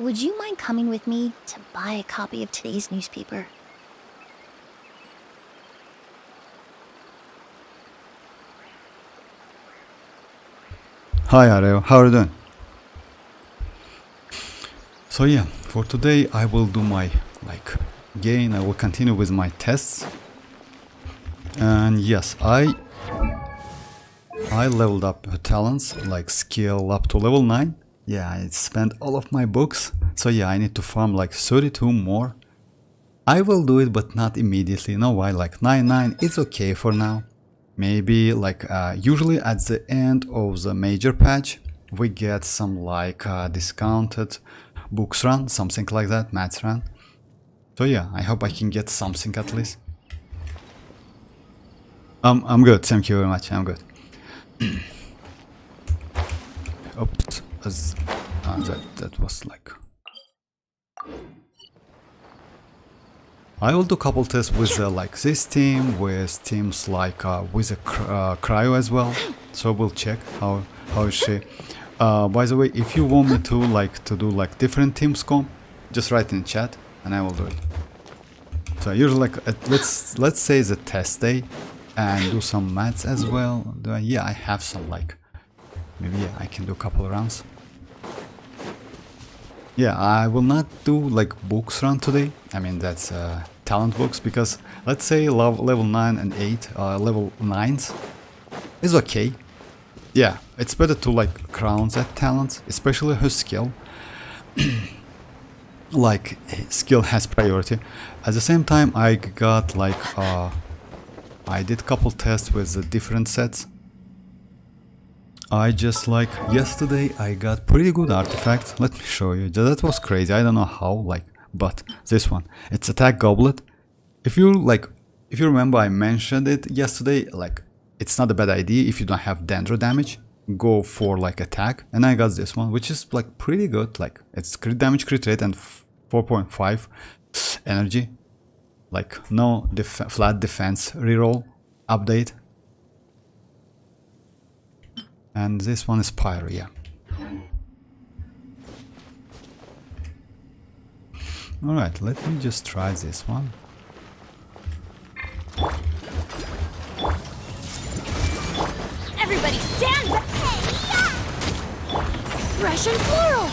would you mind coming with me to buy a copy of today's newspaper? Hi Areo, how are you doing? So yeah, for today I will do my I will continue with my tests. And yes, I leveled up talents, like skill up to level 9. Yeah, I spent all of my books. So yeah, I need to farm like 32 more. I will do it, but not immediately. You know why? Like 99, it's okay for now. Maybe usually at the end of the major patch, we get some discounted books run, something like that, maths run. So yeah, I hope I can get something at least. I'm good. Thank you very much. I'm good. Oops, that was like. I will do couple tests with this team, with teams with a cryo as well. So we'll check how is she. By the way, if you want me to do different teams comp, just write in chat and I will do it. So usually let's say the test day and do some maths as well. Yeah, I have some maybe I can do a couple of rounds. Yeah, I will not do books run today. I mean that's talent books, because let's say level 9 and 8 level 9s is okay. Yeah, it's better to crowns at talents, especially her skill. Skill has priority. At the same time, I got I did couple tests with the different sets. I just yesterday I got pretty good artifact. Let me show you. That was crazy. I don't know how but this one, it's attack goblet. If you remember, I mentioned it yesterday. It's not a bad idea if you don't have dendro damage. Go for attack, and I got this one, which is pretty good. It's crit damage, crit rate, and 4.5 energy. No flat defense reroll update. And this one is pyro, yeah. Alright, let me just try this one. Everybody stand back! Russian floral!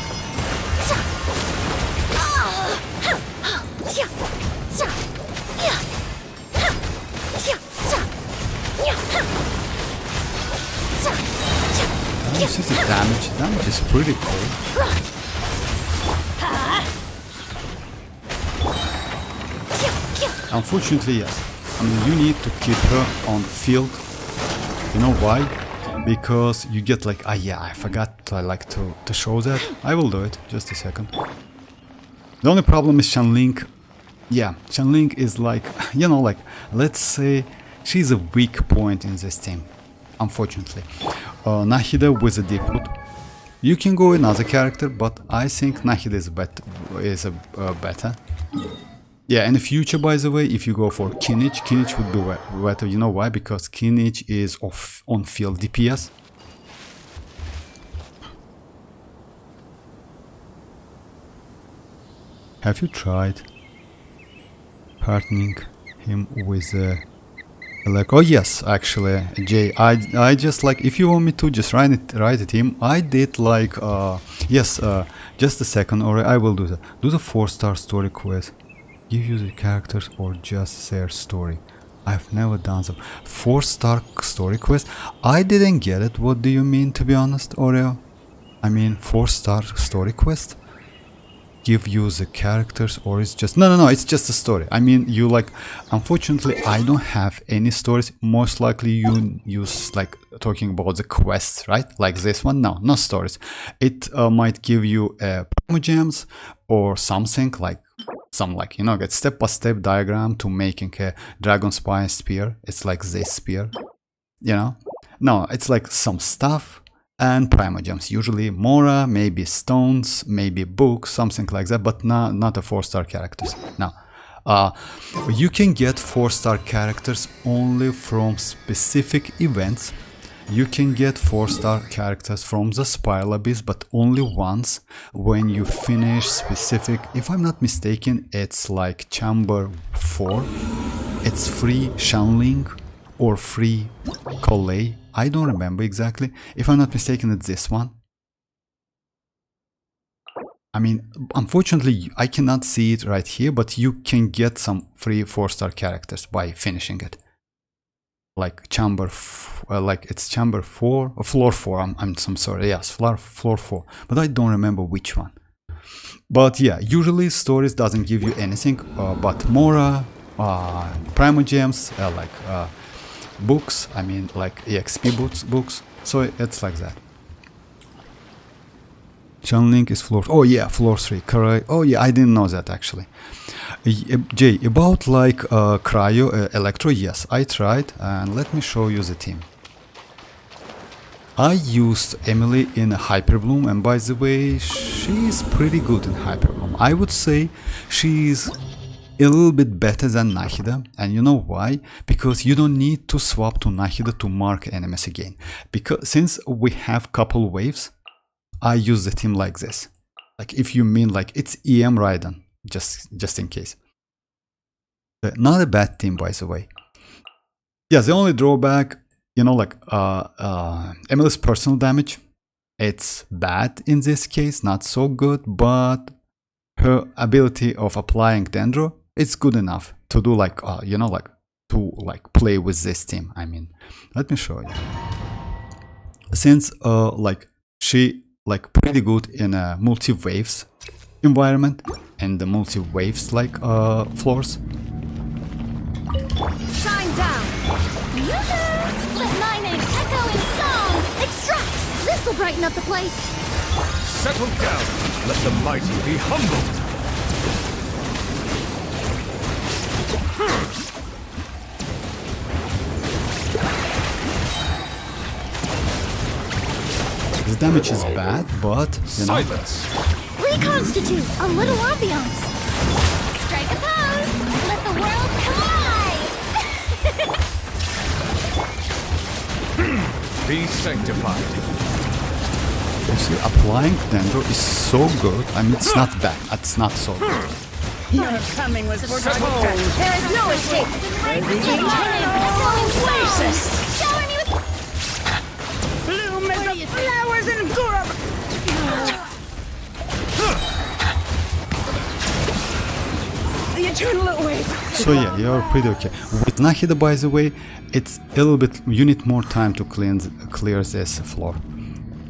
This is the damage. Damage is pretty cool. Unfortunately, yes. I mean, you need to keep her on field. You know why? Because you get yeah, I forgot to show that. I will do it. Just a second. The only problem is Xianyun. Yeah, Xianyun is let's say she's a weak point in this team. Unfortunately. Nahida with a deep root. You can go another character, but I think Nahida is better. Yeah, in the future, by the way, if you go for Kinich would be better. You know why? Because Kinich is on field DPS. Have you tried partnering him with oh yes, actually, Jay, I just if you want me to just write it him, I did yes, just a second, or I will do that. Do the 4-star story quest. Give user characters or just their story. I've never done some 4-star story quest. I didn't get it. What do you mean, to be honest, Oreo? I mean 4-star story quest? Give you the characters, or it's just no, it's just a story. I mean, you unfortunately I don't have any stories. Most likely you use talking about the quests, right? Like this one. No stories. It might give you promo gems or something get step-by-step diagram to making a dragon spine spear. It's this spear, no, it's some stuff and primogems, usually Mora, maybe stones, maybe books, something like that, but not a 4-star characters. Now, you can get 4-star characters only from specific events you can get 4-star characters from the Spiral Abyss, but only once when you finish specific, if I'm not mistaken, it's like Chamber 4. It's free Xianyun or free Collei. I don't remember exactly. If I'm not mistaken, it's this one. I mean, unfortunately, I cannot see it right here, but you can get some free 4-star characters by finishing it. Like chamber, like it's chamber 4 or floor 4. I'm sorry, yes, floor 4, but I don't remember which one. But yeah, usually stories doesn't give you anything, but Mora, Primogems, books. I mean, like EXP books. So it's like that. Xianyun is floor. Oh yeah, floor 3. Correct. Oh yeah, I didn't know that actually. Jay, about like cryo electro, yes, I tried, and let me show you the team. I used Emilie in Hyperbloom, and by the way, she's pretty good in Hyperbloom. I would say she's a little bit better than Nahida, and you know why? Because you don't need to swap to Nahida to mark enemies again. Because since we have couple waves, I use the team like this. Like if you mean like it's EM Raiden, just in case. But not a bad team, by the way. Yeah, the only drawback, you know, like Emilie's personal damage, it's bad in this case, not so good, but her ability of applying Dendro, it's good enough to do like, you know, like to like play with this team. I mean, let me show you. Since like she like pretty good in a multi-waves environment and the multi-waves like floors. Shine down! Yoo-hoo! Let my name echo in song! Extract! This'll brighten up the place! Settle down! Let the mighty be humbled! This damage is bad, but you know. Silence! Reconstitute! A little ambiance! Strike a pose! Let the world collide! Be sanctified. You see, applying Dendro is so good. I mean, it's not bad. It's not so good. Your coming was foretold. There is no escape! Shower me with... Bloom as the flowers in Gurab. The eternal await. So yeah, you're pretty okay. With Nahida, by the way, it's a little bit, you need more time to clear this floor.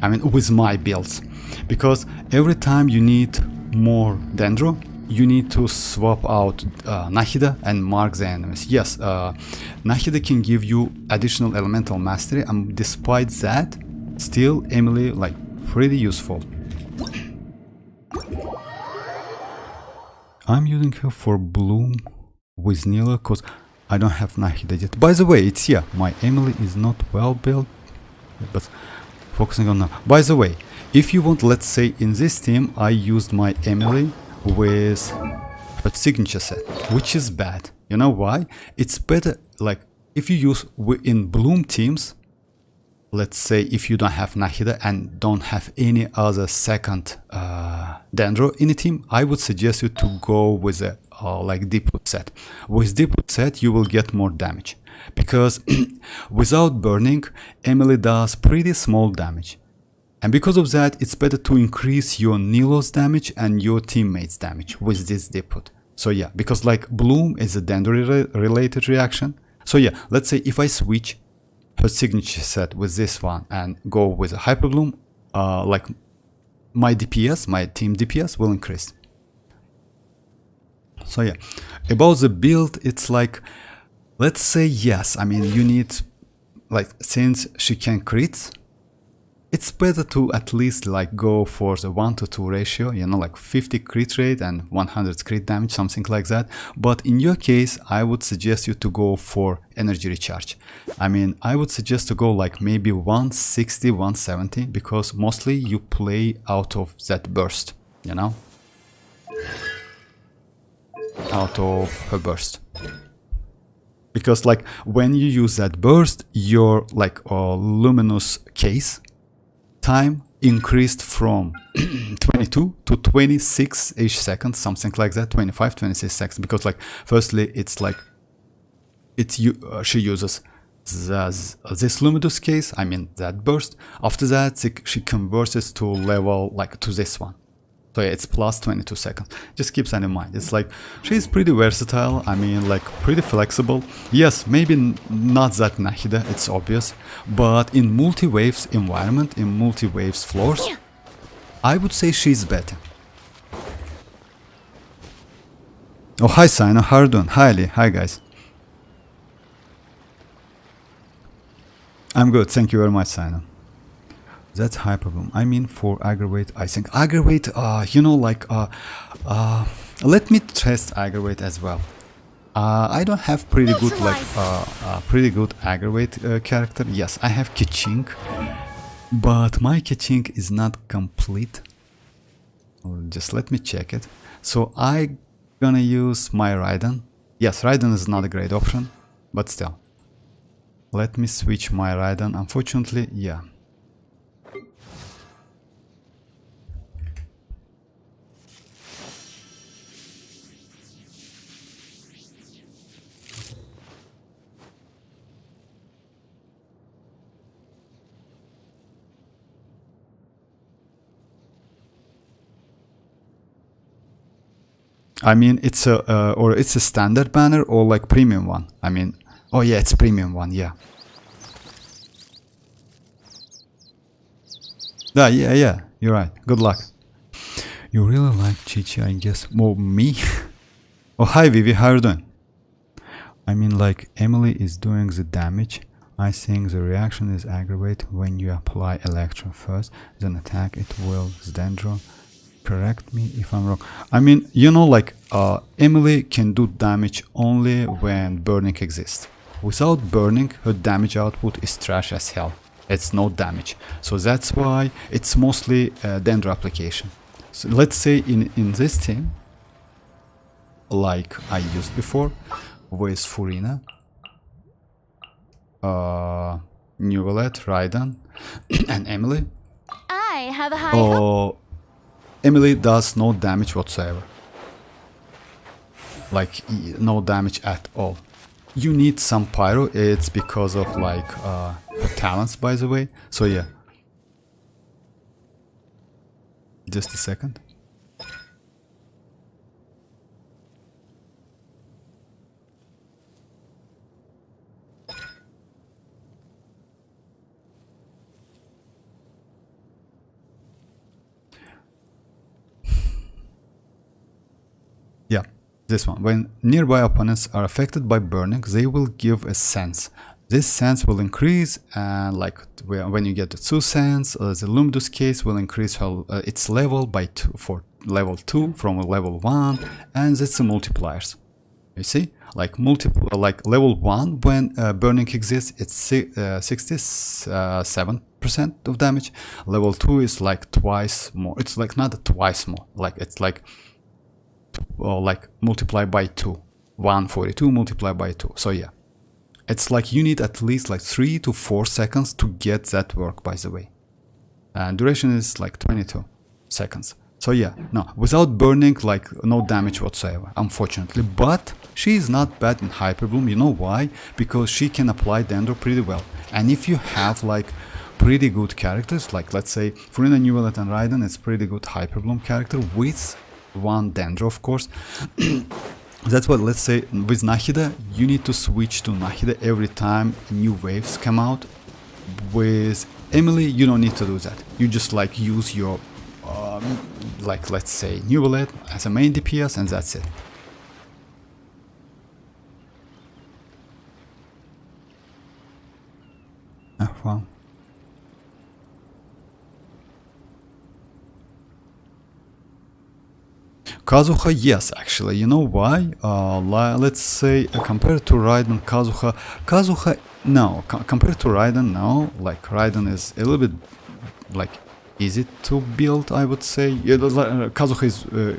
I mean, with my builds. Because every time you need more Dendro, you need to swap out Nahida and mark the enemies. Yes, Nahida can give you additional elemental mastery, and despite that, still Emilie like pretty useful. I'm using her for Bloom with Nila because I don't have Nahida yet. By the way, it's here. My Emilie is not well built, but focusing on now. By the way, if you want, let's say in this team, I used my Emilie with a signature set, which is bad. You know why? It's better like if you use in Bloom teams. Let's say if you don't have Nahida and don't have any other second Dendro in a team, I would suggest you to go with a like Deepwood set. With Deepwood set, you will get more damage because without burning, Emilie does pretty small damage. And because of that, it's better to increase your Nilo's damage and your teammates' damage with this Deepwood. So yeah, because like Bloom is a Dendro related reaction. So yeah, let's say if I switch her signature set with this one and go with a Hyperbloom, like my DPS, my team DPS will increase. So yeah, about the build, it's like, let's say yes, I mean you need, like since she can crit, it's better to at least like go for the 1:2 ratio, you know, like 50 crit rate and 100 crit damage, something like that. But in your case, I would suggest you to go for energy recharge. I mean, I would suggest to go like maybe 160, 170, because mostly you play out of that burst, you know, out of her burst. Because like when you use that burst, your like luminous case time increased from 22 to 26-ish seconds, something like that, 25, 26 seconds. Because like firstly, it's like she uses this luminous case, I mean that burst. After that, she converts it to level like to this one. So yeah, it's plus 22 seconds. Just keep that in mind. It's like she's pretty versatile. I mean, like pretty flexible. Yes, maybe not that Nahida, it's obvious. But in multi-waves environment, in multi-waves floors, I would say she's better. Oh, hi Sino, how are you doing? Hi Lee, hi guys. I'm good, thank you very much Sino. That's high problem. I mean, for aggravate, I think aggravate, you know, like, let me test aggravate as well. I don't have pretty good, like, pretty good aggravate character. Yes, I have Keqing, but my Keqing is not complete. Just let me check it. So I gonna use my Raiden. Yes, Raiden is not a great option, but still. Let me switch my Raiden. Unfortunately, yeah. I mean, it's a or it's a standard banner or like premium one. I mean, oh yeah, it's premium one. Yeah. Yeah. You're right. Good luck. You really like Chichi, I guess. Well, me? Oh, hi Vivi. How are you doing? I mean, like Emilie is doing the damage. I think the reaction is aggravate when you apply electro first, then attack. It will Zdendro. Correct me if I'm wrong. I mean, you know, like Emilie can do damage only when burning exists. Without burning, her damage output is trash as hell. It's no damage. So that's why it's mostly Dendro application. So let's say in this team, like I used before, with Furina, Neuvillette, Raiden, and Emilie. I have a high hope. Emilie does no damage whatsoever. Like, no damage at all. You need some pyro, it's because of like her talents, by the way. So yeah. Just a second. Yeah, this one. When nearby opponents are affected by burning, they will give a sense. This sense will increase, and like when you get the 2 cents, the Luminous case will increase its level by 2 for level 2 from level 1, and that's the multipliers. You see, like like level 1 when burning exists, it's 67% of damage. Level 2 is like twice more. It's like not twice more. Like it's like multiply by 2. 142 multiplied by 2. So yeah, it's like you need at least like 3 to 4 seconds to get that work, by the way. And duration is like 22 seconds. So yeah, no, without burning, like no damage whatsoever, unfortunately. But she is not bad in Hyper Bloom. You know why? Because she can apply Dendro pretty well. And if you have like pretty good characters, like let's say Furina, Neuvillette, and Raiden, it's pretty good Hyper Bloom character with one Dendro, of course. That's what, let's say, with Nahida, you need to switch to Nahida every time new waves come out. With Emilie, you don't need to do that. You just like use your, like let's say, Neuvillette as a main DPS, and that's it. Oh, wow. Kazuha, yes, actually. You know why? Let's say compared to Raiden, Kazuha, no. Compared to Raiden, no. Like Raiden is a little bit like easy to build, I would say. Kazuha is a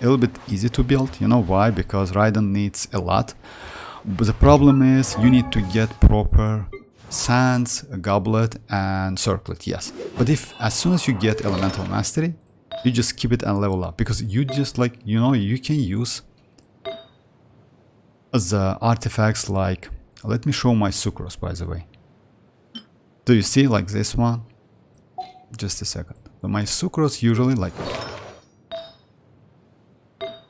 little bit easy to build. You know why? Because Raiden needs a lot But the problem is you need to get proper sands, a goblet, and circlet, yes. But if as soon as you get elemental mastery, you just keep it and level up, because you just like, you know, you can use the artifacts like, let me show my sucrose, by the way. Do you see like this one? Just a second. So my sucrose usually like,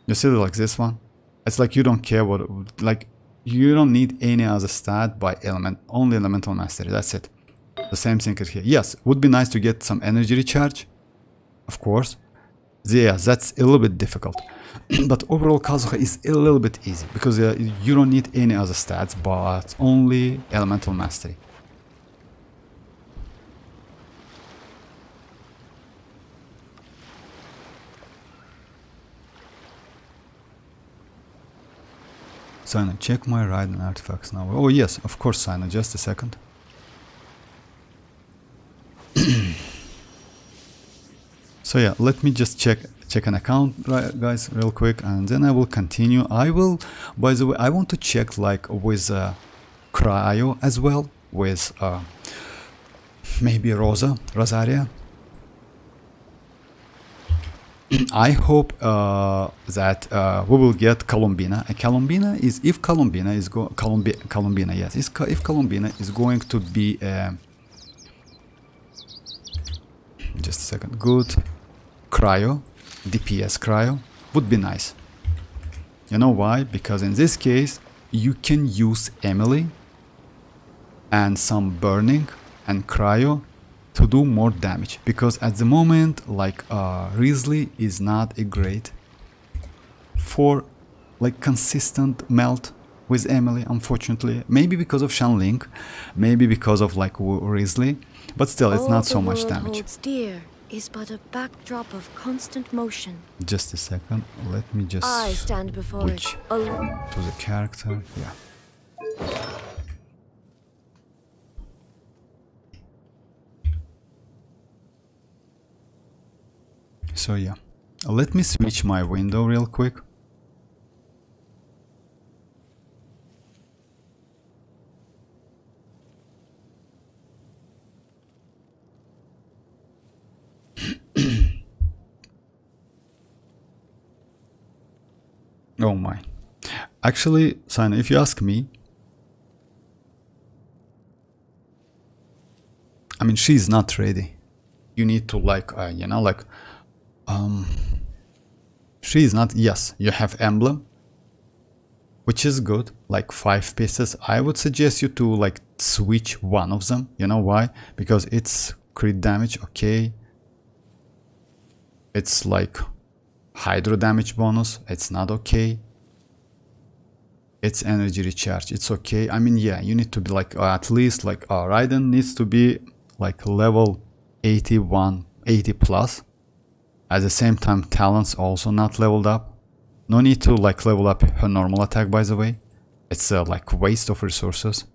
you see like this one? It's like you don't care what, like you don't need any other stat by element, only elemental mastery, that's it. The same thing here. Yes, would be nice to get some energy recharge, of course. Yeah, that's a little bit difficult. But overall Kazuha is a little bit easy, because you don't need any other stats, but only elemental mastery. Sina, check my ride and artifacts now. Oh yes, of course, Sina, just a second. So yeah, let me just check an account, right, guys, real quick, and then I will continue. I will, by the way, I want to check like with Cryo as well, with maybe Rosaria. I hope that we will get Columbina. Columbina is, if Columbina is Columbina, yes, if Columbina is going to be just a second, good cryo, DPS cryo would be nice. You know why? Because in this case you can use Emilie and some burning and cryo to do more damage, because at the moment like Risley is not a great for like consistent melt with Emilie, unfortunately. Maybe because of Xianyun, maybe because of like Risley, but still it's not so much damage. Dear is but a backdrop of constant motion. Just a second, let me just I stand before switch it to the character. Yeah. So yeah, let me switch my window real quick. Oh my. Actually, Sina, if you ask me, I mean, she's not ready. You need to like, you know, like, she is not, yes, you have emblem, which is good, like 5 pieces. I would suggest you to like switch one of them. You know why? Because it's crit damage, okay. It's like hydro damage bonus, it's not okay. It's energy recharge, it's okay. I mean, yeah, you need to be like at least like Raiden needs to be like level 81, 80 plus. At the same time, talents also not leveled up. No need to like level up her normal attack, by the way. It's like waste of resources.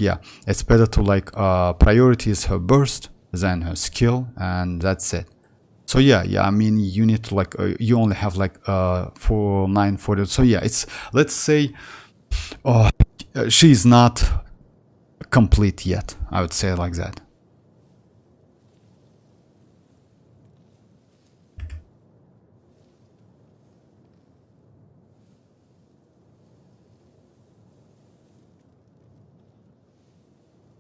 Yeah, it's better to like priority is her burst, then her skill, and that's it. So yeah, I mean, you need to like, you only have like 940. So yeah, it's, let's say, she's not complete yet. I would say it like that.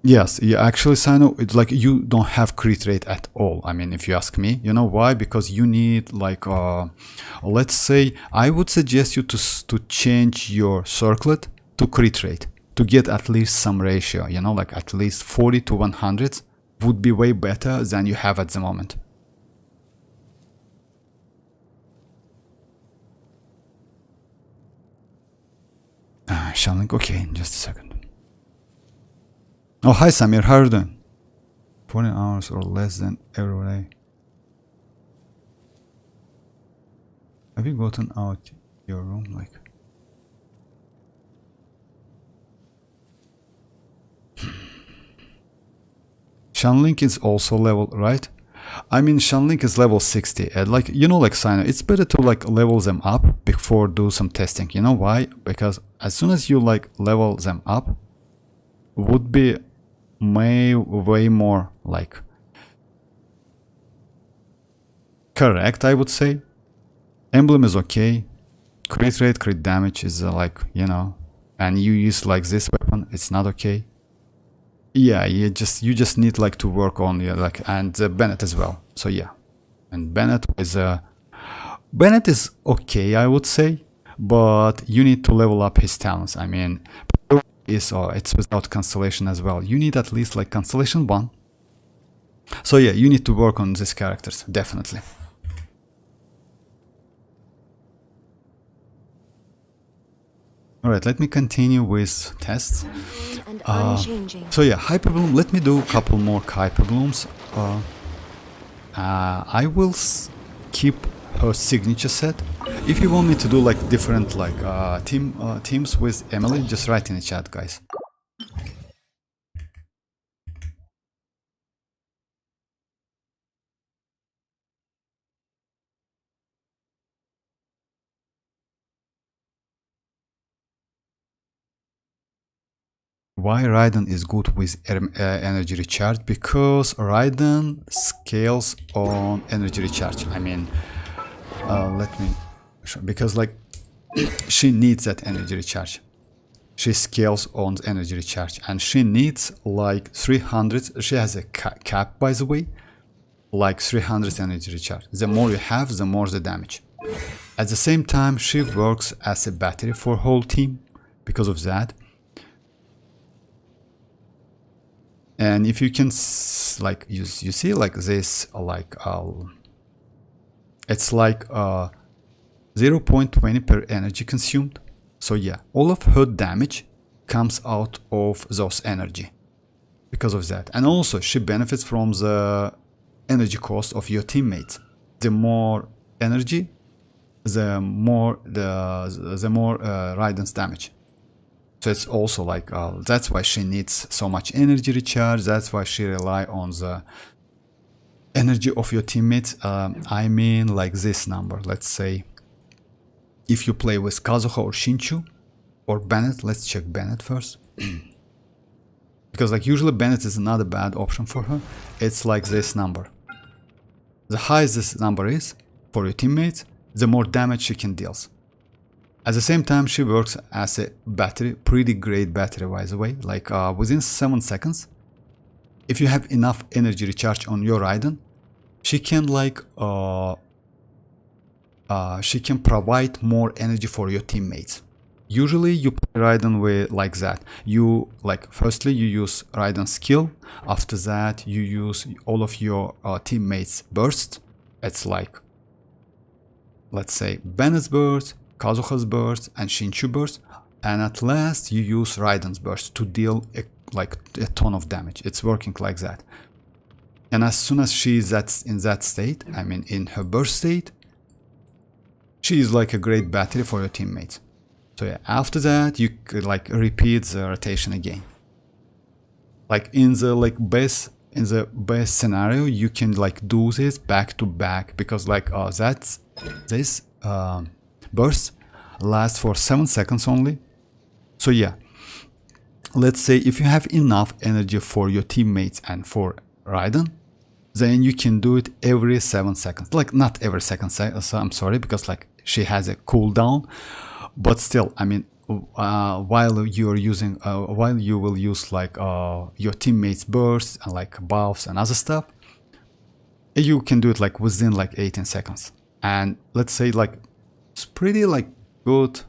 Yes, yeah, actually, Sino, it's like you don't have crit rate at all. I mean, if you ask me, you know why? Because you need like, let's say, I would suggest you to change your circlet to crit rate to get at least some ratio, you know, like at least 40 to 100 would be way better than you have at the moment. Xianyun, okay, just a second. Oh, hi Samir, how are you doing? 40 hours or less than every day. Have you gotten out your room? Like, Xianyun is also level, right? I mean, Xianyun is level 60. And like, you know, like Sino, it's better to like level them up before do some testing. You know why? Because as soon as you like level them up, would be way more like correct, I would say. Emblem is okay. Crit rate, crit damage is like, you know, and you use like this weapon, it's not okay. Yeah, you just need like to work on like, and Bennett as well. So yeah, and Bennett is okay, I would say, but you need to level up his talents. I mean, it's without constellation as well. You need at least like constellation 1. So yeah, you need to work on these characters, definitely. Alright, let me continue with tests. And unchanging. So yeah, Hyperbloom, let me do a couple more Hyperblooms. I will keep her signature set. If you want me to do like different like teams with Emilie, just write in the chat, guys. Why Raiden is good with energy recharge? Because Raiden scales on energy recharge. I mean, let me show, because like she needs that energy recharge. She scales on energy recharge, and she needs like 300. She has a cap, by the way, like 300 energy recharge. The more you have, the more the damage. At the same time, she works as a battery for whole team because of that. And if you can like you see like this like it's like 0.20 per energy consumed. So yeah, all of her damage comes out of those energy because of that. And also she benefits from the energy cost of your teammates. The more energy, the more Raiden's damage. So it's also like that's why she needs so much energy recharge. That's why she rely on the energy of your teammates. I mean like this number. Let's say if you play with Kazuha or Shinchu or Bennett, let's check Bennett first. Because like usually Bennett is not a bad option for her. It's like this number. The higher this number is for your teammates, the more damage she can deal. At the same time, she works as a battery, pretty great battery by the way, like within 7 seconds, if you have enough energy recharge on your Raiden, she can like, she can provide more energy for your teammates. Usually you play Raiden with like that. You like, firstly you use Raiden skill, after that you use all of your teammates burst. It's like, let's say Bennett's burst, Kazuha's burst, and Shinchu burst, and at last you use Raiden's burst to deal like a ton of damage. It's working like that. And as soon as she is in that state, I mean in her burst state, she is like a great battery for your teammates. So yeah, after that you could like repeat the rotation again. Like in the best scenario, you can like do this back to back, because like this burst lasts for 7 seconds only. So yeah, let's say if you have enough energy for your teammates and for Raiden, then you can do it every 7 seconds. Like not every second, so I'm sorry, because like she has a cooldown, but still, I mean, while you're using, while you will use like your teammates bursts and like buffs and other stuff, you can do it like within like 18 seconds. And let's say like it's pretty like good,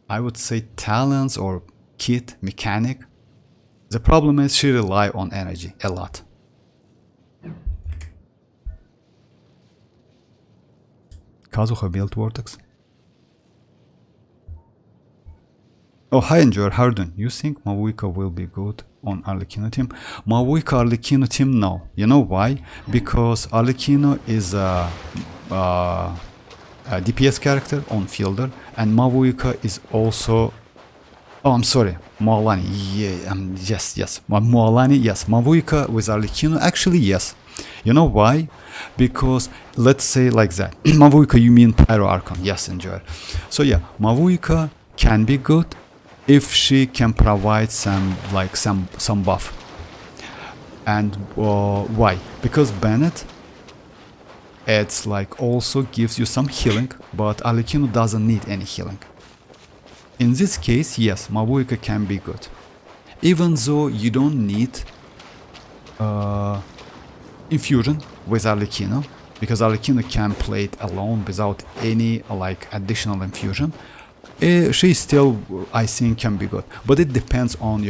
I would say, talents or kit mechanic. The problem is she rely on energy a lot. Kazuha built Vortex. Oh, hi Enjoyer, how are you doing? You think Mavuika will be good on Arlecchino team? Mavuika Arlecchino team, no. You know why? Because Arlecchino is a DPS character on fielder, and Mavuika is also, oh I'm sorry, Moalani, yeah, yes, Moalani, yes, Mavuika with Arlecchino, actually yes, You know why? Because let's say like that. Mavuika, you mean Pyro Archon? Yes, enjoy. So yeah, Mavuika can be good if she can provide some buff. And why? Because Bennett, it's like also gives you some healing, but Arlecchino doesn't need any healing. In this case, yes, Mavuika can be good, even though you don't need infusion with Arlecchino, because Arlecchino can play it alone without any like additional infusion. She still, I think, can be good, but it depends on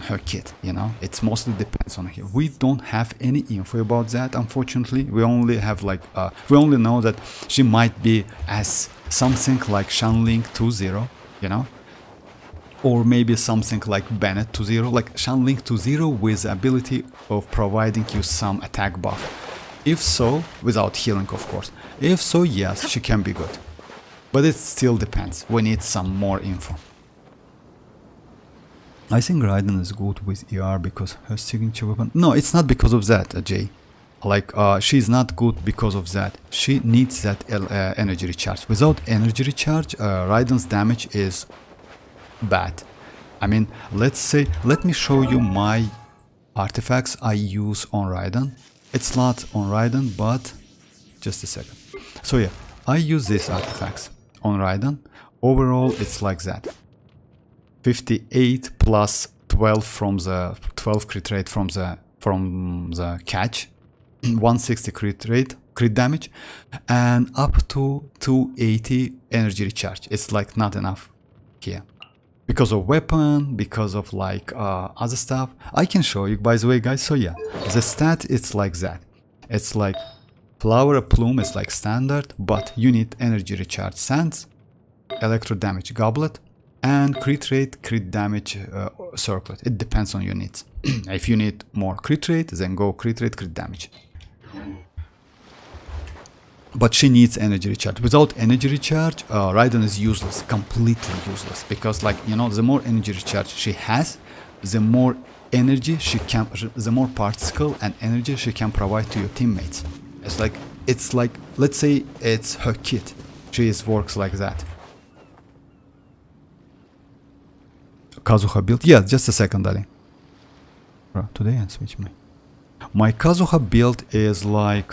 her kit. You know, it mostly depends on her. We don't have any info about that, unfortunately. We only have like we only know that she might be as something like Shanling 2.0, you know, or maybe something like Bennett 2.0, like Shanling 2.0 with the ability of providing you some attack buff. If so, without healing, of course. If so, yes, she can be good. But it still depends. We need some more info. I think Raiden is good with ER because her signature weapon... No, it's not because of that, Jay. Like, she's not good because of that. She needs that energy recharge. Without energy recharge, Raiden's damage is bad. I mean, let's say... Let me show you my artifacts I use on Raiden. It's not on Raiden, but... Just a second. So yeah, I use these artifacts on Raiden. Overall, it's like that. 58 plus 12 from the 12 crit rate from the catch, 160 crit damage, and up to 280 energy recharge. It's like not enough here because of weapon, because of like other stuff. I can show you, by the way, guys. So yeah, the stat it's like that. It's like Flower Plume is like standard, but you need energy recharge Sands, electro damage Goblet, and crit rate, crit damage Circlet. It depends on your needs. If you need more crit rate, then go crit rate, crit damage. But she needs energy recharge. Without energy recharge, Raiden is useless, completely useless. Because, like, you know, the more energy recharge she has, the more energy she can, the more particle and energy she can provide to your teammates. It's like, let's say it's her kit. She works like that. Kazuha build. Yeah, just a second, darling. Bro, today I switch my Kazuha build is like...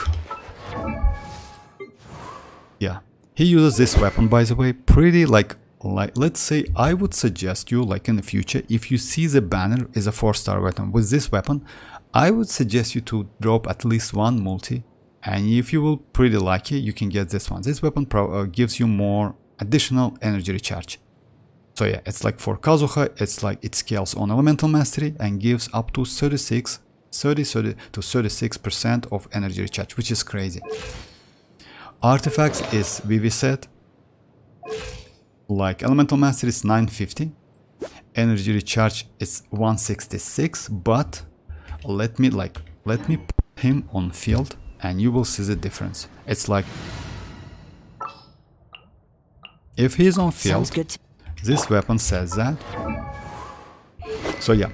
Yeah, he uses this weapon, by the way, pretty like let's say I would suggest you, like in the future, if you see the banner is a 4-star weapon with this weapon, I would suggest you to drop at least one multi, and if you will pretty lucky, you can get this one. This weapon gives you more additional energy recharge. So yeah, it's like for Kazuha, it's like it scales on elemental mastery and gives up to 30 to 36% of energy recharge, which is crazy. Artifacts is VV set. Like elemental mastery is 950. Energy recharge is 166, but let me put him on field and you will see the difference. It's like if he's on field, this weapon says that. So yeah,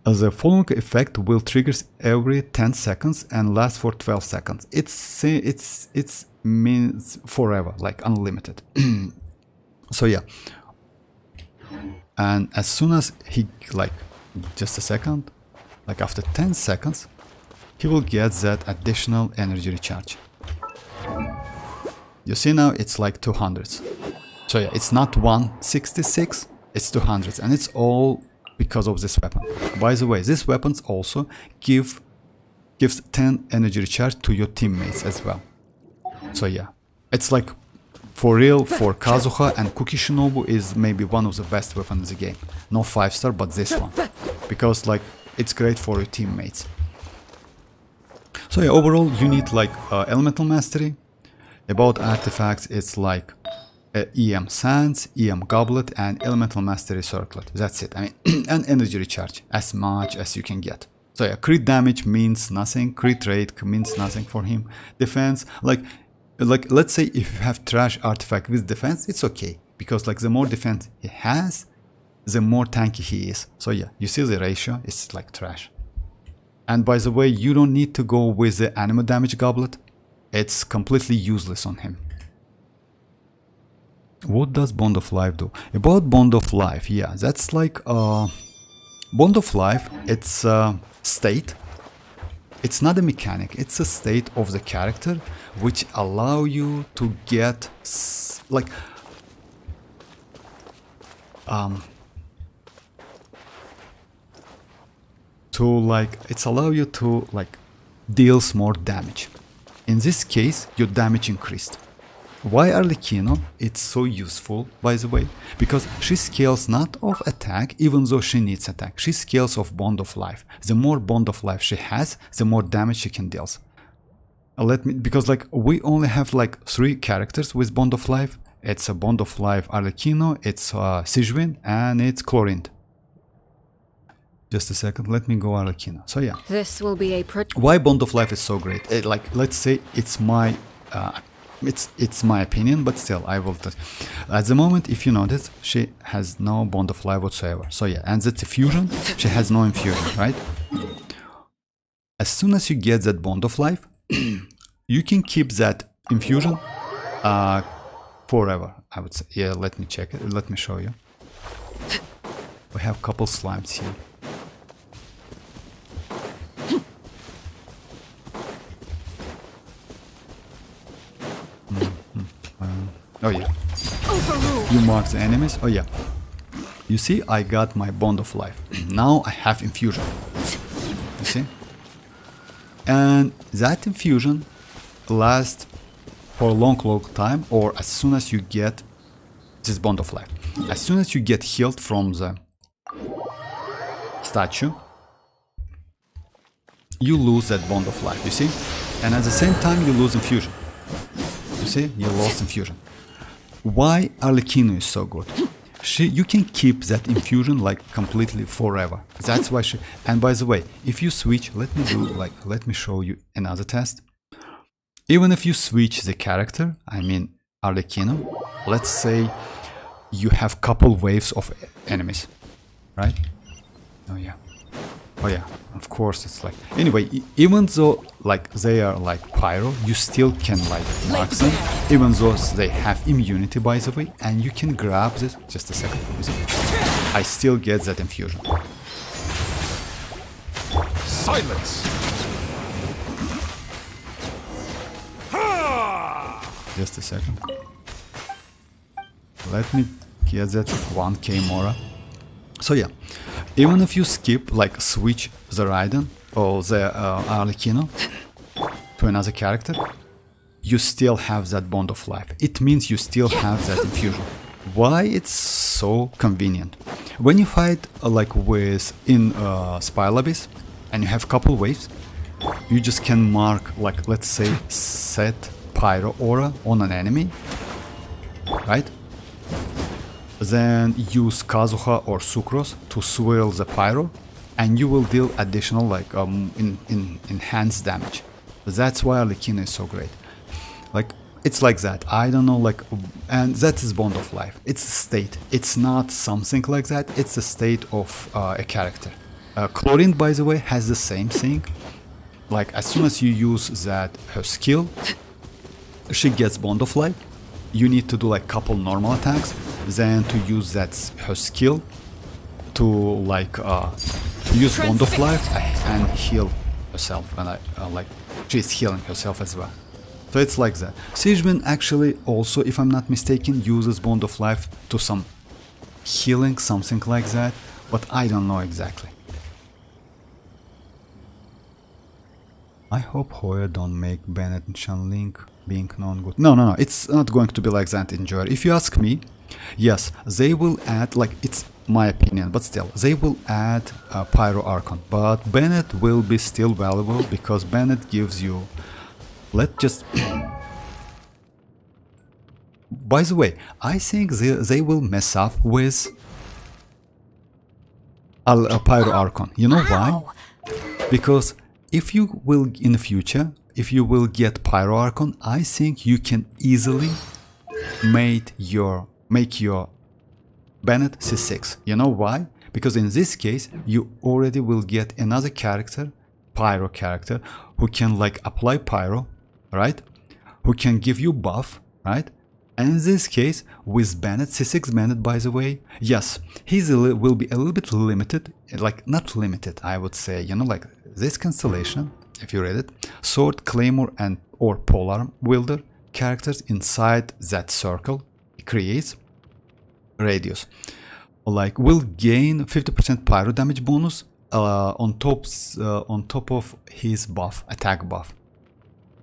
the following effect will trigger every 10 seconds and last for 12 seconds. It's means forever, like unlimited. So yeah, and as soon as he, like, just a second, like after 10 seconds, he will get that additional energy recharge. You see now it's like 200s. So yeah, it's not 166, it's 200s, and it's all because of this weapon. By the way, these weapons also gives 10 energy recharge to your teammates as well. So yeah, it's like for real, for Kazuha, and Kuki Shinobu is maybe one of the best weapons in the game. No 5-star, but this one, because like it's great for your teammates. So yeah, overall you need like elemental mastery. About artifacts, it's like EM Sands, EM Goblet, and elemental mastery Circlet. That's it. I mean, and energy recharge as much as you can get. So yeah, crit damage means nothing. Crit rate means nothing for him. Defense, like let's say if you have trash artifact with defense, it's okay, because like the more defense he has, the more tanky he is. So yeah, you see the ratio, it's like trash. And by the way, you don't need to go with the anima damage goblet. It's completely useless on him. What does Bond of Life do? About Bond of Life, yeah, that's like Bond of Life, it's a state. It's not a mechanic, it's a state of the character which allow you to get like it's allow you to like deals more damage. In this case, your damage increased. Why Arlecchino? It's so useful, by the way, because she scales not of attack, even though she needs attack. She scales of Bond of Life. The more Bond of Life she has, the more damage she can deal. Because like we only have like 3 characters with Bond of Life. It's a Bond of Life Arlecchino, it's Xianyun, and it's Chlorinde. Just a second, let me go Arlecchino. So yeah. This will be a Why Bond of Life is so great? Like, let's say it's my opinion, but still, I will. At the moment, if you notice, she has no Bond of Life whatsoever. So yeah, and that's a fusion. She has no infusion, right? As soon as you get that Bond of Life, you can keep that infusion forever. I would say. Yeah, let me check it. Let me show you. We have a couple slimes here. Oh yeah. You mark the enemies. Oh yeah. You see, I got my Bond of Life. Now I have infusion. You see? And that infusion lasts for a long time, or as soon as you get this Bond of Life. As soon as you get healed from the statue, you lose that Bond of Life, you see? And at the same time you lose infusion. You see? You lost infusion. Why Arlecchino is so good? You can keep that infusion like completely forever. That's why she. And by the way, if you switch, let me show you another test. Even if you switch the character, I mean Arlecchino, let's say you have couple waves of enemies, right? Oh yeah. Oh yeah, of course it's like... Anyway, even though like they are like pyro, you still can like mark them, even though they have immunity, by the way, and you can grab this... Just a second, I still get that infusion. Silence! Just a second. Let me get that 1k Mora. So yeah, even if you skip, like switch the Raiden or the Arlecchino to another character, you still have that Bond of Life. It means you still have that infusion. Why it's so convenient? When you fight like with in Spire Abyss and you have couple waves, you just can mark like, let's say, set Pyro Aura on an enemy, right? Then use Kazuha or Sucrose to swirl the pyro, and you will deal additional like enhanced damage. That's why Arlecchino is so great. Like it's like that. I don't know, like, and that is Bond of Life. It's a state. It's not something like that. It's a state of a character. Chlorinde, by the way, has the same thing. Like as soon as you use that her skill, she gets Bond of Life. You need to do like couple normal attacks, then to use that her skill to like use Bond of Life and heal herself, and like she's healing herself as well. So it's like that. Xianyun actually also, if I'm not mistaken, uses Bond of Life to some healing, something like that, but I don't know exactly. I hope Hoyo don't make Bennett and Shanling being non-good. No, it's not going to be like that in Joy. If you ask me, yes, they will add, like, it's my opinion, but still, they will add Pyro Archon, but Bennett will be still valuable, because Bennett gives you, let's just... By the way, I think they will mess up with Pyro Archon. You know why? Because if you will, in the future, if you will get Pyro Archon, I think you can easily make your Bennett C6. You know why? Because in this case, you already will get another character pyro character who can like apply pyro, right? Who can give you buff, right? And in this case, with Bennett, C6 Bennett, by the way, yes, will be a little bit limited, like not limited, I would say, you know, like this constellation, if you read it, sword, claymore, and or polearm wielder characters inside that circle creates radius, like will gain 50% pyro damage bonus on top of his buff, attack buff.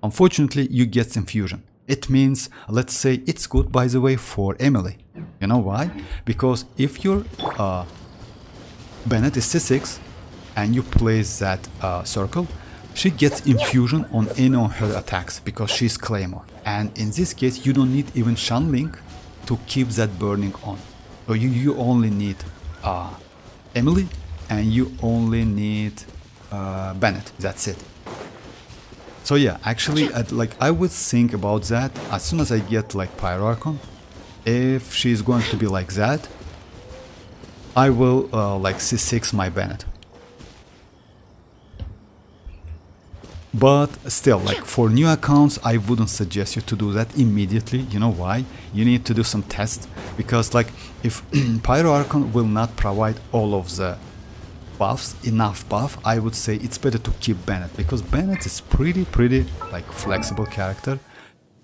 Unfortunately, you get infusion. It means, let's say, it's good, by the way, for Emilie. You know why? Because if your Bennett is C6 and you place that circle, she gets infusion on any of her attacks because she's Claymore. And in this case, you don't need even Shanling to keep that burning on. So you only need Emilie and you only need Bennett. That's it. So yeah, actually, like I would think about that as soon as I get like Pyro Archon. If she's going to be like that, I will like C6 my Bennett. But still, like for new accounts, I wouldn't suggest you to do that immediately. You know why? You need to do some tests, because like if Pyro Archon will not provide all of the buffs, enough buff, I would say it's better to keep Bennett, because Bennett is pretty like flexible character.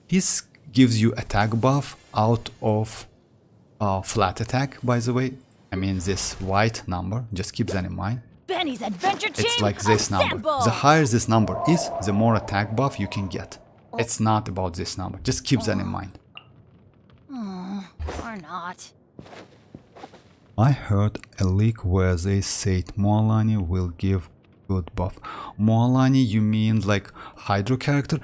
He gives you attack buff out of flat attack, by the way. I mean this white number, just keep that in mind. Benny's adventure chain. It's like this number. Assemble! The higher this number is, the more attack buff you can get. It's not about this number, just keep that in mind. Or not. I heard a leak where they said Moalani will give good buff. Moalani, you mean like Hydro character?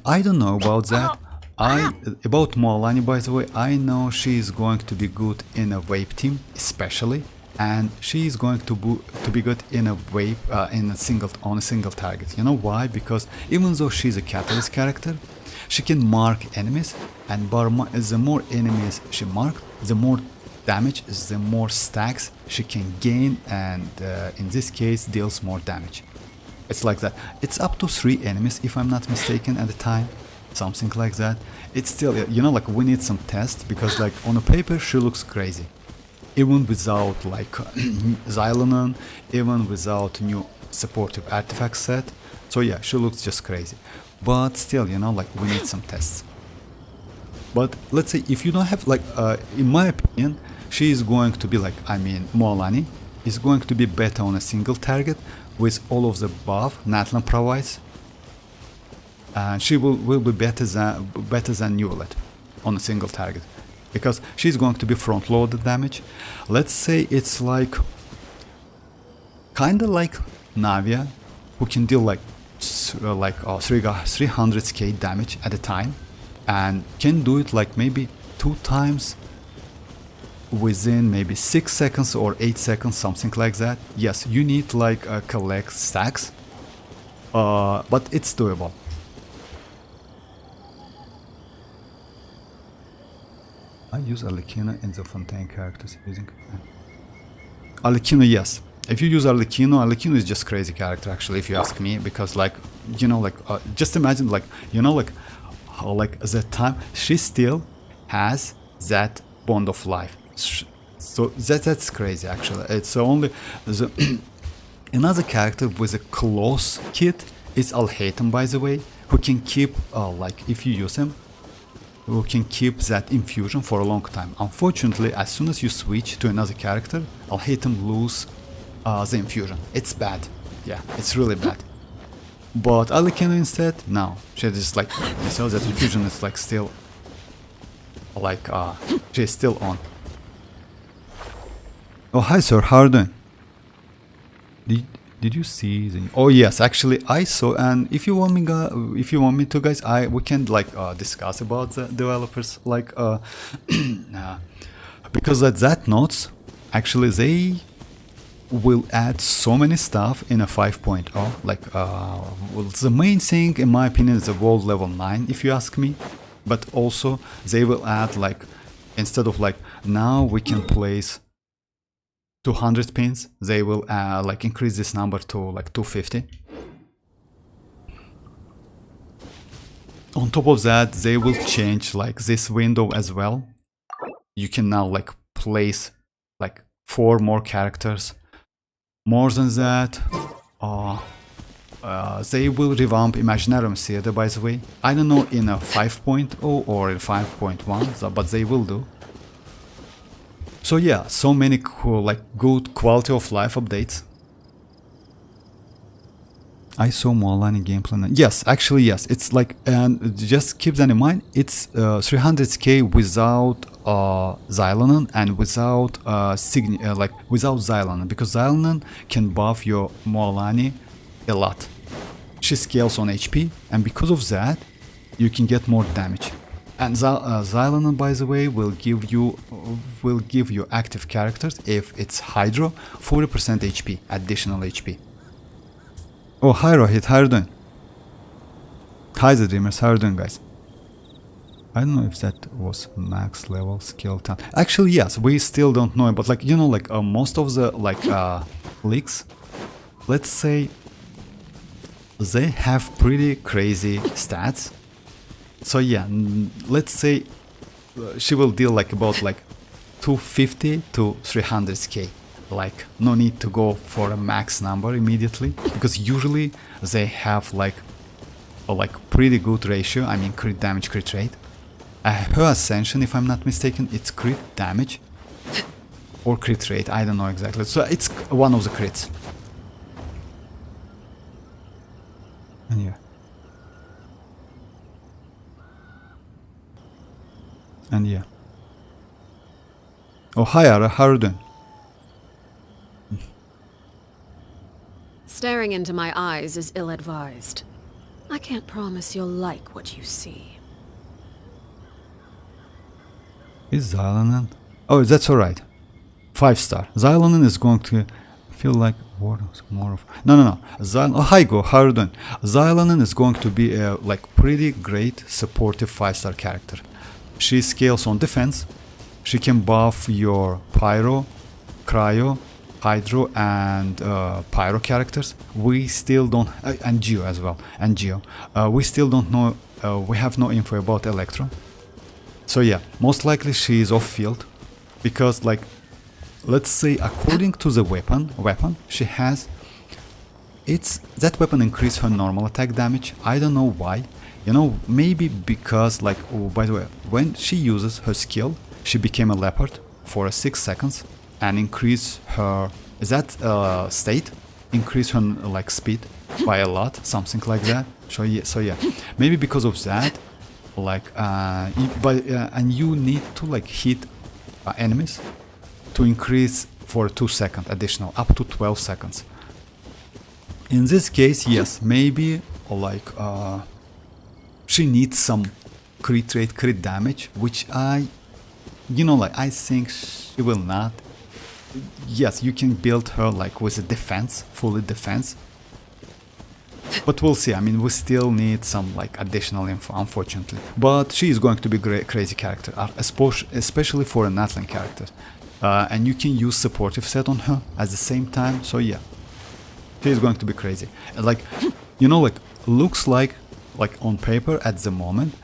I don't know about that. About Moalani, by the way, I know she is going to be good in a wave team, especially, and she is going to be good in a wave on a single target. You know why? Because even though she's a catalyst character, she can mark enemies, and the more enemies she marks, the more damage, the more stacks she can gain, and in this case deals more damage. It's like that. It's up to 3 enemies if I'm not mistaken at the time, something like that. It's still, you know, like we need some tests, because like on a paper she looks crazy, even without like Xianyun, even without new supportive artifact set. So yeah, she looks just crazy, but still, you know, like we need some tests. But let's say if you don't have like in my opinion, she is going to be like, I mean, Moalani is going to be better on a single target with all of the buff Natlan provides, and she will be better than Neuvillette on a single target, because she's going to be front loaded damage. Let's say it's like kinda like Navia, who can deal like 300k damage at a time, and can do it like maybe 2 times within maybe 6 seconds or 8 seconds, something like that. Yes, you need like collect stacks, but it's doable. I use Arlecchino in the Fontaine characters using Arlecchino. Yes, if you use Arlecchino is just crazy character actually, if you ask me, because like, you know, like just imagine like, you know, like how like that time she still has that bond of life. So that's crazy actually. It's only another character with a close kit is Alhaitham, by the way, who can keep like if you use him, who can keep that infusion for a long time. Unfortunately, as soon as you switch to another character, Alhaitham lose the infusion. It's bad. Yeah, it's really bad. But Arlecchino instead, no, she just like, you saw that infusion is like still like she's still on. Oh, hi sir, how are you doing? Did you see the... Oh yes, actually I saw, and if you want me to, guys, we can like discuss about the developers, like because at that notes, actually they will add so many stuff in a 5.0. Like well, the main thing in my opinion is the world level 9, if you ask me, but also they will add like, instead of like now we can place 200 pins, they will like increase this number to like 250. on top of that, they will change like this window as well. You can now like place like 4 more characters. More than that, they will revamp Imaginarium Theater, by the way. I don't know in a 5.0 or in 5.1, but they will do. So yeah, so many cool, like good quality of life updates. I saw Moalani gameplay. Yes, actually yes. It's like, and just keep that in mind. It's 300k without Xianyun and without without Xianyun, because Xianyun can buff your Moalani a lot. She scales on HP, and because of that, you can get more damage. And Xianyun, by the way, will give you active characters if it's Hydro 40% HP, additional HP. Oh, hi Rohit, how are you doing? Hi the Dreamers, how are you doing, guys? I don't know if that was max level skill 10. Actually, yes, we still don't know, but like, you know, like most of the like leaks, let's say, they have pretty crazy stats. So yeah, let's say she will deal like about like 250 to 300k. Like no need to go for a max number immediately, because usually they have like a pretty good ratio. I mean crit damage, crit rate. Her Ascension, if I'm not mistaken, it's crit damage or crit rate, I don't know exactly. So it's one of the crits. And yeah. And yeah. Oh, hi Ara, how are you doing? Staring into my eyes is ill-advised. I can't promise you'll like what you see. Is Xianyun? Oh, that's alright. 5-star. Xianyun is going to feel like more of... No. Oh, hi Go, how are you doing? Xianyun is going to be a like pretty great supportive 5-star character. She scales on defense. She can buff your Pyro, Cryo, Hydro and Pyro characters. We still don't, and Geo as well, and Geo. We still don't know, we have no info about Electro. So yeah, most likely she is off field, because like, let's say according to the weapon she has, that weapon increases her normal attack damage. I don't know why, you know, maybe because like, oh, by the way, when she uses her skill, she became a leopard for 6 seconds. And increase her state, increase her like speed by a lot, something like that. So yeah, maybe because of that, like and you need to like hit enemies to increase for 2 seconds additional, up to 12 seconds. In this case, yes, maybe like she needs some crit rate, crit damage, which I think she will not. Yes, you can build her like with a defense, fully defense. But we'll see. I mean, we still need some like additional info, unfortunately. But she is going to be a crazy character, especially for an Atlan character. And you can use supportive set on her at the same time. So yeah, she is going to be crazy. Like, you know, like looks like on paper at the moment,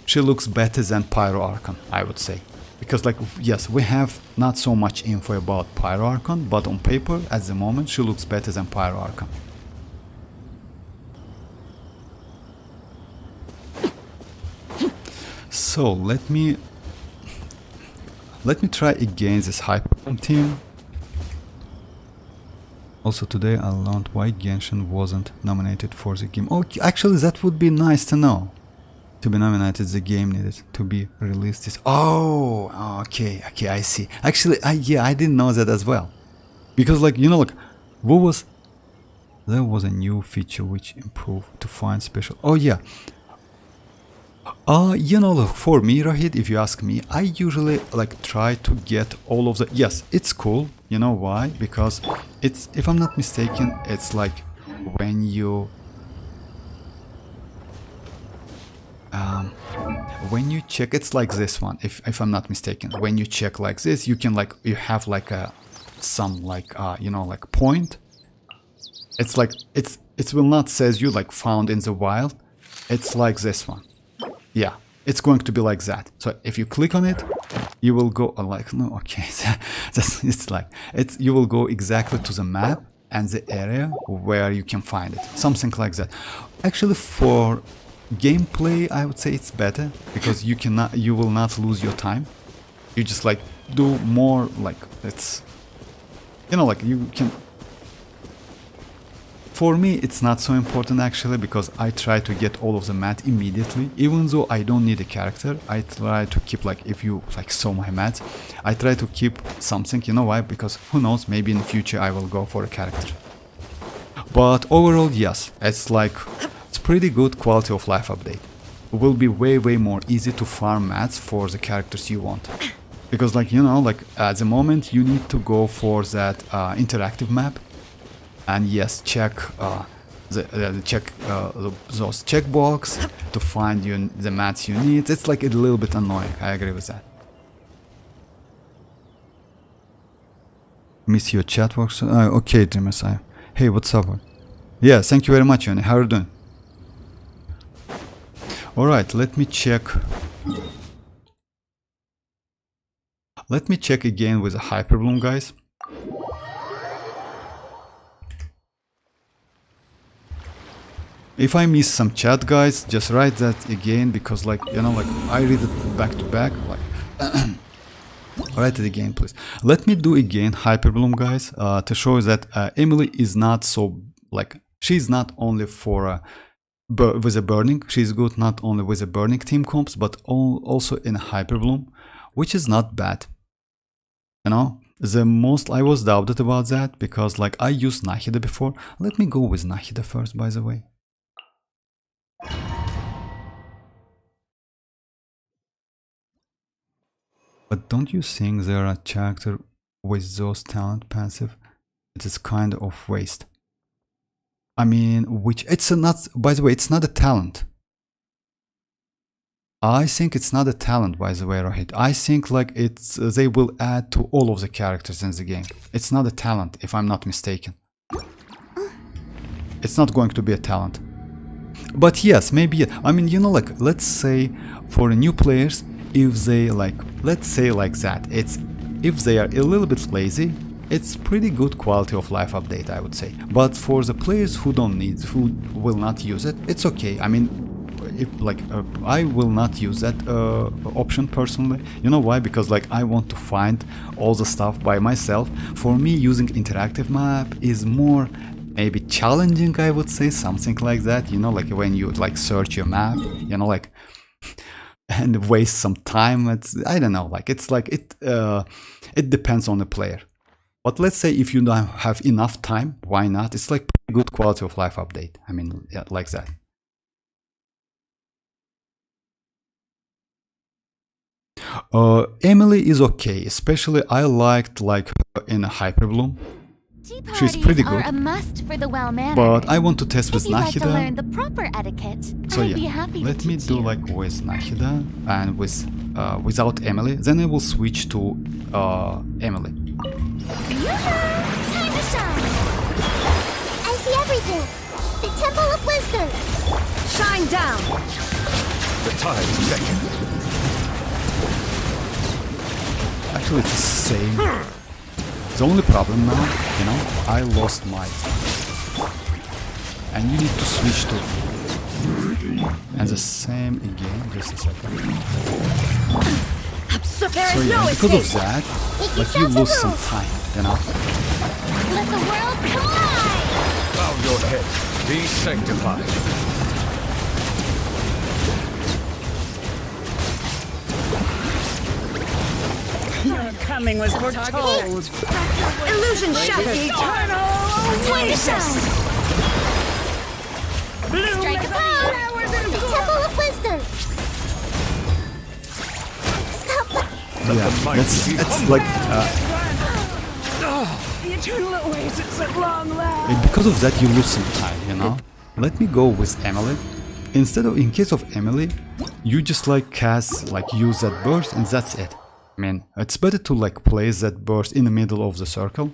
she looks better than Pyro Archon, I would say. Because like, yes, we have not so much info about Pyro Archon, but on paper, at the moment, she looks better than Pyro Archon. So, let me try again this Hyper team. Also today I learned why Genshin wasn't nominated for the game. Oh, actually that would be nice to know. To be nominated, the game needed to be released this... Oh, okay, I see. Actually, I didn't know that as well. Because like, you know, like, there was a new feature which improved to find special... Oh yeah. You know, look, for me, Rohit, if you ask me, I usually like try to get all of the... Yes, it's cool. You know why? Because it's, if I'm not mistaken, it's like when you... when you check, it's like this one, if I'm not mistaken. When you check like this, you can like, you have like some like you know, like point. It's like it will not says you like found in the wild. It's like this one. Yeah, it's going to be like that. So if you click on it, you will go like, no, okay, you will go exactly to the map and the area where you can find it, something like that. Actually, for gameplay, I would say it's better because you will not lose your time. You just like do more, like it's, you know, like you can. For me, it's not so important actually because I try to get all of the mat immediately. Even though I don't need a character, I try to keep, like, if you like saw my mats, I try to keep something. You know why? Because who knows, maybe in the future I will go for a character. But overall, yes, it's like, it's pretty good quality of life update. It will be way more easy to farm mats for the characters you want. Because, like, you know, like at the moment you need to go for that interactive map. And yes, check those checkbox to find the mats you need. It's like a little bit annoying. I agree with that. Miss your chat works. Okay, Dreamersai. Hey, what's up? Yeah, thank you very much, Yoni. How are you doing? All right, let me check. Let me check again with the Hyperbloom, guys. If I miss some chat, guys, just write that again because, like, you know, like I read it back to back. Like, write it again, please. Let me do again Hyperbloom, guys, to show you that Emilie is not so, like, she's not only for with a burning. She's good not only with a burning team comps, but also in Hyperbloom, which is not bad. You know, the most I was doubted about that because, like, I used Nahida before. Let me go with Nahida first, by the way. But don't you think there are characters with those talent passive? It is kind of waste. I mean, which it's not, by the way, it's not a talent. I think it's not a talent, by the way, Rohit. I think like they will add to all of the characters in the game. It's not a talent, if I'm not mistaken. It's not going to be a talent. But yes, maybe, I mean, you know, like, let's say for new players, if they like, let's say like that, it's, if they are a little bit lazy, it's pretty good quality of life update, I would say. But for the players who don't need, who will not use it, it's okay. I mean, if like I will not use that option personally. You know why? Because like I want to find all the stuff by myself. For me, using interactive map is more maybe challenging, I would say, something like that. You know, like when you like search your map, you know, like and waste some time. It's, I don't know, like it's like it depends on the player. But let's say if you don't have enough time, why not? It's like pretty good quality of life update. I mean, yeah, like that. Emilie is okay, especially I liked like her in Hyperbloom. She's pretty good. A must for the well-mannered. But I want to test with If you'd like to learn Nahida. the proper etiquette, So I'd be yeah, happy let to me teach do you. like with Nahida and with without Emilie. Then I will switch to Emilie. Time to shine! I see everything! The Temple of Wisdom! Shine down! The tides beckon. Actually, it's the same. The only problem now, you know, I lost my, and you need to switch to, and the same again. Just a second. So yeah, because of that, like you lose some time, you know. Let the world collide! Bow your head. Be sanctified. Your coming was foretold. Illusion shattered. Eternal oasis. Strike a pose! The Temple of Wisdom! Stop the... Yeah, that's like The eternal oasis at long last. because of that you lose some time, you know. Let me go with Emilie. Instead of, in case of Emilie, you just like cast, like use that burst and that's it. I mean, it's better to like place that burst in the middle of the circle.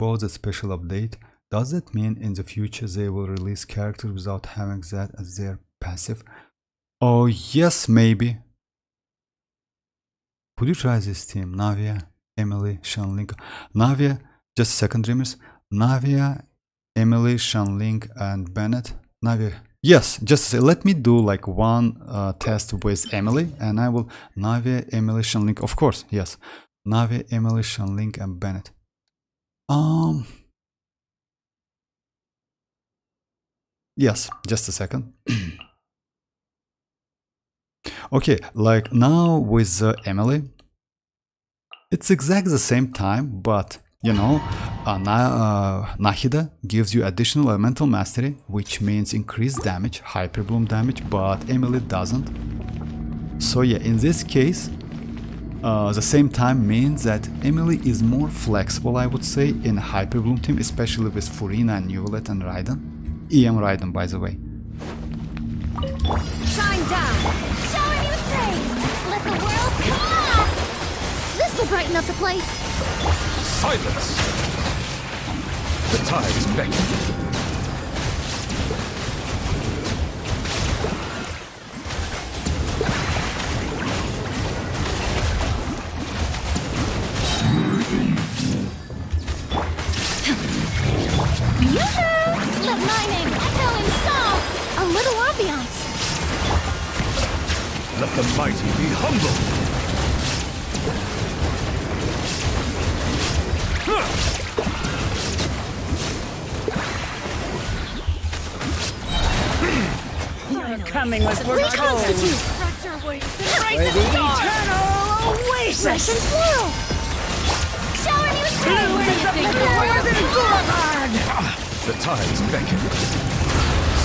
about the special update. Does that mean in the future they will release characters without having that as their passive? Oh yes, maybe. Could you try this team? Navia, Emilie, Xianyun. Navia, just a second, dreamers. Navia, Emilie, Xianyun, and Bennett. Navia. Yes, just let me do like one test with Emilie, and I will Navia, Emilie, Xianyun. Of course, yes. Navia, Emilie, Xianyun, and Bennett. Yes, just a second. Okay, like now with Emilie, it's exactly the same time, but you know, Nahida gives you additional elemental mastery, which means increased damage, hyperbloom damage, but Emilie doesn't. So yeah, in this case, the same time means that Emilie is more flexible, I would say, in a hyperbloom team, especially with Furina and Neuvillette and Raiden. EM Raiden, by the way. Shine down! Showing you praise! Let the world come on! This'll brighten up the place! Silence! The tide is beckoning. Yoo-hoo! Let my name echo in song! A little ambiance! Let the mighty be humble. Coming was for cold. Embrace the storm! Eternal oasis. Fresh and floral! Showing you Blue is the flowers in Boulevard. The tide is beckoning.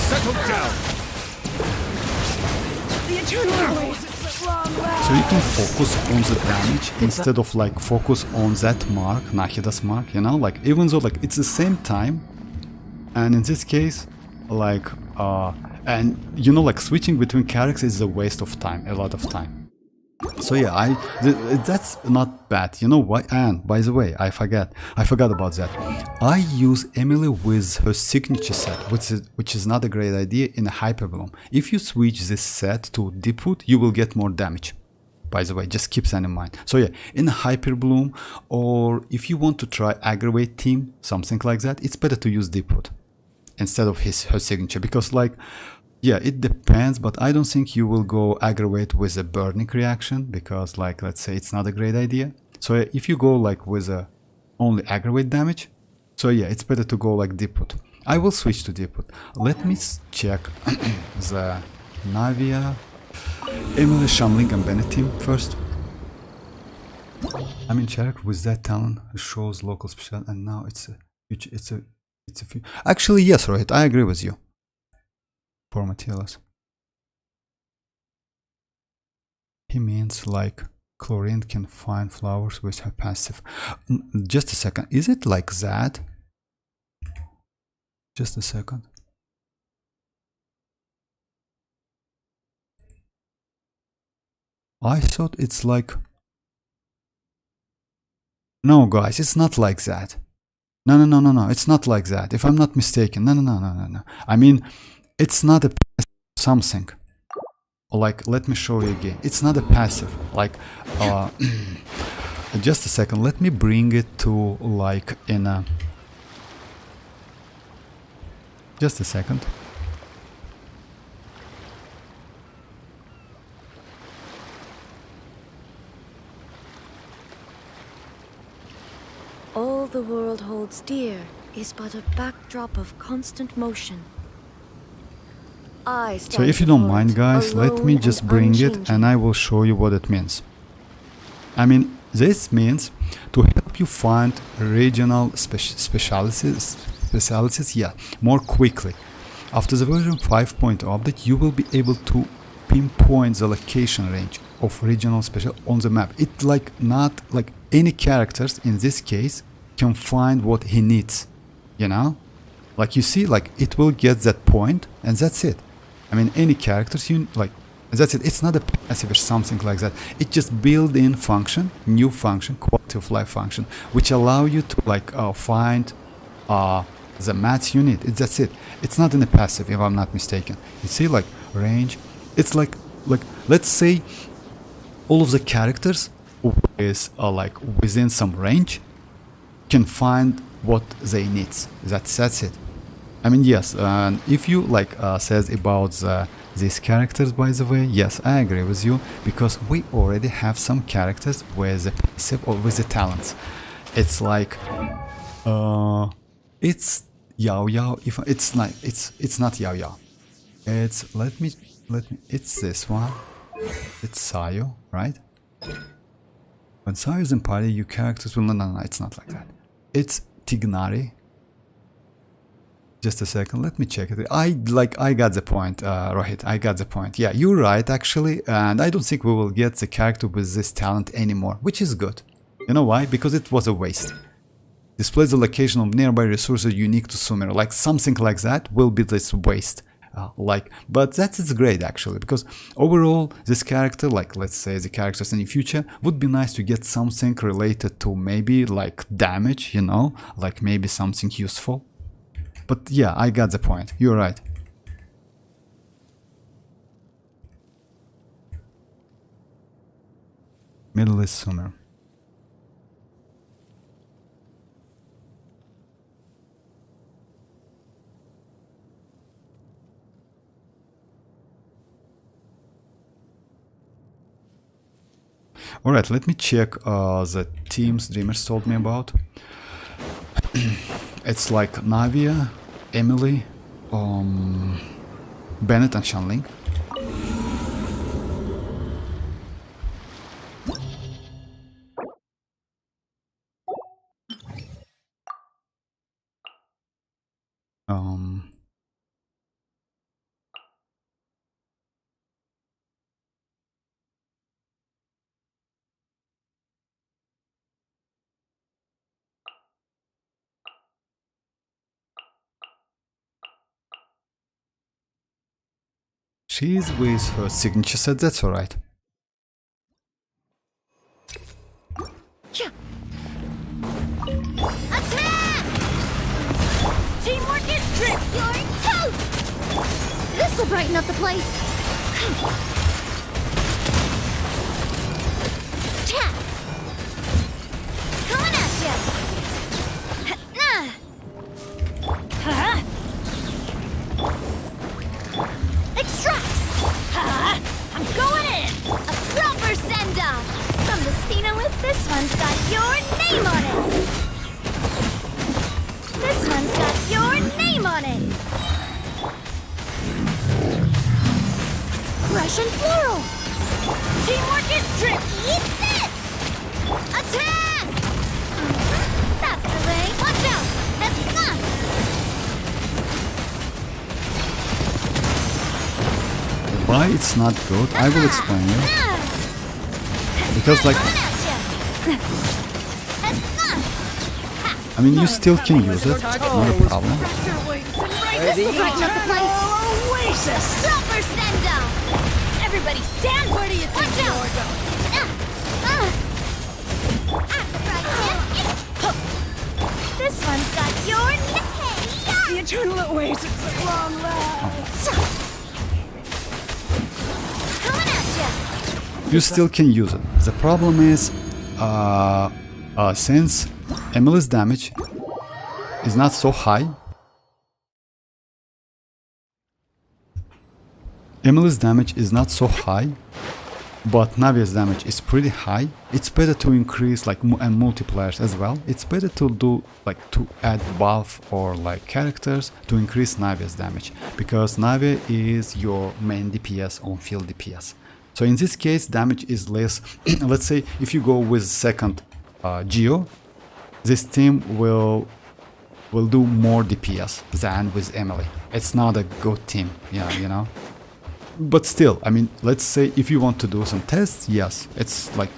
Settle down. The eternal oasis at long last. So you can focus on the damage instead of like focus on that mark, Nahida's mark, you know, like even though like it's the same time, and in this case, like and you know, like switching between characters is a waste of time, a lot of time. So yeah, that's not bad. You know what? And by the way, I forgot about that. I use Emilie with her signature set, which is not a great idea in a hyperbloom. If you switch this set to Deepwood, you will get more damage. By the way, just keep that in mind. So yeah, in a hyperbloom, or if you want to try aggravate team, something like that, it's better to use Deepwood instead of her signature, because like, yeah, it depends, but I don't think you will go aggravate with a burning reaction, because like, let's say it's not a great idea. So if you go like with a only aggravate damage, so yeah, it's better to go like Deepwood. I will switch to Deepwood. Let me check the Navia, Emilie, Xianyun, and Bennett team first. I'm in character with that talent who shows local special, and now it's a few. Actually, yes, right, I agree with you. For Matthias, he means like Chlorine can find flowers with her passive. Just a second, is it like that? Just a second. I thought it's like, no guys, it's not like that. No, it's not like that, if I'm not mistaken. No. I mean, it's not a passive something. Like, let me show you again. It's not a passive. Like, just a second. Let me bring it to like in a. Just a second. All the world holds dear is but a backdrop of constant motion. So if you don't mind guys, let me just bring it and I will show you what it means. I mean, this means to help you find regional specialties, yeah, more quickly. After the version 5.0 update, you will be able to pinpoint the location range of regional special on the map. It like not like any characters in this case can find what he needs, you know? Like you see, like it will get that point and that's it. I mean, any characters you like, That's it. It's not a passive or something like that. It's just built-in function, new function, quality of life function, which allow you to like find the mats you need. That's it. It's not in a passive, if I'm not mistaken. You see, like range. It's like let's say all of the characters is like within some range can find what they need. That's it. I mean, yes. And if you like says about these characters, by the way, yes, I agree with you, because we already have some characters with the passive or with the talents. It's like it's Yao Yao. If it's not Yao Yao. It's let me. It's this one. It's Sayo, right? When Sayo is in party, you characters will no. It's not like that. It's Tignari. Just a second, let me check it. I got the point, Rohit. I got the point. Yeah, you're right, actually. And I don't think we will get the character with this talent anymore, which is good. You know why? Because it was a waste. Displays the location of nearby resources unique to Sumer. Like something like that will be this waste. But that is great actually, because overall this character, like let's say the characters in the future, would be nice to get something related to maybe like damage, you know, like maybe something useful. But yeah, I got the point. You're right. Middle is Sumer. Alright, let me check the teams Dreamers told me about. It's like Navia, Emilie, Bennett and Shanling. She's with her signature set, that's alright. Attack! Teamwork is trip. You're toast. This will brighten up the place. Attack! Coming at ya. Huh? Extract! Ha! I'm going in! A proper send-off! From the Spina with this one's got your name on it! This one's got your name on it! Russian floral! Teamwork is trip! Eat this! Attack! That's the way! Watch out! That's not! Why it's not good, I will explain you. Because like, I mean, you still can use it, not a problem. This will brighten up the place. Oasis! Proper send-off! Everybody stand! Where do you think you're going? This one's got your name! The eternal oasis at long last. You still can use it. The problem is, since Emilie's damage is not so high, but Navia's damage is pretty high. It's better to increase like and multipliers as well. It's better to do like to add buff or like characters to increase Navia's damage, because Navia is your main DPS on field DPS. So in this case, damage is less. Let's say if you go with second Geo, this team will do more DPS than with Emilie. It's not a good team, yeah, you know. But still, I mean, let's say if you want to do some tests, yes, it's like,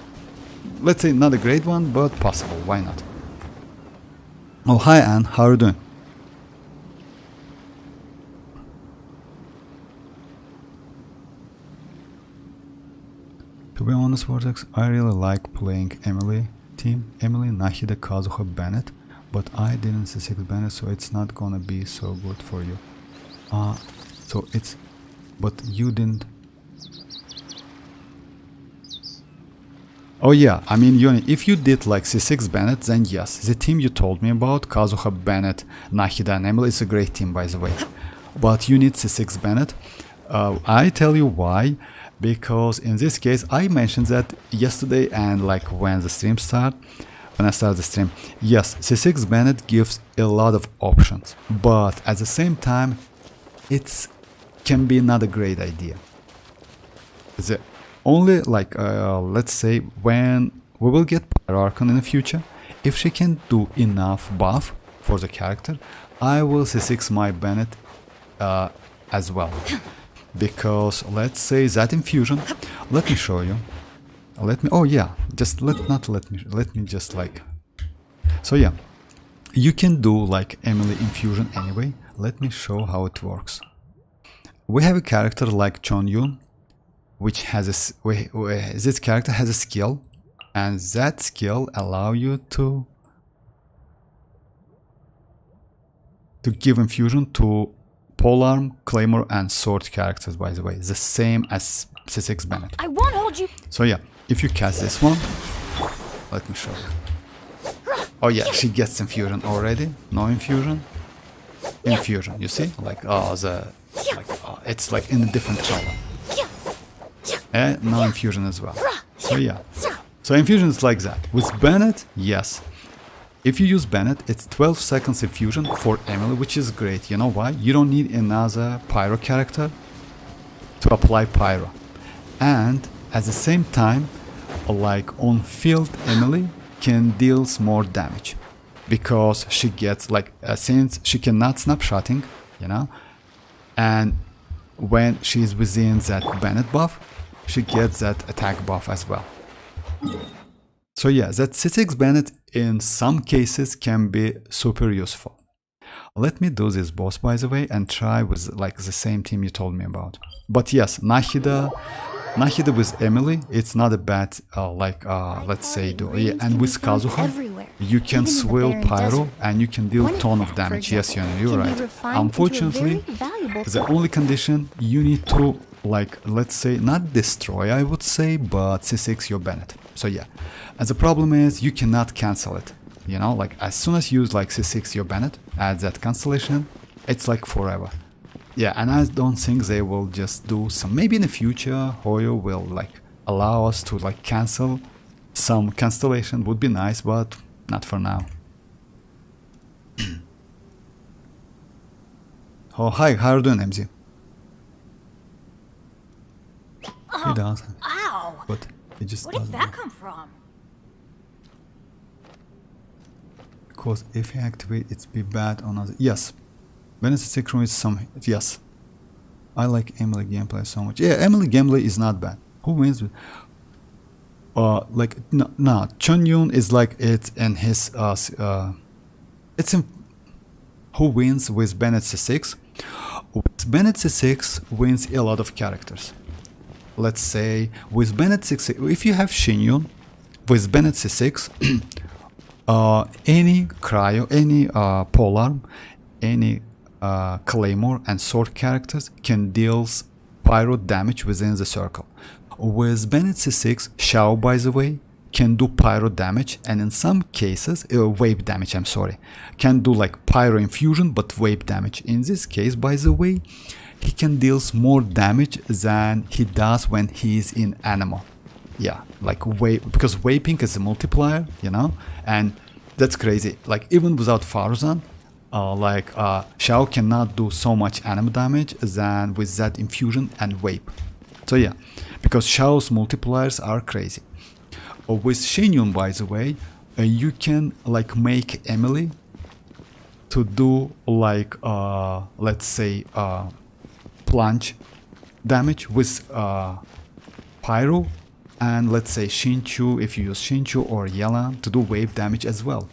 let's say not a great one, but possible. Why not? Oh, hi Anne, how are you doing? To be honest, Vortex, I really like playing Emilie team. Emilie, Nahida, Kazuha, Bennett. But I didn't C6 Bennett, so it's not gonna be so good for you. So it's... But you didn't... Oh yeah, I mean, Yoni, if you did like C6 Bennett, then yes, the team you told me about, Kazuha, Bennett, Nahida and Emilie, is a great team, by the way. But you need C6 Bennett. I tell you why. Because in this case, I mentioned that yesterday and like when the stream started, when I started the stream. Yes, C6 Bennett gives a lot of options, but at the same time, it can be not a great idea. The only like, let's say when we will get Pyro in the future, if she can do enough buff for the character, I will C6 my Bennett as well. Because let's say that infusion, let me show you. Oh yeah, just let me just like, so yeah, you can do like Emilie infusion anyway. Let me show how it works. We have a character like Xianyun, which has this character has a skill, and that skill allow you to give infusion to polearm, claymore and sword characters, by the way, the same as C6 Bennett. I won't hold you. So yeah, if you cast this one, let me show you. Oh yeah, she gets infusion already. No infusion. Infusion, you see? Like it's like in a different color. And no infusion as well. So yeah. So infusion is like that. With Bennett, yes. If you use Bennett, it's 12 seconds infusion for Emilie, which is great. You know why? You don't need another Pyro character to apply Pyro. And at the same time, like on field, Emilie can deal more damage. Because she gets like, since she cannot snapshotting, you know, and when she's within that Bennett buff, she gets that attack buff as well. So yeah, that C6 Bennett in some cases can be super useful. Let me do this boss, by the way, and try with like the same team you told me about. But yes, Nahida with Emilie, it's not a bad let's say yeah, and with Kazuha, you can swill Pyro and you can deal a ton of damage. Yes, you're right. Unfortunately, the only condition you need to like, let's say, not destroy, I would say, but C6 your Bennett. So yeah, and the problem is you cannot cancel it. You know, like as soon as you use like C6 your Bennett, add that cancellation, it's like forever. Yeah, and I don't think they will just do some, maybe in the future Hoyo will like allow us to like cancel some cancellation, would be nice, but not for now. Oh hi, how are you doing, MZ? He does. Ow! But it just Where did doesn't that work. come from? Because if you activate, it's be bad on other. Yes, when it's a synchron with some. Yes, I like Emilie gameplay so much. Yeah, Emilie gameplay is not bad. Who wins? Like no, Xianyun is like it and his it's in. Who wins with Bennett C6? With Bennett C6 wins a lot of characters. Let's say with Bennett C6, if you have Xianyun with Bennett C6, any cryo, any polearm, any claymore and sword characters can deal pyro damage within the circle. With Bennett C6, Xiao, by the way, can do pyro damage, and in some cases, wave damage, I'm sorry, can do like pyro infusion but wave damage. In this case, by the way, he can deal more damage than he does when he is in animal. Yeah, like because vaping is a multiplier, you know, and that's crazy. Like even without Farzan, Xiao cannot do so much animal damage than with that infusion and vape. So yeah, because Xiao's multipliers are crazy. With Xianyun, by the way, you can like make Emilie to do like let's say plunge damage with pyro, and let's say Xinchu, if you use Xinchu or Yelan, to do wave damage as well.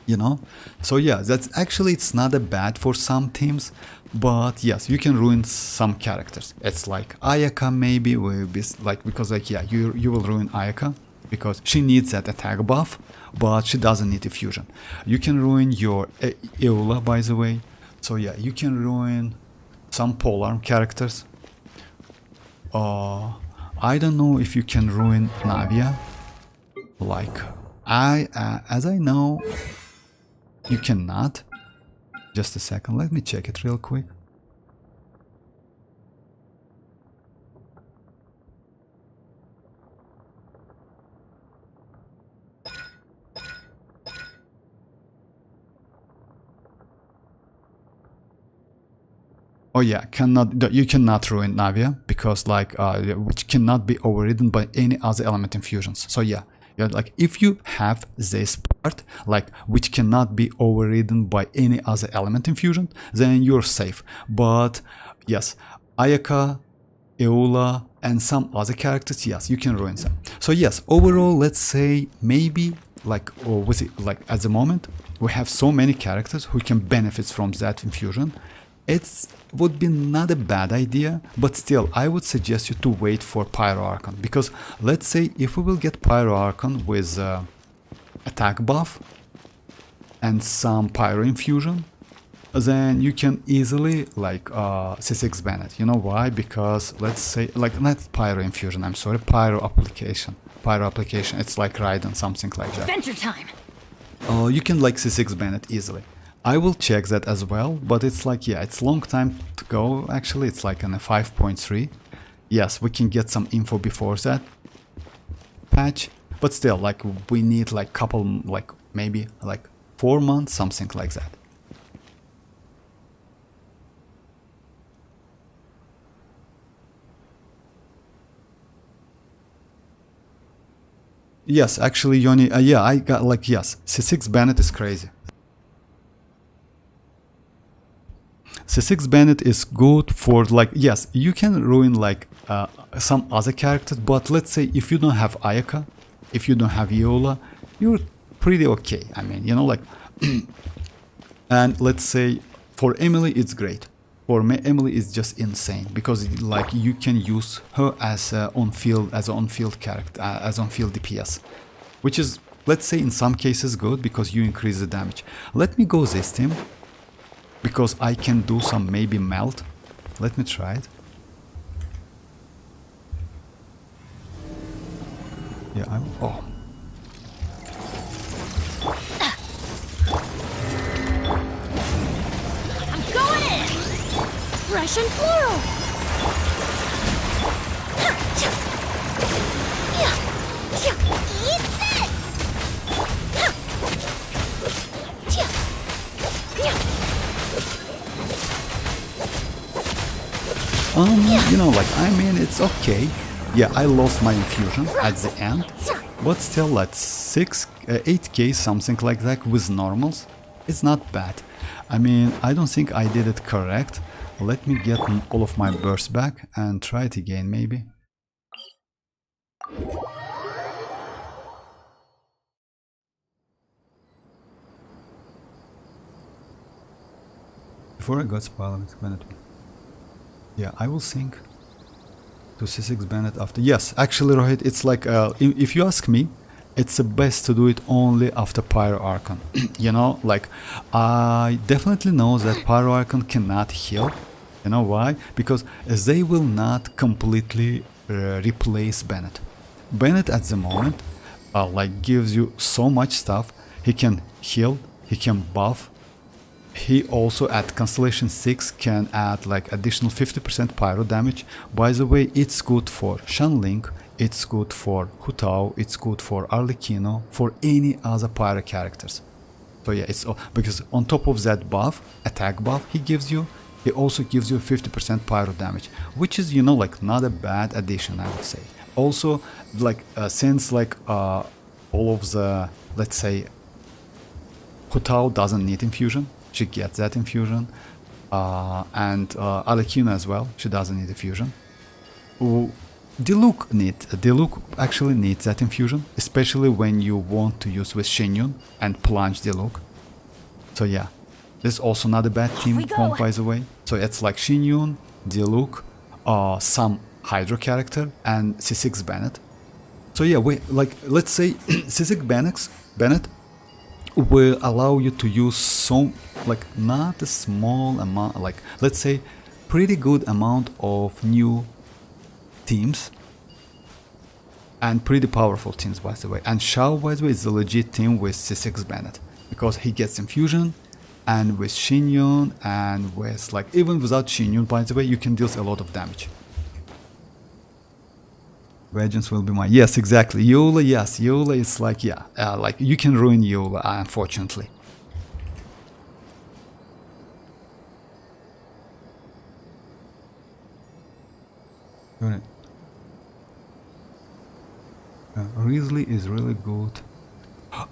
you know. So yeah, that's actually, it's not a bad for some teams, but yes, you can ruin some characters. It's like Ayaka maybe will be like, because like yeah, you will ruin Ayaka because she needs that attack buff, but she doesn't need a fusion. You can ruin your Eula, by the way. So yeah, you can ruin some polearm characters. I don't know if you can ruin Navia. Like as I know, you cannot. Just a second, let me check it real quick. Oh yeah, you cannot ruin Navia because like which cannot be overridden by any other element infusions. So yeah, like if you have this part like which cannot be overridden by any other element infusion, then you're safe. But yes, Ayaka, Eula, and some other characters, yes, you can ruin them. So yes, overall, let's say maybe like, or with it, like at the moment we have so many characters who can benefit from that infusion. It would be not a bad idea, but still I would suggest you to wait for Pyro Archon, because let's say if we will get Pyro Archon with attack buff and some Pyro infusion, then you can easily like C6 ban it. You know why? Because let's say like not Pyro infusion, I'm sorry, Pyro application. Pyro application, it's like Raiden, something like that. Adventure time. You can like C6 ban it easily. I will check that as well, but it's like, yeah, it's long time to go actually. It's like in a 5.3. Yes, we can get some info before that patch, but still like we need like couple, like maybe like 4 months, something like that. Yes, actually, Yoni, yeah, I got like, yes, C6 Bennett is crazy. C6 Bennett is good for like, yes, you can ruin like some other characters, but let's say if you don't have Ayaka, if you don't have Eula, you're pretty okay. I mean, you know, like, and let's say for Emilie, it's great. For me, Emilie is just insane because like you can use her as an on-field character, as on-field DPS, which is, let's say, in some cases good because you increase the damage. Let me go this team because I can do some maybe melt. Let me try it. Yeah, oh. Fresh and floral! Eat this! You know, like, I mean, it's okay. Yeah, I lost my infusion at the end, but still, like 8k, something like that with normals, it's not bad. I mean, I don't think I did it correct. Let me get all of my bursts back and try it again, maybe. Before I got spoiled, it's Bennett. Yeah, I will think to C6 Bennett after. Yes, actually, Rohit, it's like, if you ask me, it's the best to do it only after Pyro Archon. You know, like, I definitely know that Pyro Archon cannot heal. You know why? Because they will not completely replace Bennett. Bennett at the moment, like, gives you so much stuff. He can heal, he can buff. He also at Constellation 6 can add like additional 50% pyro damage. By the way, it's good for Shanling, it's good for Hutao, it's good for Arlecchino, for any other pyro characters. So yeah, it's because on top of that buff, attack buff he gives you, he also gives you 50% pyro damage, which is, you know, like not a bad addition, I would say. Also, like since like all of the, let's say, Hutao doesn't need infusion, she gets that infusion, and Arlecchino as well, she doesn't need infusion. Diluc actually needs that infusion, especially when you want to use with Xianyun and plunge Diluc. So yeah, this is also not a bad team we go. comp, by the way. So it's like Xianyun, Diluc, some Hydra character, and C6 Bennett. So yeah, we like, let's say C6 Bennett will allow you to use some, like, not a small amount, like, let's say pretty good amount of new teams, and pretty powerful teams, by the way. And Shao, by the way, is a legit team with C6 Bennett, because he gets infusion, and with Xianyun, and with, like, even without Xianyun, by the way, you can deal a lot of damage. Vengeance will be mine. Yes, exactly. Eula, yes, Eula is like, yeah, like, you can ruin Eula, unfortunately. Right. Risley is really good.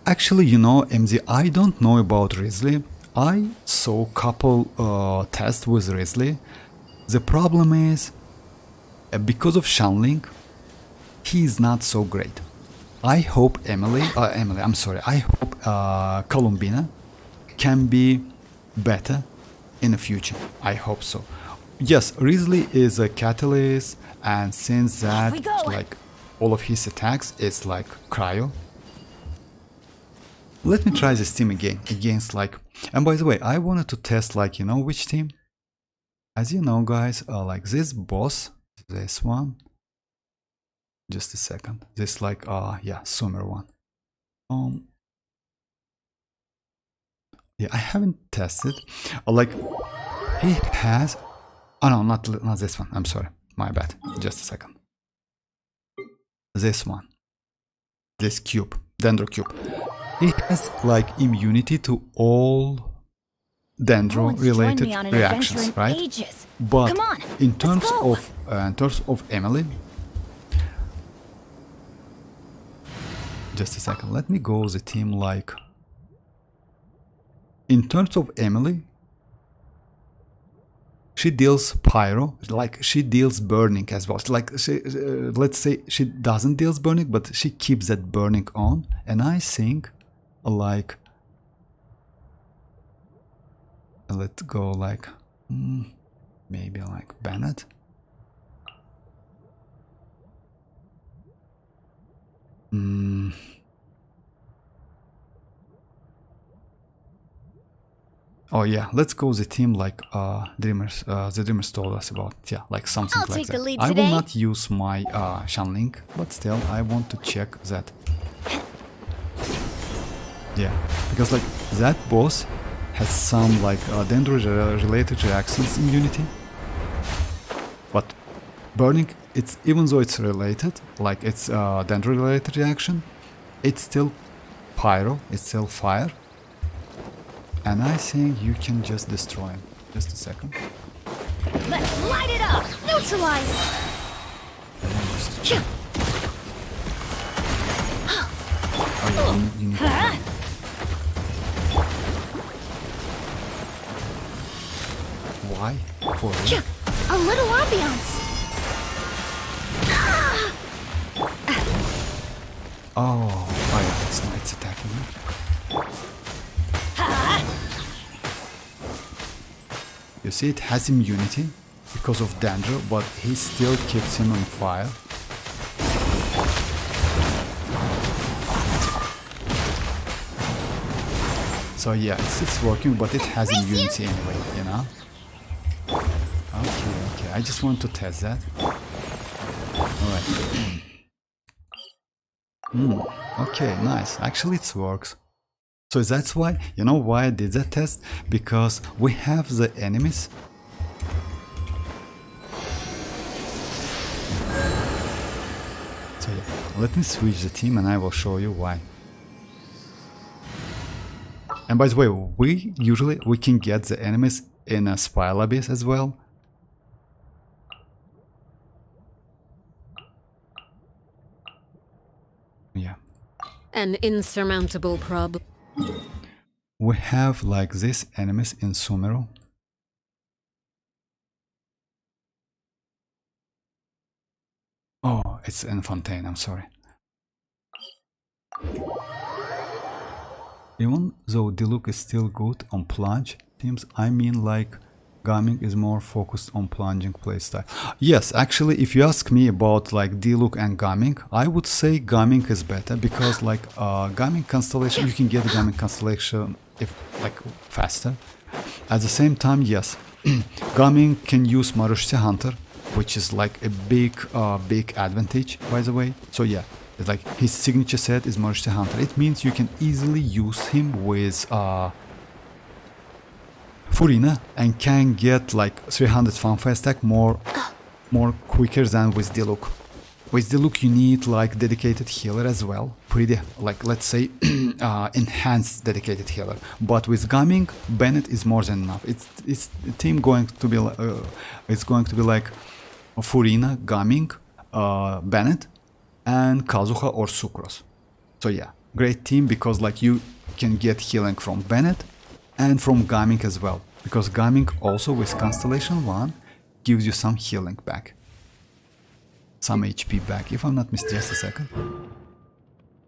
Actually, you know, MZ, I don't know about Risley. I saw a couple tests with Risley. The problem is, because of Shanling, he is not so great. I hope Emilie, I'm sorry, I hope Columbina can be better in the future. I hope so. Yes, Risley is a catalyst, and since that, we go. like, all of his attacks is like cryo. Let me try this team again, against, like, and by the way, I wanted to test, like, you know which team? As you know, guys, like this boss, this one. Just a second. This, like, yeah, Sumer one. Yeah, I haven't tested. Like, he has. Oh no, not this one. I'm sorry, my bad. Just a second. This one. This cube, Dendro cube. He has, like, immunity to all Dendro-related reactions, right? Ages. But Come on, in terms go. of Emilie, just a second. Let me go the team, like, in terms of Emilie, she deals pyro, like, she deals burning as well. Like, she, let's say she doesn't deals burning, but she keeps that burning on, and I think, like, let's go, like, maybe like Bennett. Oh yeah, let's go the team, like, Dreamers. The Dreamers told us about, yeah, like something I'll like take that. the lead I will today. not use my Shanling, but still, I want to check that. Yeah, because, like, that boss has some, like, Dendro-related reactions in Unity. But burning, it's, even though it's related, like, it's Dendro-related reaction, it's still pyro, it's still fire. And I think you can just destroy him. Just a second. Let's light it up. Neutralize. Oh yeah, you need to... Why? For real? A little ambiance. Oh, yeah, it's attacking me. You see, it has immunity because of Dendro, but he still keeps him on fire. So yeah, it's working, but it has immunity anyway, you know? Okay, I just want to test that. Alright. Okay, nice. Actually, it works. So that's why, you know why I did that test? Because we have the enemies. So yeah, let me switch the team and I will show you why. And by the way, we can get the enemies in a spy lobbies as well. Yeah. An insurmountable problem. We have, like, these enemies in Sumeru. Oh, it's in Fontaine, I'm sorry. even though Diluc is still good on plunge teams, I mean like Gaming is more focused on plunging playstyle. Yes, actually, if you ask me about like Diluc and Gaming, I would say Gaming is better because like Gaming constellation, you can get Gaming constellation if like faster. At the same time, yes, Gaming can use Marushti Hunter, which is like a big advantage, by the way. So yeah, it's like his signature set is Marushti Hunter. It means you can easily use him with Furina and can get like 300 fanfare stack more quicker than with Diluc. With Diluc you need like dedicated healer as well, pretty like let's say enhanced dedicated healer. But with Gaming, Bennett is more than enough. It's the team going to be it's going to be like Furina, Gaming, Bennett, and Kazuha or Sucrose. So yeah, great team because like you can get healing from Bennett and from Gaming as well, because Gaming also with Constellation 1 gives you some healing back, some HP back, if I'm not mistaken. Just a second.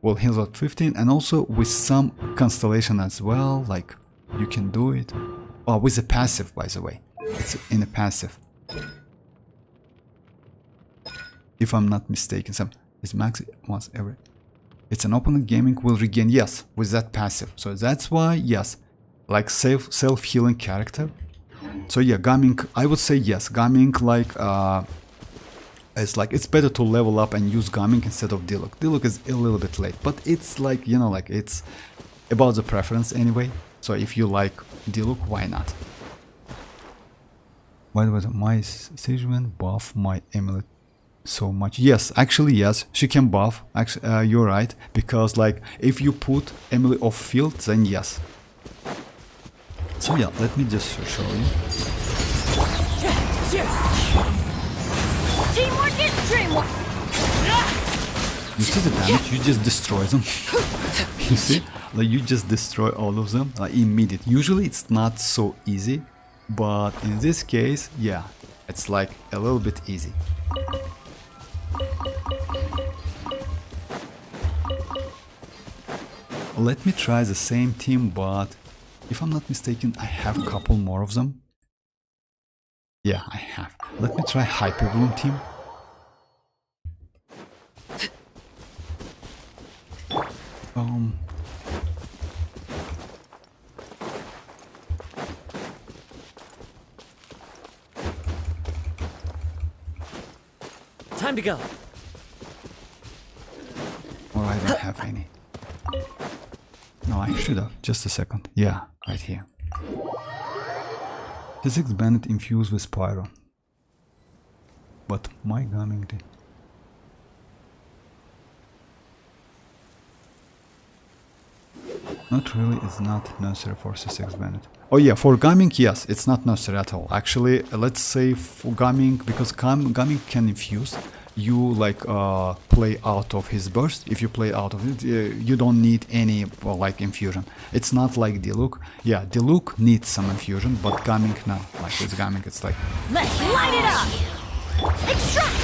Well, heals at 15, and also with some Constellation as well, like you can do it. Oh, with a passive, by the way, it's in a passive, if I'm not mistaken. Some is max once every. It's an opponent Gaming will regain, yes, with that passive. So that's why, yes, like self-healing character. So yeah, Gaming, I would say yes, Gaming like it's like it's better to level up and use Gaming instead of Diluc. Diluc is a little bit late, but it's like, you know, like it's about the preference anyway. So if you like Diluc, why not? Why was my Xianyun buff my Emilie so much? Yes, actually yes, she can buff. Actually, you're right, because like if you put Emilie off field, then yes. So yeah, let me just show you. Teamwork is dreamwork. You see the damage? You just destroy them. You see? Like you just destroy all of them immediately. Usually it's not so easy, but in this case, yeah, it's like a little bit easy. Let me try the same team, but if I'm not mistaken, I have a couple more of them. Yeah, I have. Let me try Hyper Bloom team. Time to go. Well, I don't have any. No, I should have. Just a second. Yeah, right here. Physics Bandit infused with Pyro. But my Gaming did. Not really, it's not necessary for C6 Bandit. Oh yeah, for Gaming, yes, it's not necessary at all. Actually, let's say for Gaming, because Gaming can infuse, you like play out of his burst. If you play out of it, you don't need any like infusion. It's not like Diluc. Yeah, Diluc needs some infusion, but Gaming no. Like with Gaming, it's like Let's light it up. Extract.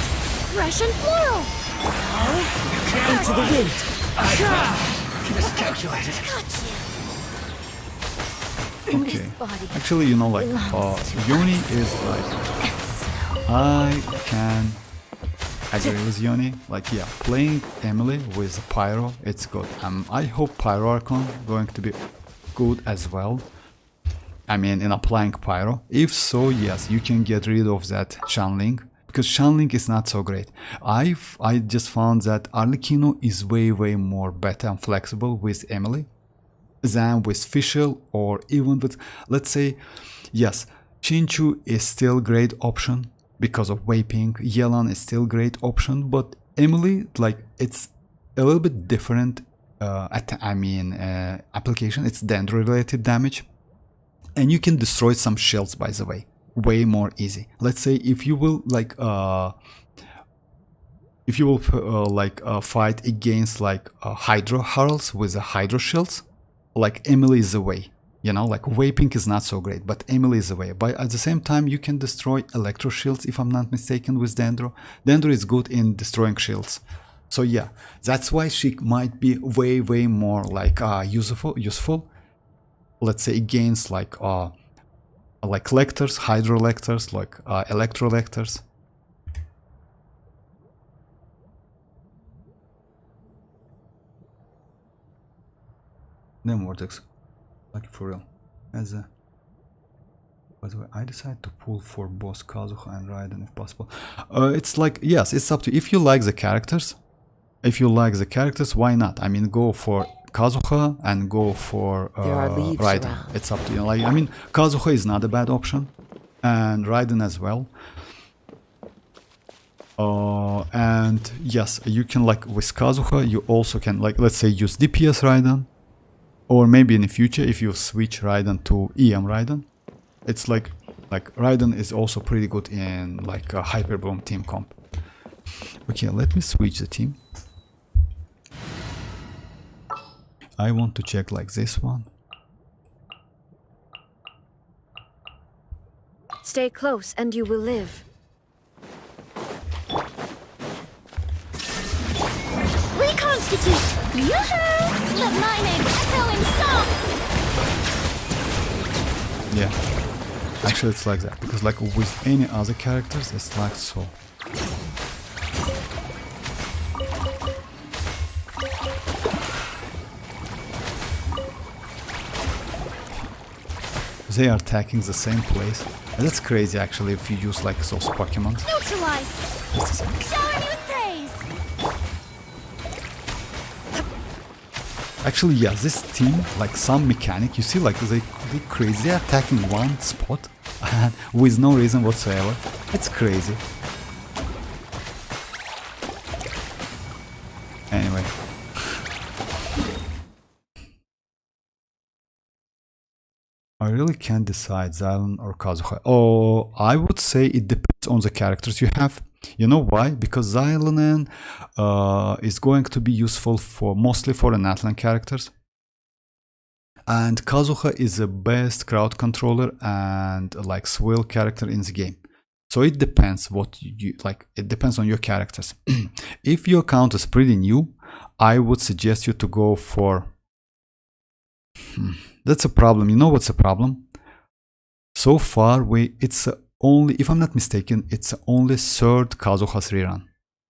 Fresh and floral. Into the wind. Miscalculated. Got you. okay. Actually, you know, like Yoni is like I can agree with Yoni. Like yeah, playing Emilie with Pyro, it's good. I hope Pyro Archon going to be good as well. I mean, in applying Pyro. If so, yes, you can get rid of that Shanling, because Shanling is not so great. I just found that Arlecchino is way more better and flexible with Emilie than with Fischl, or even with, let's say, yes, Chinchu is still great option because of Vaping. Yelan is still great option, but Emilie, like, it's a little bit different application. It's Dendro related damage, and you can destroy some shields, by the way, way more easy. Let's say if you will like fight against like Hydro Harls with the Hydro shields, like Emilie is the way. You know, like Vaping is not so great, but Emilie is the way. But at the same time, you can destroy Electro shields, if I'm not mistaken, with Dendro. Dendro is good in destroying shields. So yeah, that's why she might be way more like useful. Let's say against like lectors, hydrolectors, like electrolectors. Then Vortex, like for real. As a, by the way, I decided to pull for both Kazuha and Raiden if possible. It's like, yes, it's up to you. If you like the characters, why not? I mean, go for Kazuha and go for There are leaves Raiden. around. It's up to you. Like, I mean, Kazuha is not a bad option, and Raiden as well. And yes, you can like with Kazuha, you also can like, let's say, use DPS Raiden, or maybe in the future if you switch Raiden to EM Raiden, it's like Raiden is also pretty good in like a Hyper Boom team comp. Okay, let me switch the team. I want to check like this one. Stay close and you will live. Reconstitute! Yoo-hoo! Let my name echo in song! Yeah, actually it's like that, because like with any other characters it's like so. They are attacking the same place. And that's crazy actually if you use like those Pokemon. Neutralize! Just a second. Shower me with praise! Actually, yeah, this team, like some mechanic, you see like they crazy, they're attacking one spot with no reason whatsoever. It's crazy. Anyway. I really can't decide Xianyun or Kazuha. Oh, I would say it depends on the characters you have. You know why? Because Xianyun is going to be useful for mostly for the Natlan characters. And Kazuha is the best crowd controller and like swill character in the game. So it depends what you like, it depends on your characters. If your account is pretty new, I would suggest you to go for that's a problem. You know what's a problem? So far, it's only, if I'm not mistaken, it's only third Kazuha's rerun.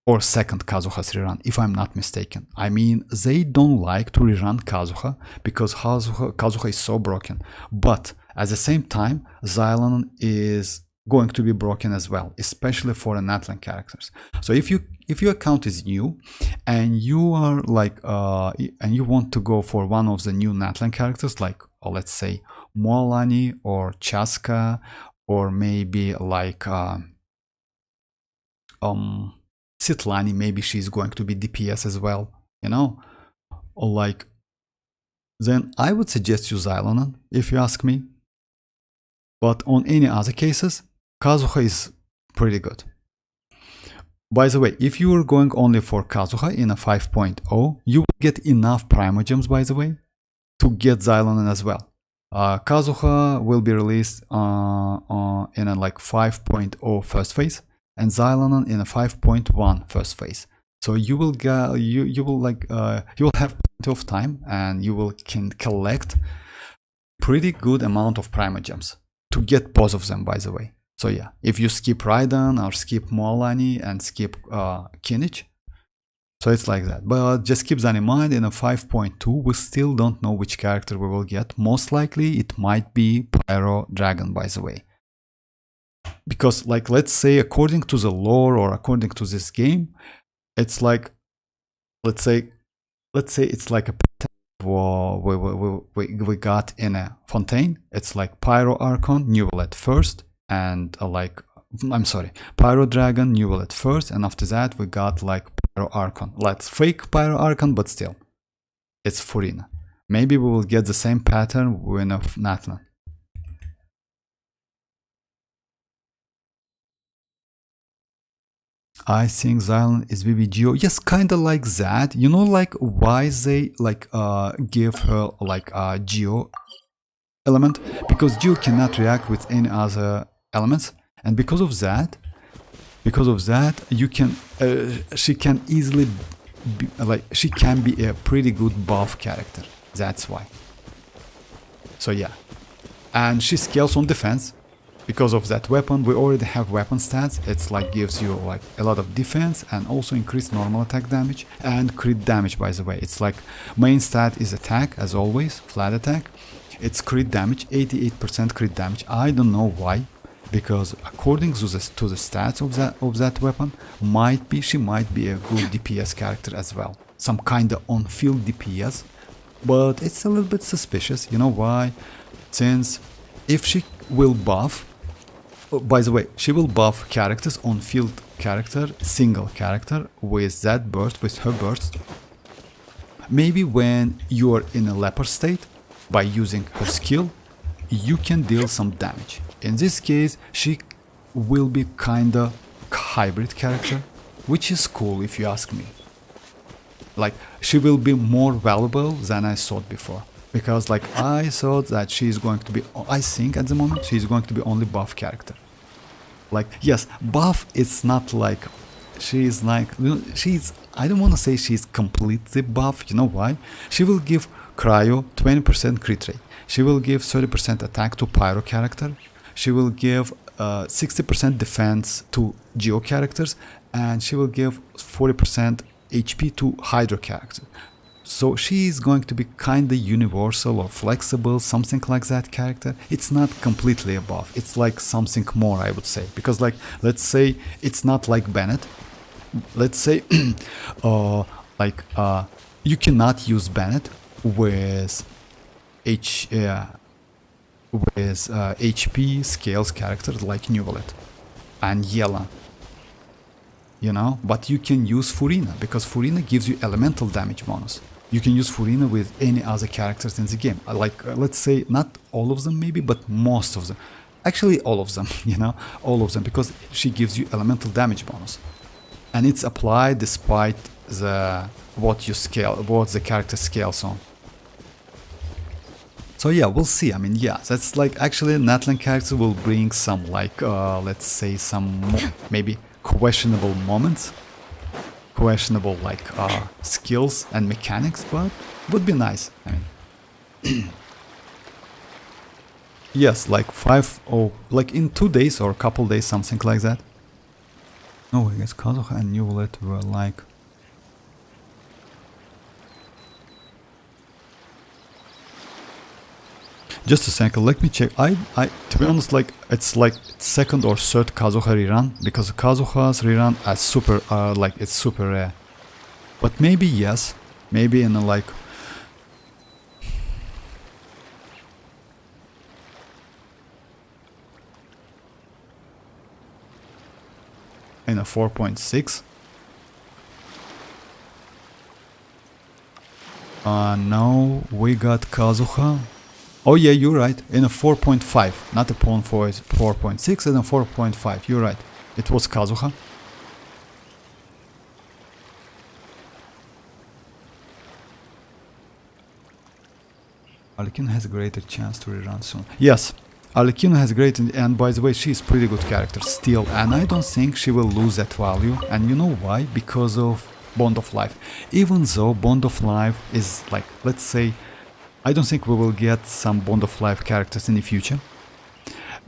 Or second Kazuha's rerun, if I'm not mistaken. I mean, they don't like to rerun Kazuha because Kazuha is so broken. But at the same time, Xianyun is going to be broken as well, especially for the Natlan characters. So if your account is new and you are like and you want to go for one of the new Natlan characters, like let's say Moalani or Chaska, or maybe like Sitlani, maybe she's going to be DPS as well, you know, or like, then I would suggest you Xianyun if you ask me. But on any other cases, Kazuha is pretty good. By the way, if you are going only for Kazuha in a 5.0, you will get enough Primogems, by the way, to get Xianyun as well. Kazuha will be released in a like 5.0 first phase, and Xianyun in a 5.1 first phase. So you will get you will have plenty of time, and you can collect pretty good amount of Primogems to get both of them, by the way. So yeah, if you skip Raiden or skip Moalani and skip Kinich, so it's like that. But just keep that in mind, in a 5.2 we still don't know which character we will get. Most likely it might be Pyro Dragon, by the way. Because like, let's say according to the lore or according to this game, it's like, let's say it's like a we got in a Fontaine. It's like Pyro Archon, Neuvillette first, and Pyro Dragon, Neuvillette first, and after that we got like Pyro Archon. Let's fake Pyro Archon, but still, it's Furina. Maybe we will get the same pattern when of Natlan. I think Xianyun is BBGO. Yes, kinda like that. You know, like why they like give her like a Geo element? Because Geo cannot react with any other elements, and because of that, you can she can easily she can be a pretty good buff character. That's why. So yeah, and she scales on defense because of that weapon. We already have weapon stats. It's like gives you like a lot of defense and also increased normal attack damage and crit damage. By the way, it's like main stat is attack as always, flat attack. It's crit damage, 88% crit damage. I don't know why, because according to the stats of that weapon, she might be a good DPS character as well, some kind of on-field DPS, but it's a little bit suspicious. You know why? Since if she will buff, by the way, she will buff characters on-field character, single character with that burst, with her burst. Maybe when you are in a leper state, by using her skill, you can deal some damage. In this case, she will be kinda hybrid character, which is cool if you ask me. Like, she will be more valuable than I thought before. Because like I thought that she is going to be, I think at the moment, she is going to be only buff character. Like, yes, buff is not like, she's like, she's, I don't want to say she's completely buff, you know why? She will give Cryo 20% crit rate. She will give 30% attack to Pyro character. She will give 60% defense to Geo characters, and she will give 40% HP to Hydro character. So she is going to be kinda universal or flexible, something like that character. It's not completely a buff. It's like something more, I would say. Because like, let's say it's not like Bennett. Let's say you cannot use Bennett with HP scales characters like Neuvillette and Yella, you know, but you can use Furina because Furina gives you elemental damage bonus. You can use Furina with any other characters in the game, like let's say not all of them maybe, but most of them, actually all of them, you know, all of them, because she gives you elemental damage bonus and it's applied despite what the character scales on. So yeah, we'll see. I mean, yeah, that's like actually Natlan character will bring some like let's say some maybe questionable moments, questionable like skills and mechanics, but would be nice. I mean, yes, like 5 or like in 2 days or a couple days, something like that. No, I guess Kazuha and Neuvillette were like. Just a second, let me check. I to be honest, like it's like second or third Kazuha rerun, because Kazuha's rerun as super like it's super rare. But maybe yes, maybe in a like in a 4.6. No, we got Kazuha. Oh yeah, you're right, in a 4.5, not a 4.6, and a 4.5, you're right, it was Kazuha. Arlecchino has a greater chance to rerun soon. Yes, Arlecchino has a great, and by the way, she's pretty good character still, and I don't think she will lose that value, and you know why? Because of Bond of Life. Even though Bond of Life is like, let's say, I don't think we will get some Bond of Life characters in the future,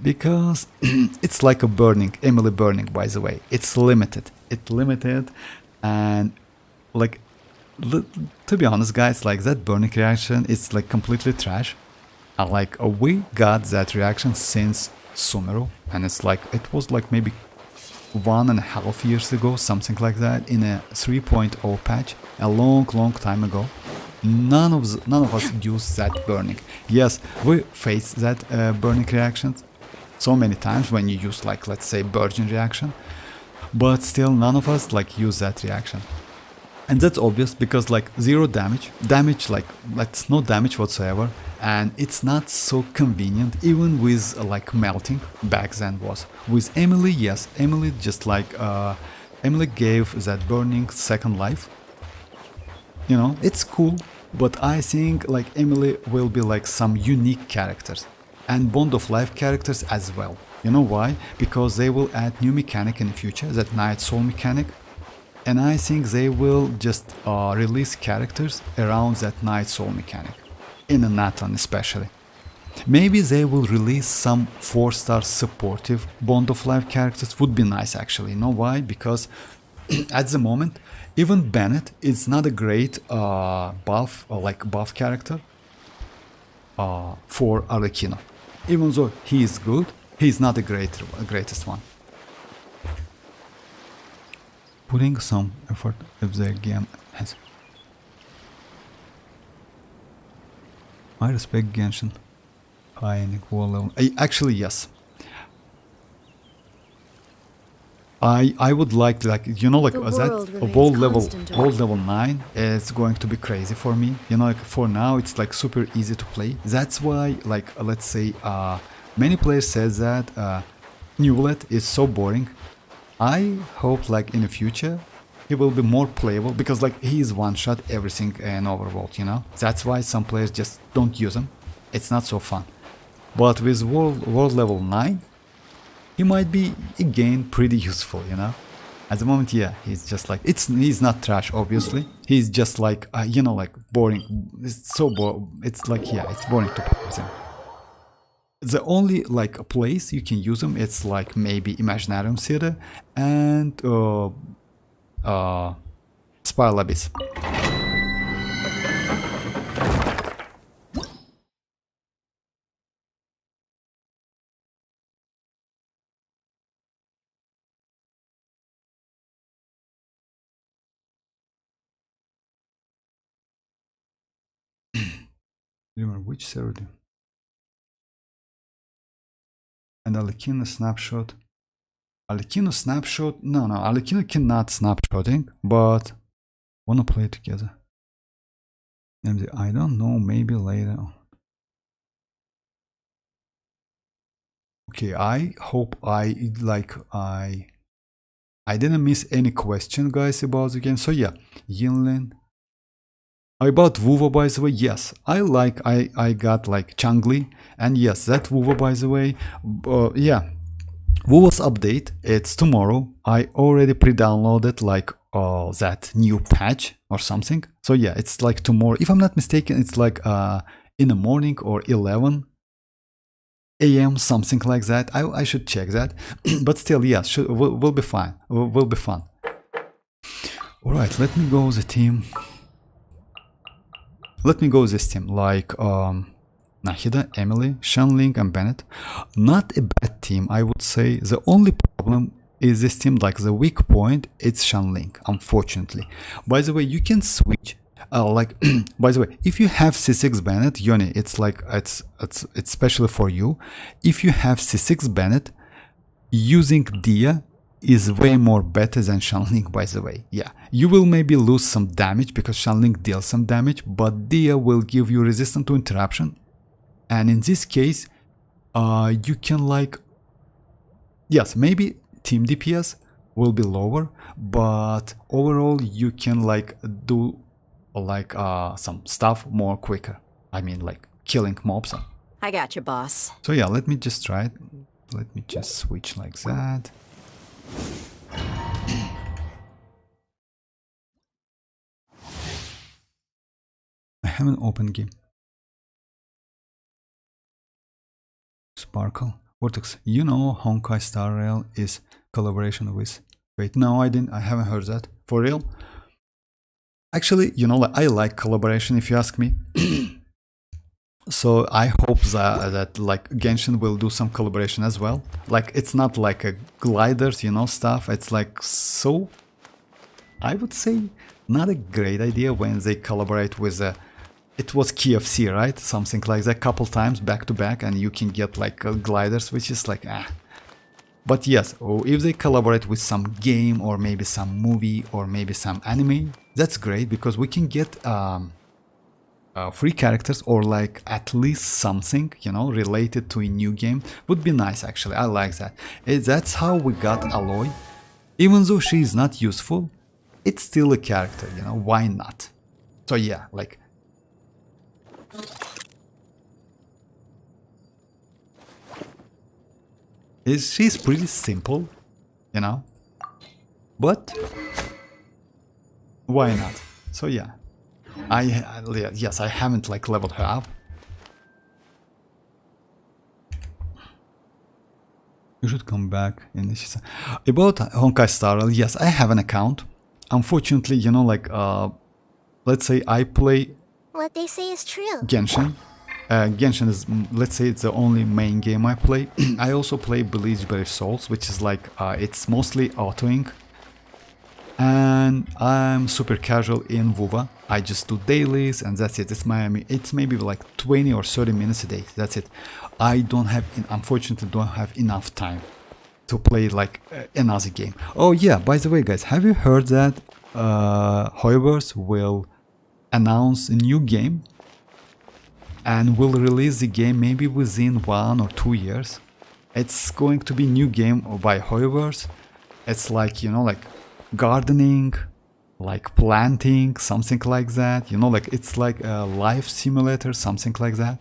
because it's like a burning, Emilie burning, by the way. It's limited. It's limited, and like, to be honest, guys, like that burning reaction is like completely trash. And like we got that reaction since Sumeru, and it's like it was like maybe 1.5 years ago, something like that, in a 3.0 patch, a long time ago. None of us used that burning. Yes, we faced that burning reactions so many times when you use like, let's say, Virgin reaction, but still none of us like use that reaction. And that's obvious because like zero damage like that's no damage whatsoever, and it's not so convenient even with like melting back then was. With Emilie, yes, Emilie just like Emilie gave that burning second life. You know, it's cool, but I think like Emilie will be like some unique characters and Bond of Life characters as well. You know why? Because they will add new mechanic in the future, that Night Soul mechanic. And I think they will just release characters around that Night Soul mechanic. In a Natlan especially. Maybe they will release some 4-star supportive Bond of Life characters. Would be nice actually. You know why? Because at the moment, even Bennett is not a great buff or like buff character for Arlecchino. Even though he is good, he is not the greatest one. Putting some effort if the game has. I respect Genshin. High and equal level. Actually, yes. I would like to, like, you know, like that world level 9 is going to be crazy for me. You know, like for now it's like super easy to play. That's why, like, let's say many players says that Neuvillette is so boring. I hope like in the future he will be more playable, because like he is one shot everything in Overworld, you know. That's why some players just don't use him. It's not so fun. But with world level 9, he might be again pretty useful, you know. At the moment, yeah, he's just like, he's not trash, obviously. He's just like, you know, like boring. It's so boring. It's like, yeah, it's boring to play with him. The only like place you can use him, it's like maybe Imaginarium City and Spiral Abyss. Remember which server? And Arlecchino snapshot. Arlecchino snapshot? No, Arlecchino cannot snapshotting, but wanna play together. I don't know, maybe later. Okay, I hope I didn't miss any question, guys, about the game. So yeah, Yinlin. About Wuvo, by the way, yes, I got like Changli, and yes, that Wuvo, by the way, yeah, Wuvo's update, it's tomorrow. I already pre-downloaded like that new patch or something. So yeah, it's like tomorrow. If I'm not mistaken, it's like in the morning or 11 AM, something like that. I should check that. But still, yeah, will be fine. Will be fun. All right, let me go the team. Let me go this team, like Nahida, Emilie, Xianyun, and Bennett. Not a bad team, I would say. The only problem is this team, like the weak point, it's Xianyun, unfortunately. By the way, you can switch, like, by the way, if you have C6 Bennett, Yoni, it's like, it's especially for you. If you have C6 Bennett, using Dia is way more better than Xianyun, by the way. Yeah, you will maybe lose some damage because Xianyun deals some damage, but Dia will give you resistance to interruption. And in this case, you can like, yes, maybe team DPS will be lower, but overall you can like do like some stuff more quicker. I mean, like killing mobs. I got you, boss. So yeah, let me just try it. Let me just switch like that. I have an open game. Sparkle. Vortex. You know Honkai Star Rail is collaboration with... Wait, no, I didn't. I haven't heard that. For real? Actually, you know, I like collaboration if you ask me. So I hope that like Genshin will do some collaboration as well. Like it's not like a gliders, you know, stuff. It's like, so I would say not a great idea when they collaborate with a... It was KFC, right? Something like that, couple times back to back, and you can get like gliders, which is like But yes, if they collaborate with some game or maybe some movie or maybe some anime, that's great, because we can get free characters or like at least something, you know, related to a new game. Would be nice, actually. I like that. That's how we got Aloy. Even though she is not useful, it's still a character, you know, why not? So yeah, like... She's pretty simple, you know, but Why not? So yeah, yes, I haven't like leveled her up. You should come back in this. About Honkai Star Rail, yes, I have an account. Unfortunately, you know, like let's say I play What they say is true. Genshin. Genshin is, let's say, it's the only main game I play. I also play Bleach Brave Souls, which is like it's mostly autoing. And I'm super casual in WoWa. I just do dailies and that's it. It's maybe like 20 or 30 minutes a day. That's it. I don't have, unfortunately, don't have enough time to play like another game. Oh yeah, by the way, guys, have you heard that Hoyoverse will announce a new game and will release the game maybe within 1 or 2 years? It's going to be a new game by Hoyoverse. It's like, you know, like gardening, like planting, something like that, you know, like it's like a life simulator, something like that.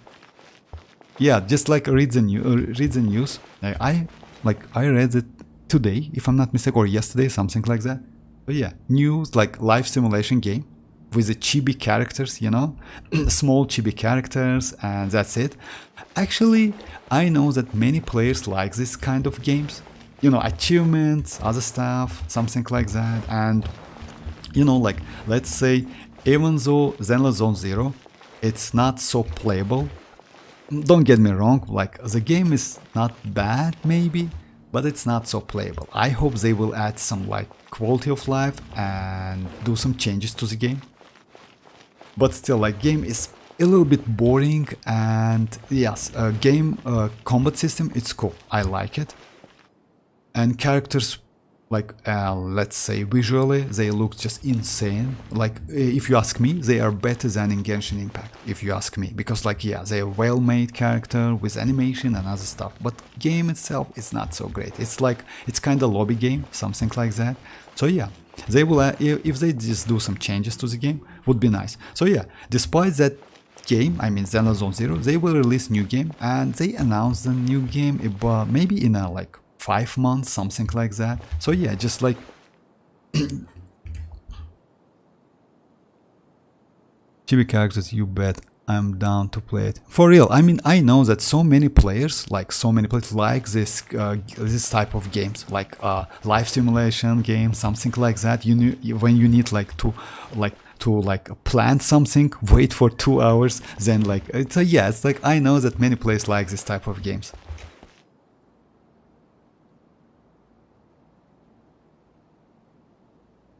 Yeah, just like read the news. I read it today, if I'm not mistaken, or yesterday, something like that. But yeah, news, like life simulation game with the chibi characters, you know, small chibi characters, and that's it. Actually, I know that many players like this kind of games. You know, achievements, other stuff, something like that. And, you know, like, let's say, even though Zenless Zone Zero, it's not so playable. Don't get me wrong, like, the game is not bad, maybe, but it's not so playable. I hope they will add some, like, quality of life and do some changes to the game. But still, like, game is a little bit boring, and yes, game combat system, it's cool. I like it. And characters, like, let's say visually, they look just insane. Like, if you ask me, they are better than in Genshin Impact, if you ask me. Because, like, yeah, they're well-made character with animation and other stuff. But game itself is not so great. It's like, it's kind of lobby game, something like that. So yeah, they will, if they just do some changes to the game, would be nice. So yeah, despite that game, I mean Zenless Zone Zero, they will release new game. And they announced the new game about maybe in a, like, 5 months, something like that. So yeah, just like chibi characters, you bet I'm down to play it. For real, I mean, I know that so many players like this this type of games, like life simulation games, something like that. You know, when you need like to plant something, wait for 2 hours, then like it's like I know that many players like this type of games.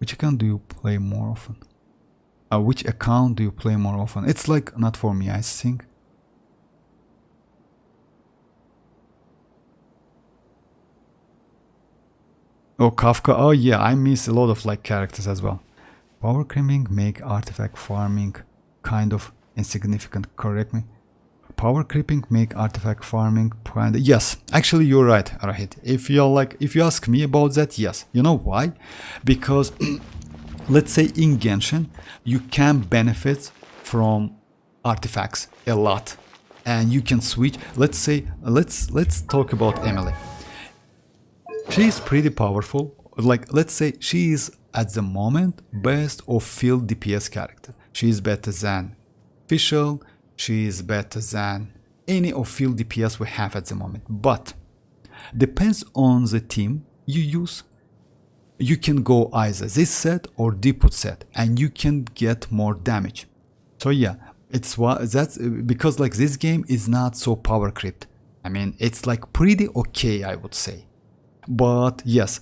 Which account do you play more often? Which account do you play more often? It's like not for me, I think. Oh, Kafka. Oh yeah, I miss a lot of like characters as well. Power creeping make artifact farming kind of insignificant. Correct me. Power creeping make artifact farming kind of, yes, actually you're right, Rahit. If you ask me about that, yes. You know why? Because let's say in Genshin you can benefit from artifacts a lot, and you can switch. Let's say let's talk about Emilie. She is pretty powerful. Like, let's say she is at the moment best of field DPS character. She is better than Fischl. She is better than any of field DPS we have at the moment. But depends on the team you use. You can go either this set or Deepwood set, and you can get more damage. So yeah, that's because like this game is not so power creeped. I mean, it's like pretty okay, I would say. But yes,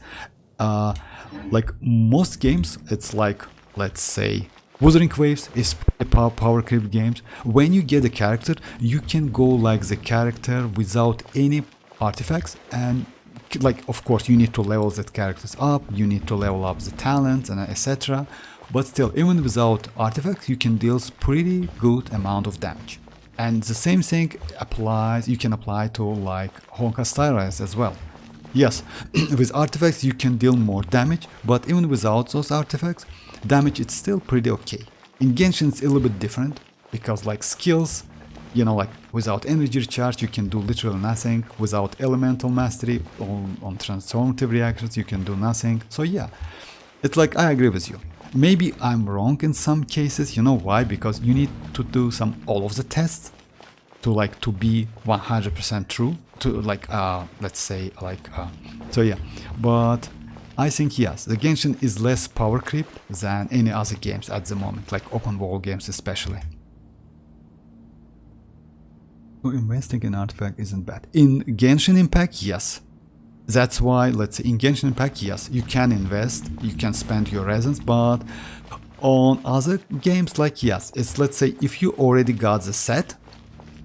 like most games, it's like, let's say, Wuthering Waves is power creep games. When you get a character, you can go like the character without any artifacts, and like, of course, you need to level that characters up, you need to level up the talents and etc. But still, even without artifacts, you can deal pretty good amount of damage. And the same thing applies, you can apply to like Honkai Star Rail as well. Yes, with artifacts you can deal more damage, but even without those artifacts, damage is still pretty okay. In Genshin it's a little bit different, because like skills, you know, like without energy recharge you can do literally nothing. Without elemental mastery on transformative reactions you can do nothing. So yeah, it's like I agree with you. Maybe I'm wrong in some cases. You know why? Because you need to do all of the tests to be 100% true to let's say so yeah. But I think yes, the Genshin is less power creep than any other games at the moment, like open world games especially. So investing in artifact isn't bad. In Genshin Impact, yes. That's why, let's say in Genshin Impact, yes, you can invest, you can spend your resins, but on other games, like yes, it's, let's say, if you already got the set,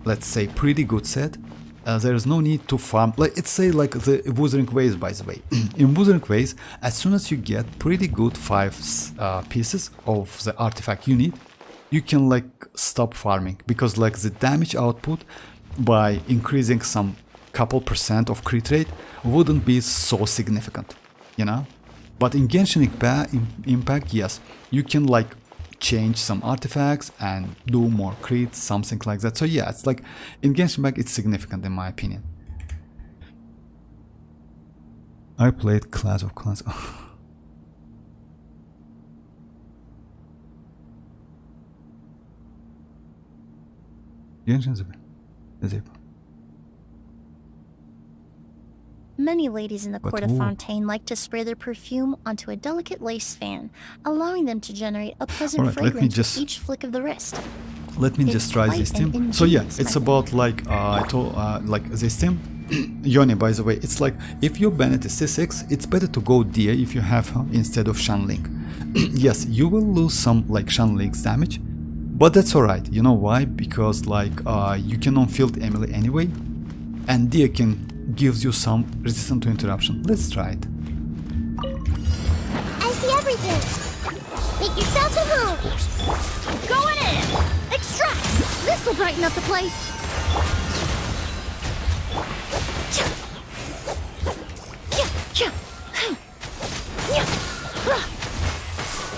let's say pretty good set, there is no need to farm. Let's say like the Wuthering Waves, by the way. In Wuthering Waves, as soon as you get pretty good 5 pieces of the artifact you need, you can like stop farming, because like the damage output by increasing some couple % of crit rate wouldn't be so significant, you know. But in Genshin Impact, yes, you can like change some artifacts and do more crits, something like that. So yeah, it's like in Genshin Impact it's significant in my opinion. I played Clash of Clans. Genshin Zip. Many ladies in the court of ooh. Fontaine like to spray their perfume onto a delicate lace fan, allowing them to generate a pleasant Alright, let me fragrance just- with each flick of the wrist. Let me It's just try quite this an team. So yeah, ingenious it's method. about like I told like this team. Yoni, by the way, it's like if your Bennett is C6, it's better to go Dia if you have her instead of Shanling. Yes, you will lose some like Shanling's damage, but that's alright. You know why? Because like you can on-field Emilie anyway, and Dia can gives you some resistance to interruption. Let's try it. I see everything. Make yourselves at home. Going in. Extract. This'll brighten up the place.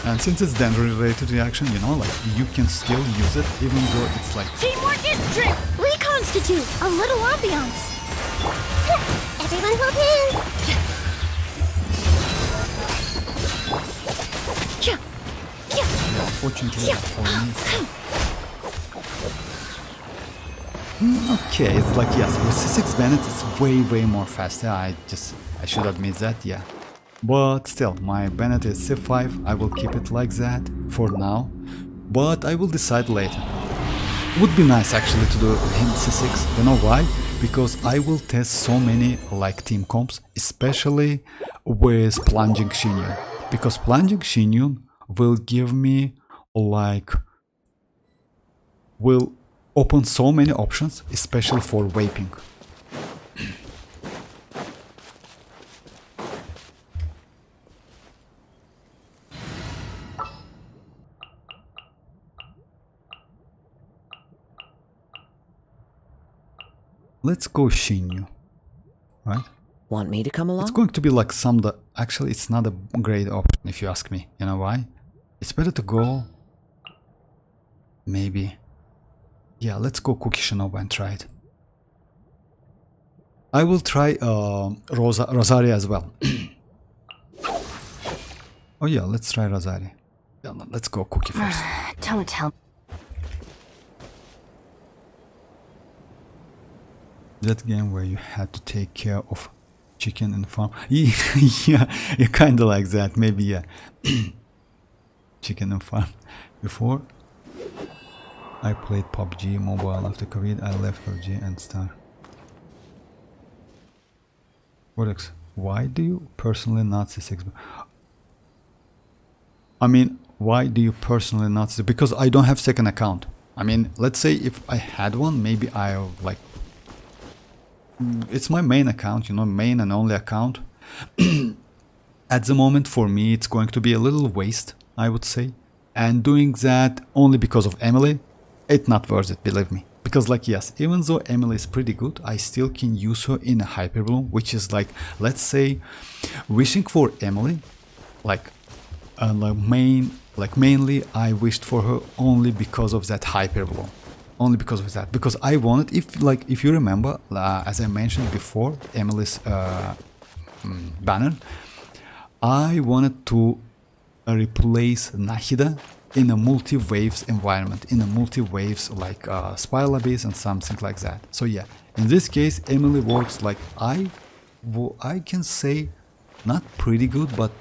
And since it's danger related reaction, you know, like you can still use it even though it's like Teamwork is strength. Reconstitute. A little ambiance. Everyone hold hands. fortunately for me. Okay, it's like yes, with C6 Bennett it's way more faster. I should admit that, yeah. But still, my Bennett is C5. I will keep it like that for now, but I will decide later. Would be nice actually to do him C6. You know why? Because I will test so many like team comps, especially with plunging Xianyun. Because plunging Xianyun will give me like will open so many options, especially for vaping. Let's go Xianyun, right? Want me to come along? It's going to be like actually it's not a great option if you ask me. You know why? It's better to go maybe, yeah, let's go Cookie Shinobu and try it. I will try Rosaria as well. Oh yeah, let's try Rosaria. Yeah, no, let's go Cookie first. Don't tell. That game where you had to take care of chicken and farm. Yeah, you kinda like that, maybe, yeah. Chicken and farm. Before I played PUBG mobile after COVID, I left PUBG and started. Codex, why do you personally not C6? I mean, why do you personally not C6? Because I don't have second account. I mean, let's say if I had one, maybe I'll like it's my main account, you know, main and only account. At the moment, for me, it's going to be a little waste, I would say. And doing that only because of Emilie, it's not worth it, believe me. Because like, yes, even though Emilie is pretty good, I still can use her in a Hyper Bloom, which is like, let's say, wishing for Emilie, mainly I wished for her only because of that Hyper Bloom. Only because of that, because I wanted, if you remember, as I mentioned before, Emilie's banner, I wanted to replace Nahida in a multi-waves environment, in a multi-waves like Spiral Abyss and something like that. So yeah, in this case, Emilie works like I can say not pretty good, but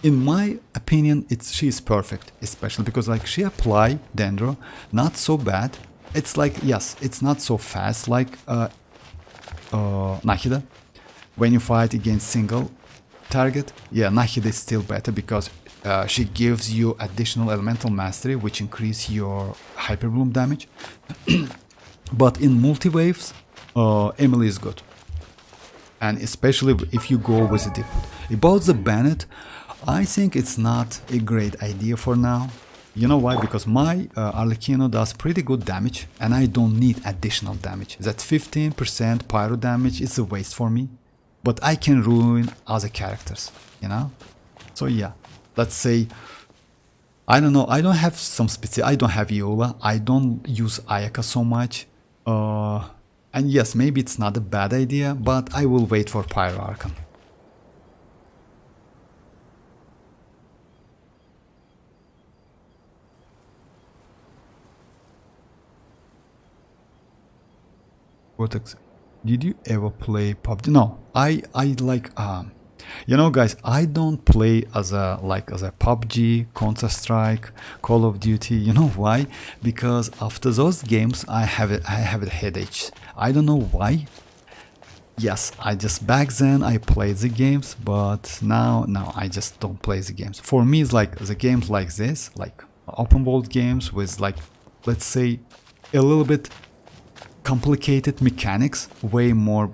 in my opinion, she is perfect, especially because like she apply Dendro, not so bad. It's like, yes, it's not so fast like Nahida. When you fight against single target, yeah, Nahida is still better because she gives you additional elemental mastery, which increase your hyper bloom damage. But in multi-waves, Emilie is good. And especially if you go with a dip. About the Bennett, I think it's not a great idea for now. You know why? Because my Arlecchino does pretty good damage and I don't need additional damage. That 15% pyro damage is a waste for me. But I can ruin other characters, you know? So yeah, let's say, I don't know, I don't have I don't have Eola, I don't use Ayaka so much. And yes, maybe it's not a bad idea, but I will wait for Pyro Archon. Did you ever play PUBG? No, I like you know, guys, I don't play as a PUBG, Counter-Strike, Call of Duty. You know why? Because after those games I have headaches. I don't know why. Yes, I just back then I played the games, but now I just don't play the games. For me, it's like the games like this, like open world games with like, let's say, a little bit complicated mechanics, way more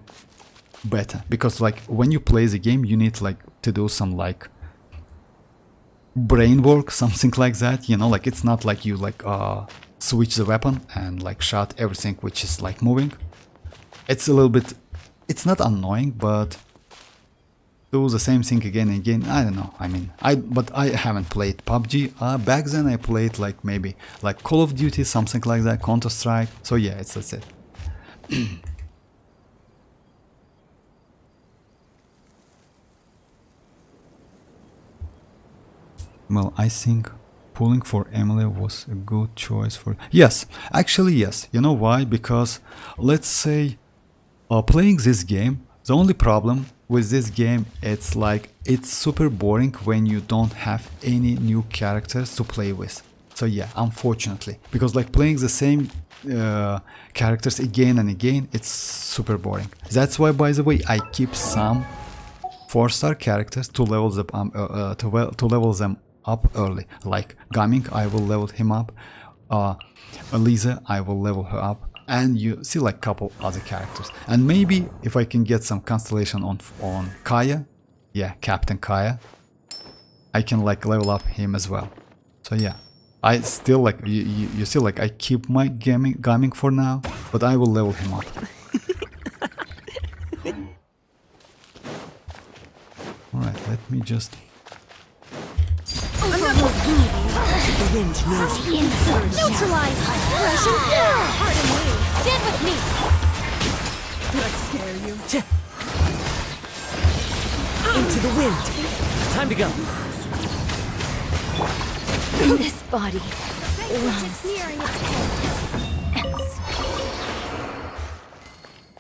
better, because like when you play the game you need like to do some like brain work, something like that, you know, like it's not like you like switch the weapon and like shot everything which is like moving. It's a little bit, it's not annoying, but do the same thing again and again. I don't know, I mean, but I haven't played PUBG. Back then I played like maybe like Call of Duty, something like that, Counter-Strike. So yeah, that's it. Well, I think pulling for Emilie was a good choice for... Yes, actually yes. You know why? Because let's say playing this game, the only problem with this game, it's like it's super boring when you don't have any new characters to play with. So yeah, unfortunately, because like playing the same characters again and again, it's super boring. That's why, by the way, I keep some 4-star characters to level them to level them up early. Like Gaming, I will level him up. Lisa, I will level her up. And you see like couple other characters. And maybe if I can get some constellation on Kaya, yeah, Captain Kaya, I can like level up him as well. So yeah, I still like you see like I keep my gaming for now, but I will level him up. All right, let me just. The wind knows you. Neutralize! Russian Pardon me! Stand with me! Did I scare you? Into the wind. Time to go. This body loves nearing its end.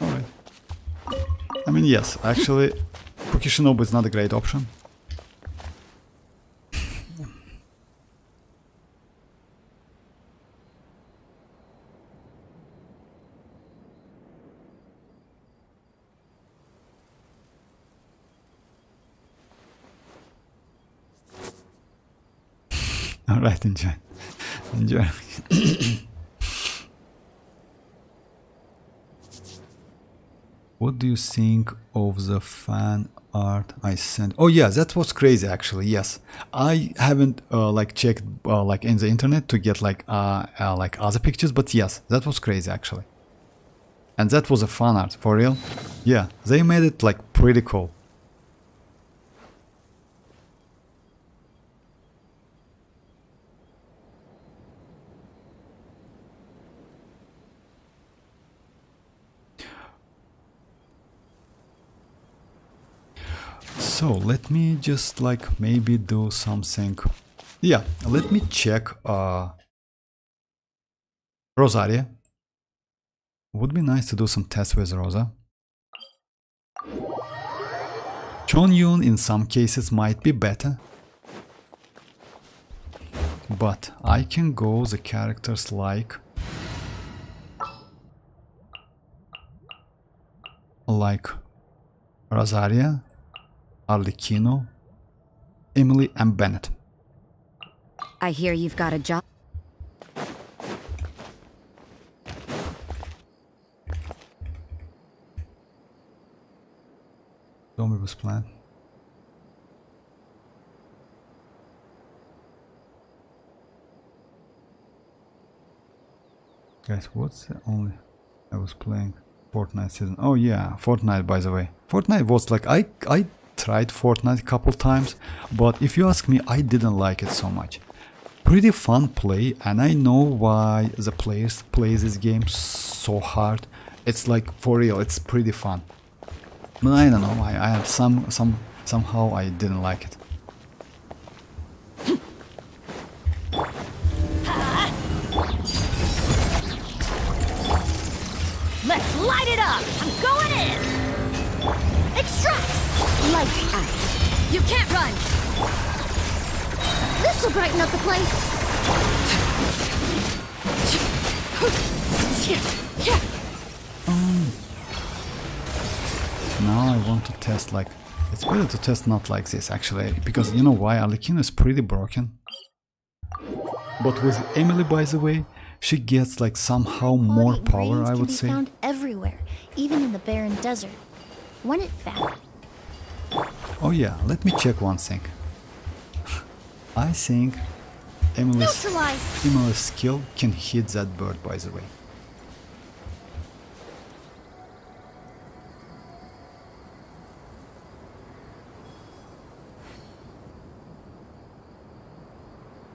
Alright. I mean, yes, actually, Pukishinobu is not a great option. Alright, enjoy. Enjoy. What do you think of the fan art I sent? Oh yeah, that was crazy actually, yes. I haven't like checked like in the internet to get like other pictures, but yes, that was crazy actually. And that was a fan art, for real. Yeah, they made it like pretty cool. So let me just like maybe do something. Yeah, let me check Rosaria. Would be nice to do some tests with Rosa. Xianyun in some cases might be better. But I can go the characters like Rosaria, Arlecchino, Emilie and Bennett. I hear you've got a job. Omnibus plan. Guys, what's the only I was playing Fortnite season? Oh yeah, Fortnite, by the way. Fortnite was like I tried Fortnite a couple times, but if you ask me, I didn't like it so much. Pretty fun play, and I know why the players play this game so hard. It's like for real, it's pretty fun. But I don't know, I have somehow I didn't like it. Let's light it up! I'm going in! Extract! Lights out. You can't run! This'll brighten up the place! Now I want to test like... It's better to test not like this actually, because you know why? Arlecchino is pretty broken. But with Emilie, by the way, she gets like somehow more Quality power, ingredients I would can say. be found everywhere, even in the barren desert. When it found, Oh yeah, let me check one thing. I think Emilie's neutralize. skill can hit that bird, by the way.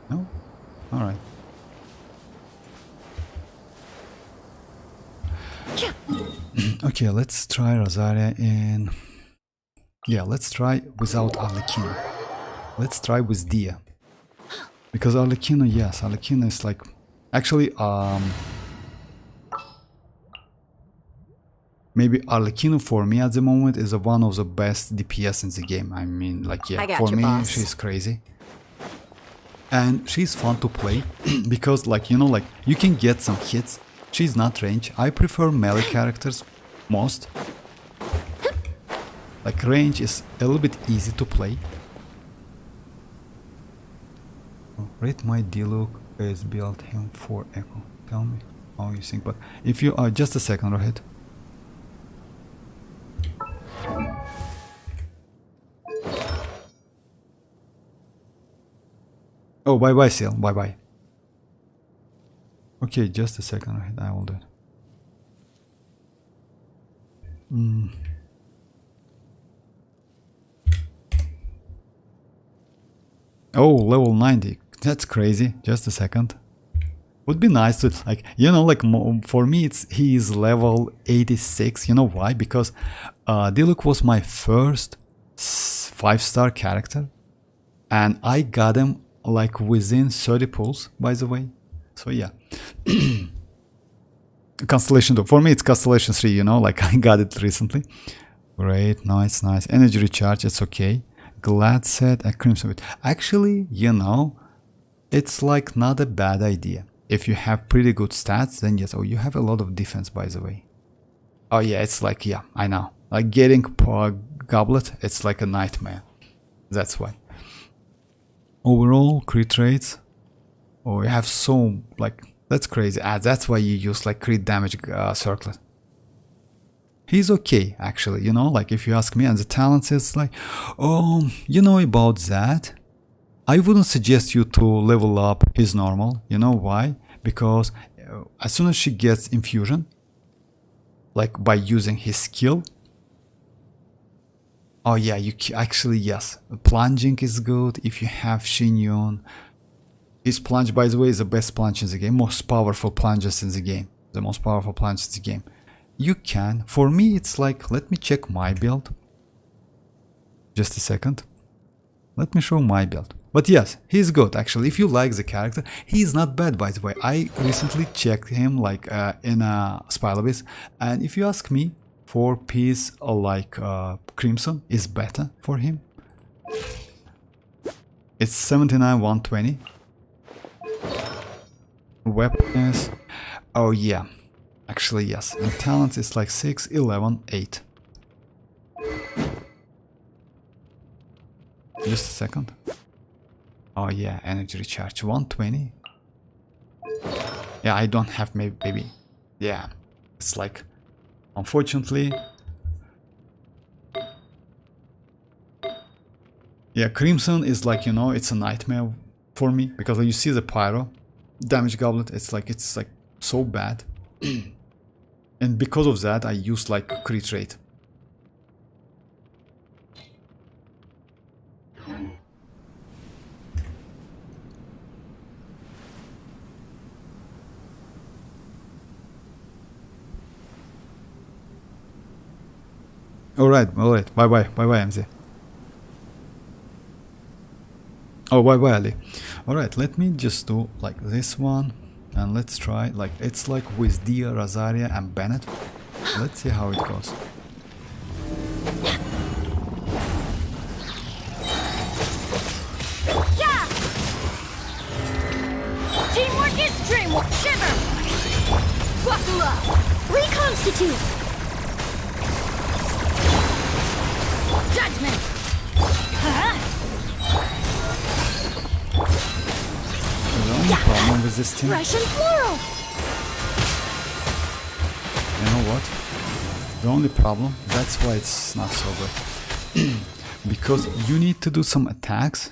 No? Alright. Okay, let's try Rosaria in... Yeah, let's try without Arlecchino. Let's try with Dia. Because Arlecchino, yes, Arlecchino is like... Actually, maybe Arlecchino for me at the moment is one of the best DPS in the game. I mean, like, yeah, for me, she's crazy. And she's fun to play, because, like, you know, like, you can get some hits. She's not range. I prefer melee characters most. Like, range is a little bit easy to play. Rate my D-Look is built him for Echo. Tell me how you think, but if you are just a second, Rohit. Oh, bye bye, Seal. Bye bye. Okay, just a second, Rohit. I will do it. Oh, level 90. That's crazy. Just a second. Would be nice to, like, you know, like, for me, he is level 86. You know why? Because Diluc was my first 5-star character. And I got him, like, within 30 pulls, by the way. So, yeah. Constellation 2. For me, it's Constellation 3, you know, like, I got it recently. Great, nice, nice. Energy recharge, it's okay. Glad set, a crimson bit. Actually, you know, it's like not a bad idea. If you have pretty good stats, then yes. Oh, you have a lot of defense, by the way. Oh yeah, it's like, yeah, I know. Like getting goblet, it's like a nightmare. That's why. Overall, crit rates. Oh, you have so, like, that's crazy. That's why you use like crit damage circlet. He's okay, actually, you know, like if you ask me, and the talents is like, oh, you know about that? I wouldn't suggest you to level up his normal, you know why? Because as soon as she gets infusion, like by using his skill, oh yeah, you actually, yes, plunging is good if you have Xianyun. His plunge, by the way, is the best plunge in the game, most powerful plunges in the game, the most powerful plunge in the game. You can. For me, it's like, let me check my build. Just a second. Let me show my build. But yes, he's good actually. If you like the character, he's not bad by the way. I recently checked him like in a Spylobis, and if you ask me, 4 piece like Crimson is better for him. It's 79 120. Weapons. Oh yeah. Actually yes. And talents is like 6 11 8. Just a second. Oh yeah, energy recharge 120. Yeah, I don't have maybe. Yeah, it's like, unfortunately. Yeah, Crimson is like, you know, it's a nightmare for me because you see the pyro damage goblet. It's like so bad, and because of that, I use like crit rate. Alright, bye bye, MZ. Oh, bye Ali. Alright, let me just do like this one, and let's try, like, it's like with Dia, Rosaria, and Bennett. Let's see how it goes. Yeah! Teamwork is dreamwork! Shiver! Buckle up! Reconstitute! Judgment! Huh? The only problem with this team, Russian floral! you know what? The only problem, that's why it's not so good. Because you need to do some attacks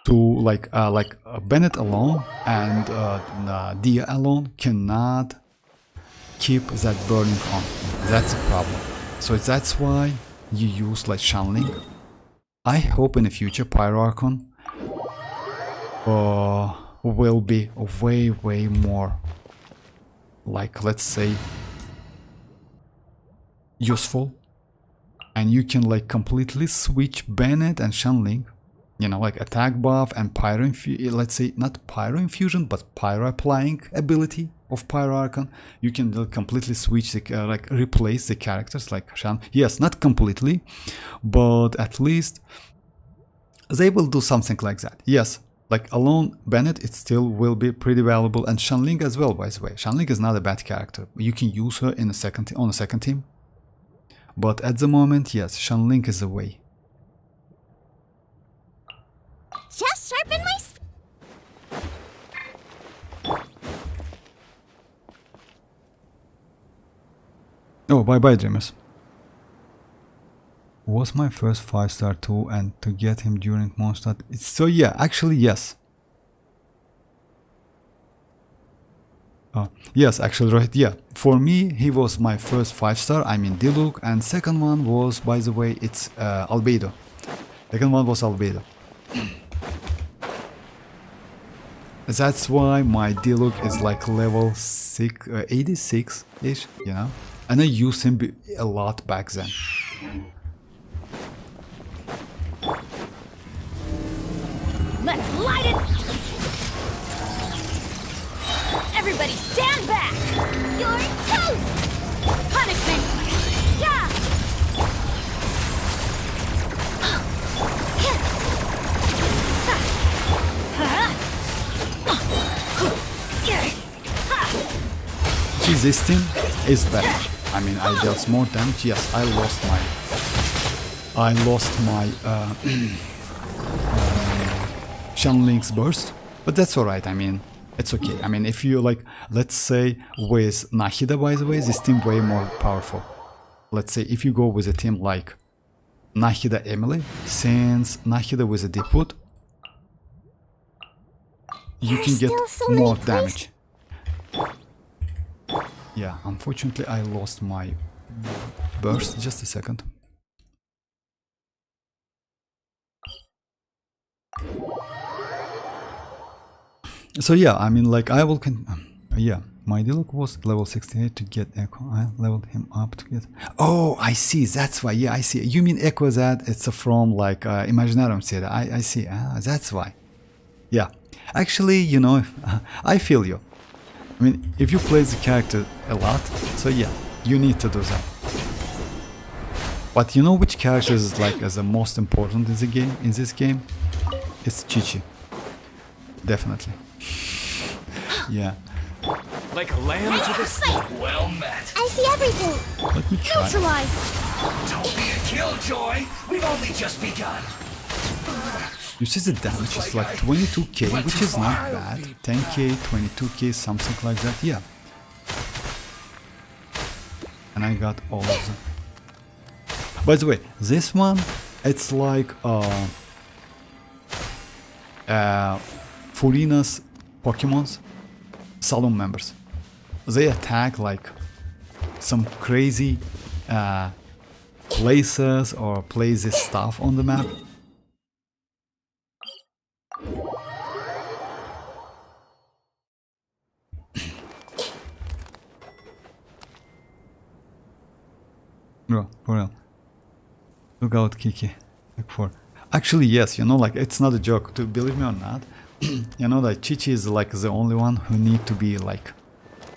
to like Bennett alone and Dia alone cannot keep that burning on. That's a problem. So that's why you use like Shanling. I hope in the future Pyro Archon will be way more, like, let's say, useful, and you can like completely switch Bennett and Shanling, you know, like attack buff and pyro let's say not pyro infusion but pyro applying ability of Pyro Archon. You can completely switch the like replace the characters like Shan. Yes, not completely, but at least they will do something like that. Yes, like alone Bennett, it still will be pretty valuable, and Shanling as well. By the way, Shanling is not a bad character. You can use her in a second on a second team, but at the moment, yes, Shanling is the way. Just sharpen my Oh, bye dreamers. Was my first 5-star too, and to get him during Mondstadt. So yeah, actually yes. Yes, actually right, yeah. For me, he was my first 5-star, I mean Diluc, and second one was, by the way, it's Albedo. Second one was Albedo. That's why my Diluc is like level 86-ish, you know? And I used him a lot back then. Let's light it! Everybody stand back! You're toast! Punishment! Yeah! See, this team is better. I mean, I dealt more damage. Yes, I lost my Shanling's burst, but that's alright. I mean, it's okay. I mean, if you like, let's say with Nahida, by the way, this team way more powerful. Let's say if you go with a team like Nahida Emilie, since Nahida with a Deepwood, you can get more damage. Yeah, unfortunately I lost my burst. Just a second. So yeah, I mean, like I will yeah, My Diluc was level 68 to get Echo. I leveled him up to get... Oh, I see. That's why. Yeah, I see. You mean Echo that it's from like Imaginarium theater. I see. That's why. Yeah. Actually, you know, I feel you. I mean, if you play the character a lot, so yeah, you need to do that. But you know which character is like as the most important in the game? In this game, it's Chi-Chi. Definitely. Yeah. Like a lamb to the slaughter. Well met. I see everything. Let me try. Neutralize. Don't be a killjoy. We've only just begun. You see the damage is like 22k, which is not bad. 10k, 22k, something like that. Yeah. And I got all of them. By the way, this one, it's like Furina's Pokemon's Salon members. They attack like some crazy places or places stuff on the map. Bro, for real. Look out, Kiki. Look for. Actually, yes, you know, like it's not a joke. To believe me or not, you know that Chi-Chi is like the only one who need to be like,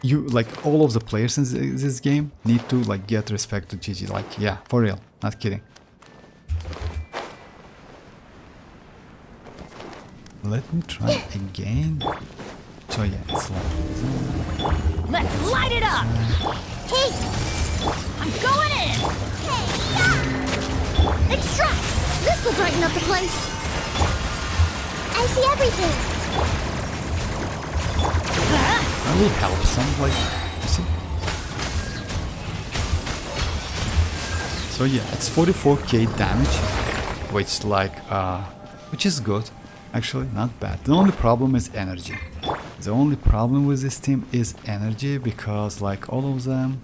you like all of the players in this game need to like get respect to Chi-Chi. Like, yeah, for real, not kidding. Let me try again. So yeah, it's like. Let's light it up. Hey, I'm going in. Hey, yeah. Extract. This will brighten up the place. I see everything. I will help some, like, you see. So yeah, it's 44k damage, which like, which is good. Actually, not bad. The only problem is energy. The only problem with this team is energy because like all of them.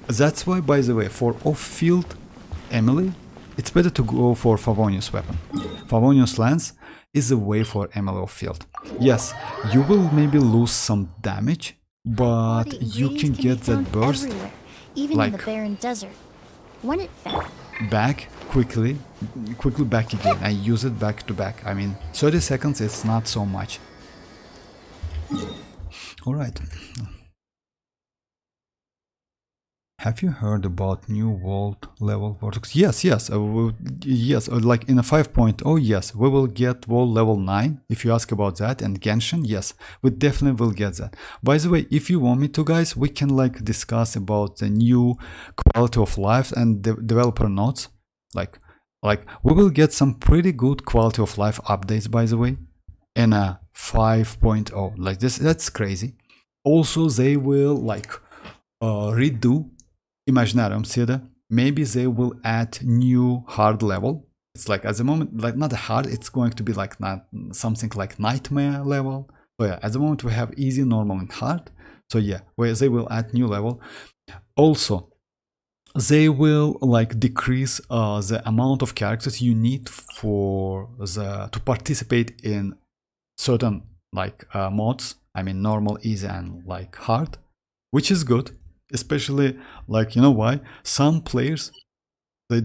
That's why, by the way, for off-field Emilie, it's better to go for Favonius weapon. Favonius lance is the way for Emilie off-field. Yes, you will maybe lose some damage, but Body you can ingredients get be that found burst everywhere, even in the like- barren desert. When it fell, back quickly back again. I use it back to back. I mean, 30 seconds is not so much. All right. Have you heard about new world level vortex? Yes, yes, yes. Like in a 5.0, yes, we will get world level 9. If you ask about that, and Genshin, yes, we definitely will get that. By the way, if you want me to, guys, we can like discuss about the new quality of life and developer notes. Like we will get some pretty good quality of life updates. By the way, in a 5.0, like this, that's crazy. Also, they will like redo Imaginarium theater. Maybe they will add new hard level. It's like at the moment, like not a hard, it's going to be like not something like nightmare level. So yeah, at the moment we have easy, normal, and hard. So yeah, where they will add new level. Also, they will like decrease the amount of characters you need for to participate in certain like modes. I mean normal, easy, and like hard, which is good. Especially like, you know why? Some players they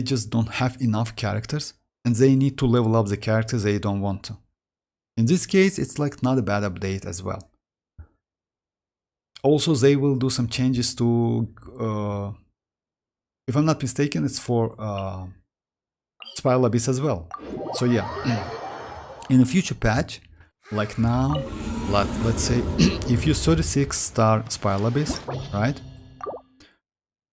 just don't have enough characters and they need to level up the characters they don't want to. In this case, it's like not a bad update as well. Also, they will do some changes to if I'm not mistaken, it's for Spiral Abyss as well. So yeah, in a future patch, like now, let's say if you 36-star Spiral Abyss, right?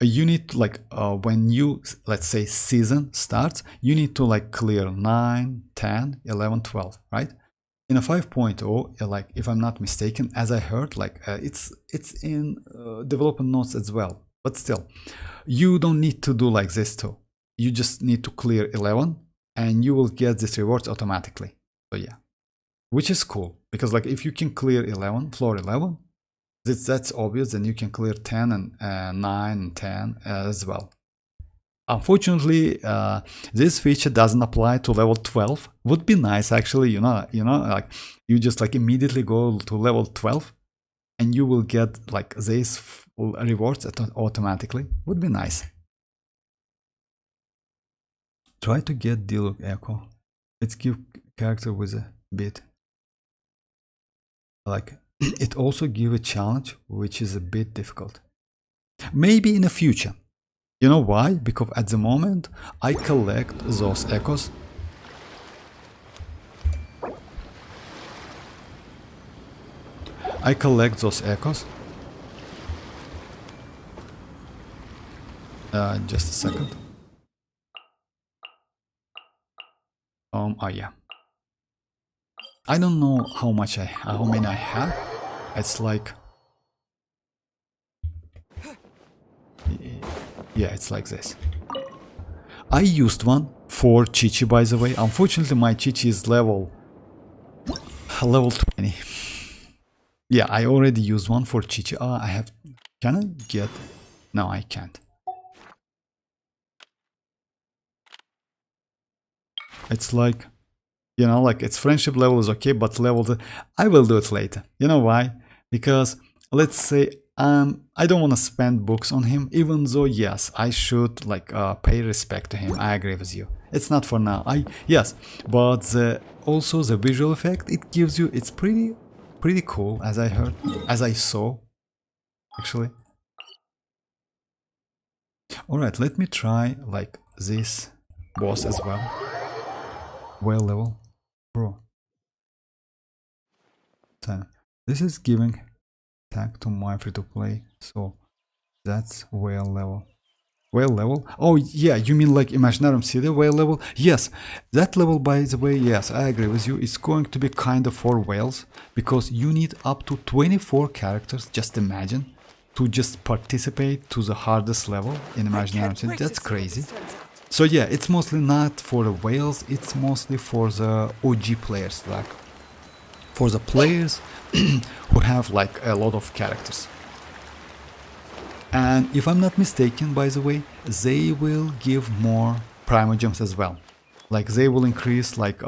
You need to, like when you, let's say, season starts, you need to like clear 9, 10, 11, 12, right? In a 5.0, like if I'm not mistaken, as I heard, like it's in development notes as well. But still, you don't need to do like this too. You just need to clear 11 and you will get these rewards automatically. So yeah. Which is cool, because like if you can clear 11, floor 11, that's obvious, then you can clear 10 and 9 and 10 as well. Unfortunately, this feature doesn't apply to level 12. Would be nice actually, like you just like immediately go to level 12 and you will get like these rewards automatically. Would be nice. Try to get Dialogue Echo. Let's give character with a bit. Like it also give a challenge which is a bit difficult. Maybe in the future. You know why? Because at the moment I collect those echoes. I collect those echoes. Just a second. Oh yeah. I don't know how many I have. It's like, yeah, it's like this. I used one for Chichi, by the way. Unfortunately, my Chichi is level 20. Yeah, I already used one for Chichi. I have. Can I get? No, I can't. It's like, like its friendship level is okay, but I will do it later. You know why? Because let's say I don't want to spend books on him, even though yes, I should like pay respect to him. I agree with you. It's not for now. Yes, but also the visual effect it gives you, it's pretty cool, as I heard, as I saw, actually. All right, let me try like this boss as well. Well level, bro. 10. This is giving attack to my free-to-play, so that's whale level. Whale level? Oh yeah, you mean like Imaginarium City whale level? Yes, that level, by the way, yes, I agree with you. It's going to be kind of for whales, because you need up to 24 characters, just imagine, to just participate to the hardest level in Imaginarium City. That's crazy. So yeah, it's mostly not for the whales, it's mostly for the OG players, like for the players who have like a lot of characters. And if I'm not mistaken, by the way, they will give more primogems as well. Like they will increase like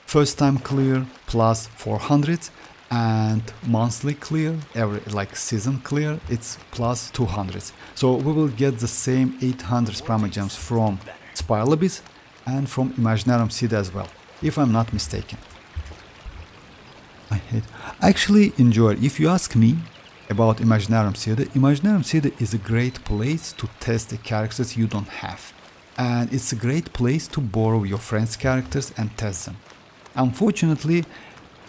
first time clear plus 400, and monthly clear, every like season clear, it's plus 200. So we will get the same 800 primogems from Spiral Abyss and from Imaginarium City as well, if I'm not mistaken. I actually enjoy it. If you ask me about Imaginarium City is a great place to test the characters you don't have. And it's a great place to borrow your friends' characters and test them. Unfortunately,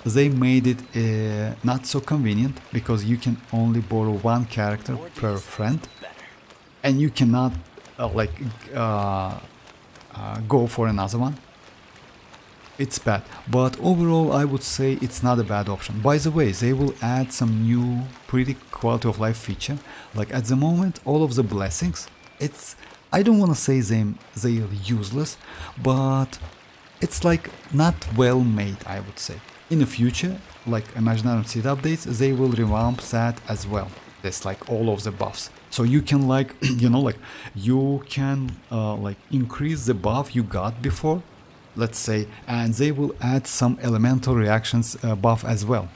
they made it not so convenient, because you can only borrow one character per friend. And you cannot go for another one. It's bad, but overall I would say it's not a bad option. By the way, they will add some new pretty quality of life feature. Like at the moment, all of the blessings, I don't want to say they're useless, but it's like not well made, I would say. In the future, like Imaginarium City updates, they will revamp that as well. There's like all of the buffs, so you can like you can like increase the buff you got before, let's say, and they will add some elemental reactions buff as well,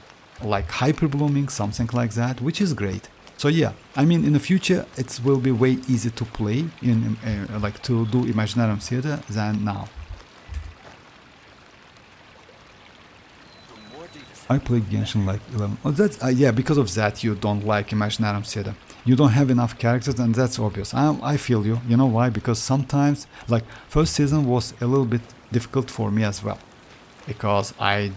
like hyper blooming, something like that, which is great. So yeah, I mean in the future it will be way easier to play in like to do Imaginarium Theater than now. I played Genshin like 11. Oh, that's yeah, because of that you don't like Imaginarium Theater. You don't have enough characters, and that's obvious. I feel you. You know why? Because sometimes, like, first season was a little bit difficult for me as well, because I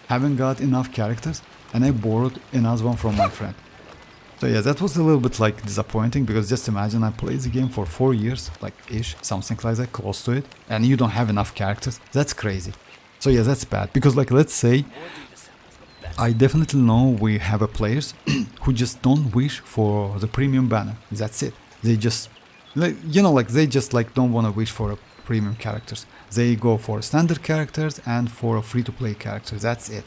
haven't got enough characters, and I borrowed another one from my friend. So yeah, that was a little bit like disappointing, because just imagine I played the game for 4 years, like ish, something like that, close to it, and you don't have enough characters. That's crazy. So yeah, that's bad, because like let's say I definitely know we have a players who just don't wish for the premium banner. That's it. They just, like, they just like don't want to wish for a premium characters. They go for standard characters and for a free-to-play character. That's it.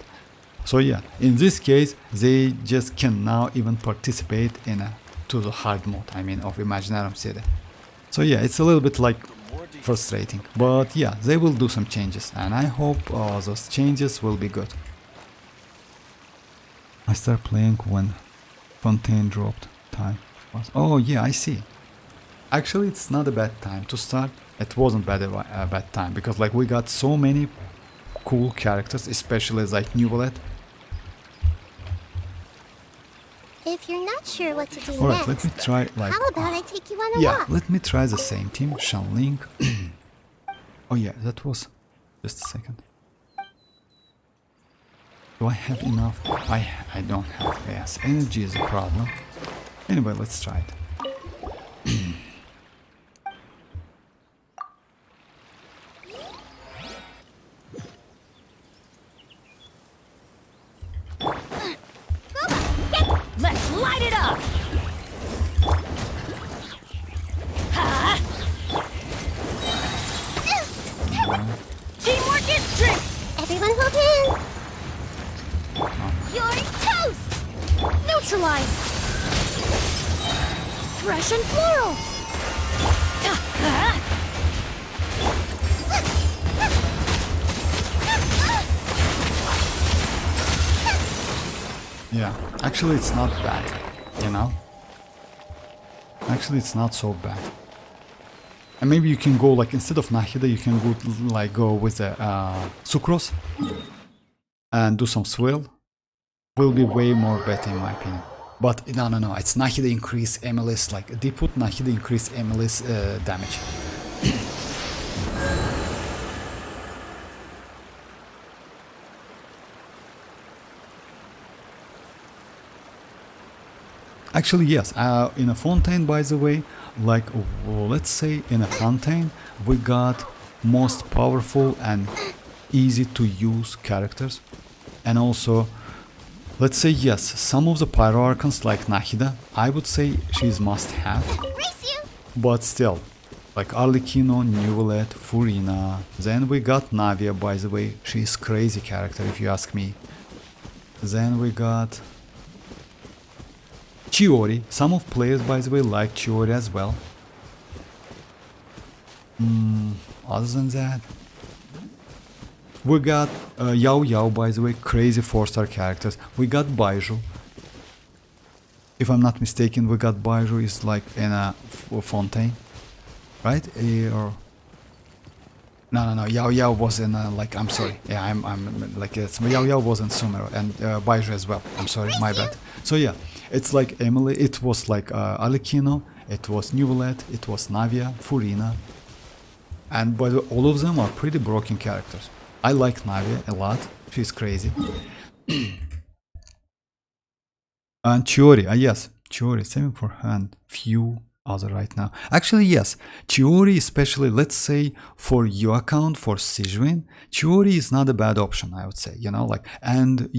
So yeah, in this case, they just can now even participate in to the hard mode, I mean, of Imaginarium City. So yeah, it's a little bit like frustrating, but yeah, they will do some changes, and I hope those changes will be good. I start playing when Fontaine dropped. Time was, oh yeah, I see. Actually, it's not a bad time to start. It wasn't a bad time, because like we got so many cool characters, especially like Neuvillette. If you're not sure what to do Alright, next, let me try like... how about I take you on a yeah, walk? let me try the same team, Shanling. Oh yeah, that was... just a second. Do I have enough? I don't have, yes, energy is a problem. Anyway, let's try it. Let's light it up! Ha! Teamwork is strength! Everyone hold hands! You're toast! Neutralize! Fresh and floral! Yeah, actually it's not bad, you know? Actually it's not so bad. And maybe you can go like, instead of Nahida, you can go with a Sucrose and do some swirl. Will be way more better in my opinion. But no, it's Nahida increase Emilie's, like they put Nahida increase Emilie's damage. Actually, yes, in a Fontaine, by the way, like, let's say in a Fontaine, we got most powerful and easy to use characters. And also, let's say, yes, some of the Pyro Archons, like Nahida, I would say she's must-have. But still, like Arlecchino, Neuvillette, Furina, then we got Navia, by the way, she's crazy character if you ask me. Then we got... Chiori. Some of players, by the way, like Chiori as well. Other than that, we got Yao Yao, by the way, crazy 4-star characters. We got Baiju. If I'm not mistaken, we got Baiju is like in a Fontaine, right? Or no, Yao Yao was in like, I'm sorry. Yeah, I'm like, it's Yao Yao was in Sumero, and Baiju as well. I'm sorry, my bad. So yeah. It's like Emilie, it was like Arlecchino, it was Neuvillette, it was Navia, Furina. And by the way, all of them are pretty broken characters. I like Navia a lot, she's crazy. And Chiori, yes, Chiori, 7 for hand, few other right now. Actually, yes, Chiori, especially, let's say, for your account, for Xianyun, Chiori is not a bad option, I would say, you know, like, and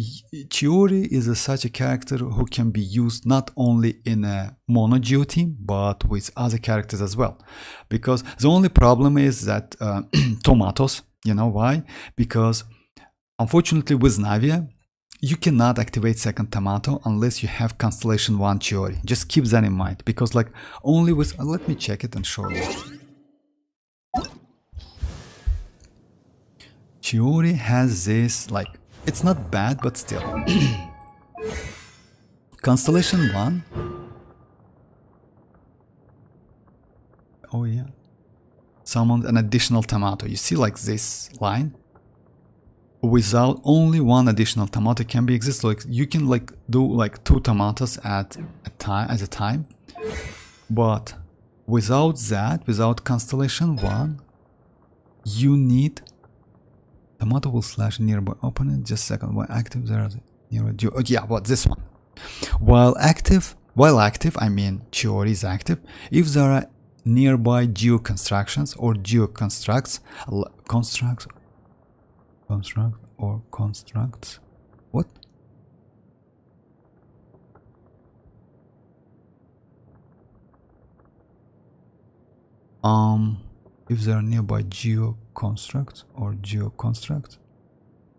Chiori is such a character who can be used not only in a mono geo team, but with other characters as well. Because the only problem is that Tomatoes, you know why? Because, unfortunately, with Navia, you cannot activate second Tomato unless you have Constellation 1 Chiori. Just keep that in mind, because like only with... let me check it and show you. Chiori has this, like, it's not bad, but still. Constellation 1. Oh yeah. Summoned an additional Tomato. You see like this line? Without only one additional tomato can be exist, like you can like do like 2 tomatoes at a time, but without that, without Constellation 1, you need tomato will slash nearby opponent. Just a second. While active, there are nearby geo. Oh, yeah, but this one. While active, I mean Chiori is active. If there are nearby geo constructions or geo constructs, what? If there are nearby geo constructs or geo constructs,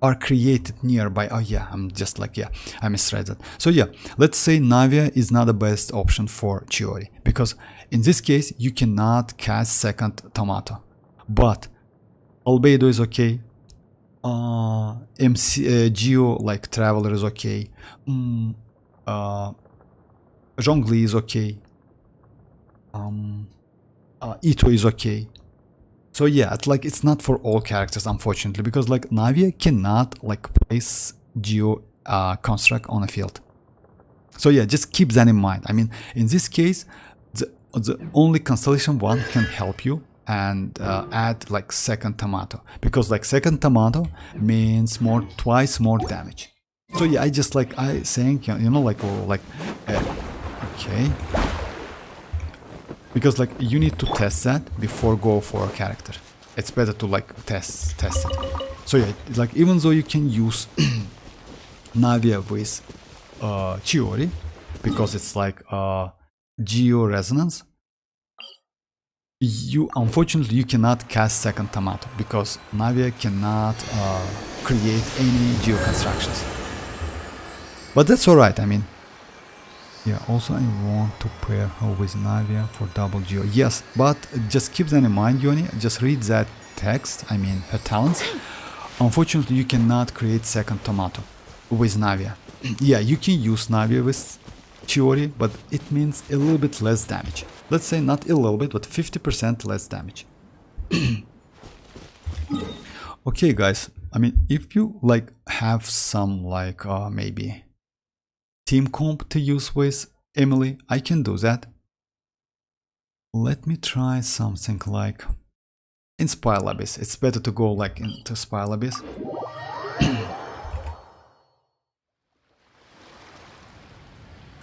are created nearby. Oh yeah, I'm just like, yeah, I misread that. So yeah, let's say Navia is not the best option for Chiori, because in this case you cannot cast second Tomato, but Albedo is okay, Geo like Traveler is okay, Zhongli is okay, Ito is okay. So yeah, it's not for all characters, unfortunately, because like Navia cannot like place Geo construct on a field. So yeah, just keep that in mind. I mean, in this case, the only Constellation 1 can help you and add like second Tomato, because like second Tomato means twice more damage. So yeah, I think, you know, okay. Because like you need to test that before go for a character. It's better to like test it. So yeah, like even though you can use Navia with Chiori, because it's like Geo Resonance, unfortunately you cannot cast second Tomato because Navia cannot create any Geo constructions. But that's alright, I mean. Yeah, also I want to pair her with Navia for double Geo. Yes, but just keep that in mind, Yoni. Just read that text, I mean her talents. Unfortunately, you cannot create second Tomato with Navia. Yeah, you can use Navia with Chiori, but it means a little bit less damage. Let's say not a little bit, but 50% less damage. Okay, guys. I mean, if you like have some like maybe team comp to use with Emilie, I can do that. Let me try something like in Spiral Abyss. It's better to go like into Spiral Abyss.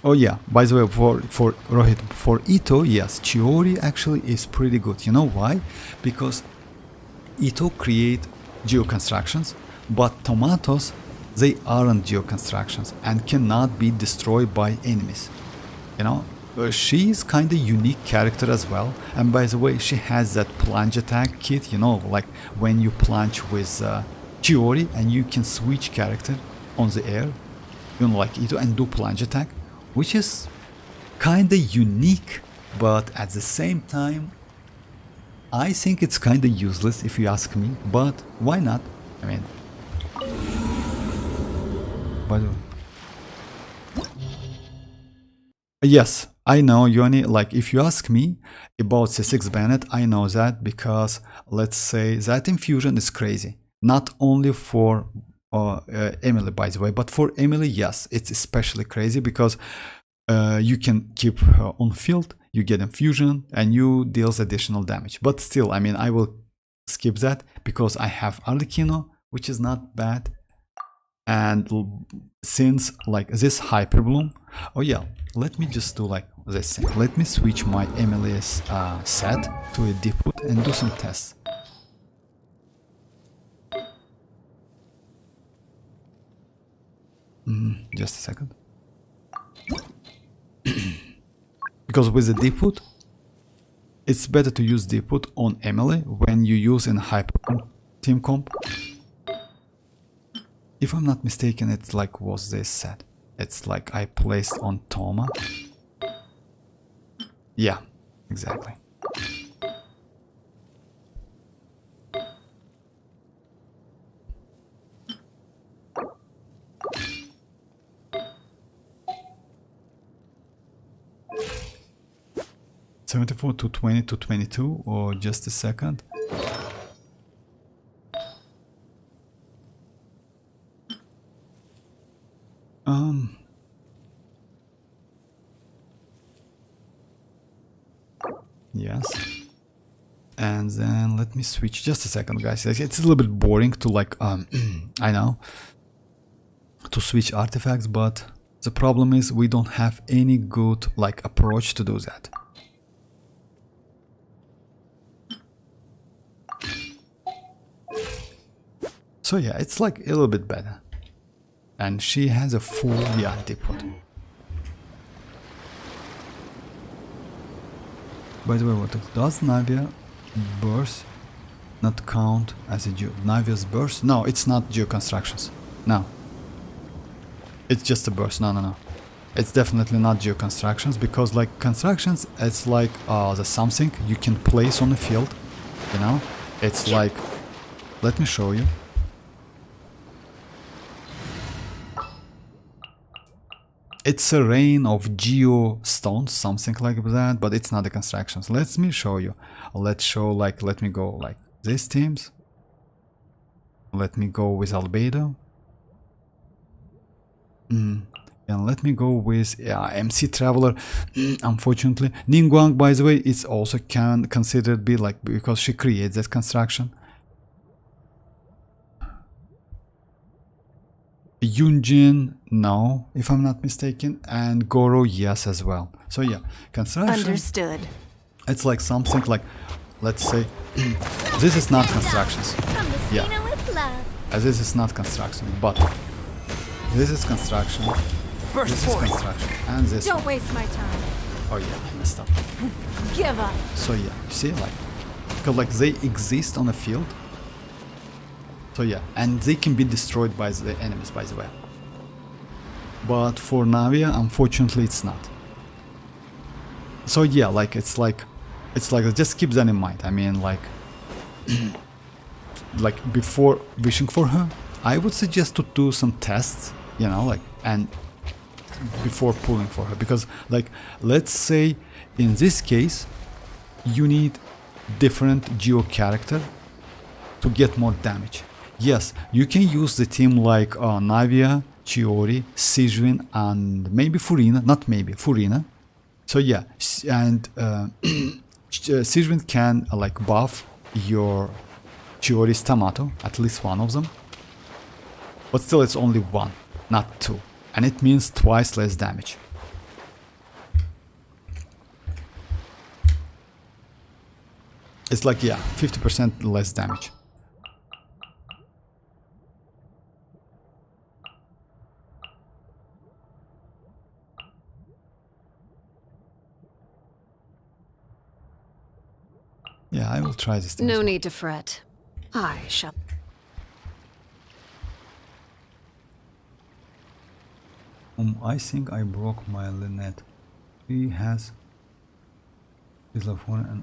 Oh yeah, by the way, for Rohit, for Ito, yes, Chiori actually is pretty good. You know why? Because Ito create Geo constructions, but Tomatoes, they aren't Geo constructions and cannot be destroyed by enemies. You know, she's kind of unique character as well. And by the way, she has that plunge attack kit, you know, like when you plunge with Chiori and you can switch character on the air, you know, like Ito, and do plunge attack, which is kind of unique, but at the same time, I think it's kind of useless if you ask me, but why not? I mean, by the way. Yes, I know, Yoni, like if you ask me about C6 Bennett, I know that because let's say that infusion is crazy. Not only for Emilie, by the way, but for Emilie, yes, it's especially crazy because you can keep her on field, you get infusion, and you deals additional damage. But still, I mean, I will skip that because I have Arlecchino, which is not bad. And since like this Hyper Bloom, oh yeah, let me just do like this thing. Let me switch my Emilie's set to a Deepwood and do some tests. Just a second. Because with the Deepwood, it's better to use Deepwood on Emilie when you use in Hyper team comp. If I'm not mistaken, it's like was this set. It's like I placed on Toma. Yeah, exactly. $74 to 20 to 22, or just a second. Yes. And then let me switch just a second, guys. It's a little bit boring to like I know, to switch artifacts, but the problem is we don't have any good like approach to do that. So yeah, it's like a little bit better. And she has a full Deepwood. By the way, what does Navia burst Not count as a Navia's burst? No, it's not geoconstructions. No. It's just a burst. No. It's definitely not geoconstructions, because like constructions, it's like the something you can place on the field, you know? It's like, let me show you. It's a rain of geo stones, something like that, but it's not the constructions. Let me show you. Let me go like these teams. Let me go with Albedo. And let me go with MC Traveler. Unfortunately, Ningguang, by the way, it's also can considered be like, because she creates that construction. Yunjin, no, if I'm not mistaken, and Goro, yes, as well. So yeah, construction. Understood. It's like something like, let's say, this is not constructions. From the Yeah. Cena with love. This is not construction, but this is construction. Burst This is force. construction, and this. Don't waste my time. Oh yeah, I messed up. Give up. So yeah, you see, like, because like they exist on a field. So yeah, and they can be destroyed by the enemies, by the way. But for Navia, unfortunately, it's not. So yeah, like it's like just keep that in mind. I mean, like, like before wishing for her, I would suggest to do some tests, you know, like, and before pulling for her, because like, let's say in this case, you need different geo character to get more damage. Yes, you can use the team like Navia, Chiori, Xianyun, and maybe Furina. Not maybe, Furina. So yeah, and Xianyun can like buff your Chiori's tomato, at least one of them. But still, it's only one, not two, and it means twice less damage. It's like, yeah, 50% less damage. Yeah, I will try this thing. No need to fret. I shall. I think I broke my Lynette. He has his love one and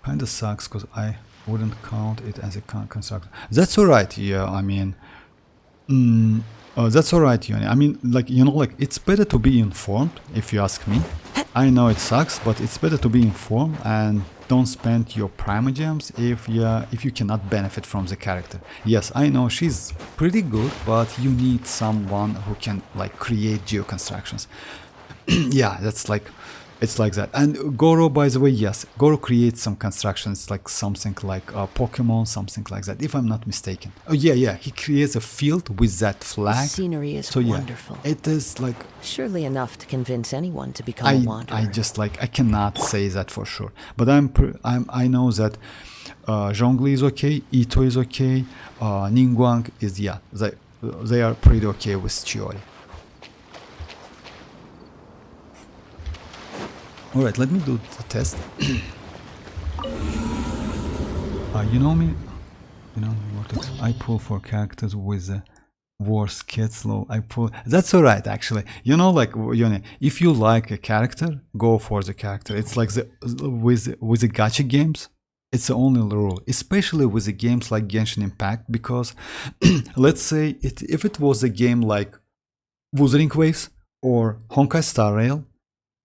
kinda sucks because I wouldn't count it as a constructor. That's alright, yeah, I mean, that's alright, Yoni. I mean, like, you know, like, it's better to be informed, if you ask me. I know it sucks, but it's better to be informed and don't spend your primogems if you cannot benefit from the character. Yes, I know she's pretty good, but you need someone who can like create geoconstructions. Yeah, that's like, it's like that. And Goro, by the way, yes, Goro creates some constructions like something like Pokemon, something like that, if I'm not mistaken. Oh yeah, he creates a field with that flag. Scenery is So yeah, wonderful. it is like, Surely enough to convince anyone to become a wanderer. I just like, I cannot say that for sure, but I know that Zhongli is okay, Ito is okay, Ningguang is, yeah, they are pretty okay with Chiori. Alright, let me do the test. You know me, Vortex. I pull for characters with the worst kids low. I pull. That's alright, actually. You know, like, Yoni, if you like a character, go for the character. It's like with the gacha games, it's the only rule, especially with the games like Genshin Impact, because let's say if it was a game like Wuthering Waves or Honkai Star Rail,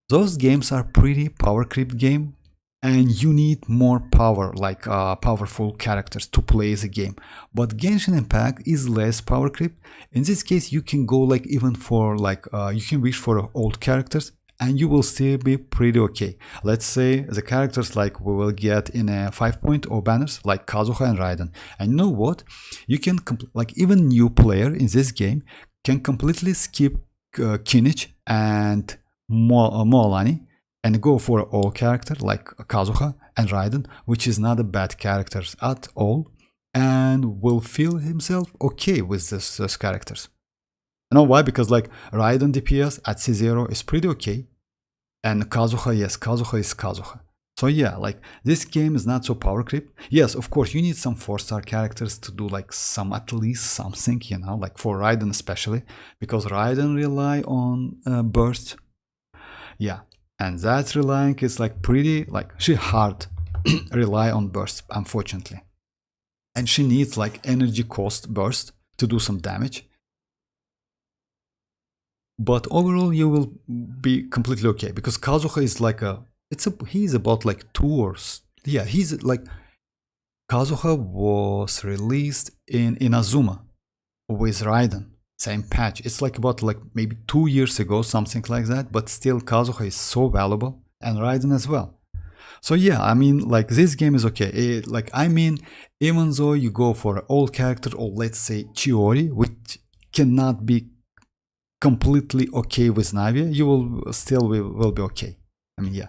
those games are pretty power creep game, and you need more power, like powerful characters to play the game. But Genshin Impact is less power creep. In this case, you can go like even for like you can wish for old characters, and you will still be pretty okay. Let's say the characters like we will get in a 5.0 banners like Kazuha and Raiden. And you know what? You can like even new player in this game can completely skip Kinich and Moalani and go for an old character like Kazuha and Raiden, which is not a bad character at all, and will feel himself okay with those characters. You know why? Because like Raiden DPS at C0 is pretty okay, And Kazuha, yes, Kazuha is Kazuha. So yeah, like this game is not so power creep. Yes, of course, you need some 4-star characters to do like some, at least something, you know, like for Raiden especially, because Raiden rely on burst. Yeah, and that relying is like pretty, like she hard rely on burst, unfortunately. And she needs like energy cost burst to do some damage. But overall, you will be completely okay because Kazuha is like he's about like 2 or yeah, he's like Kazuha was released in Inazuma with Raiden, same patch. It's like about like maybe 2 years ago, something like that. But still, Kazuha is so valuable, and Raiden as well. So yeah, I mean, like this game is okay. Like I mean, even though you go for an old character or let's say Chiori, which cannot be completely okay with Navia, you will still will be okay. I mean, yeah.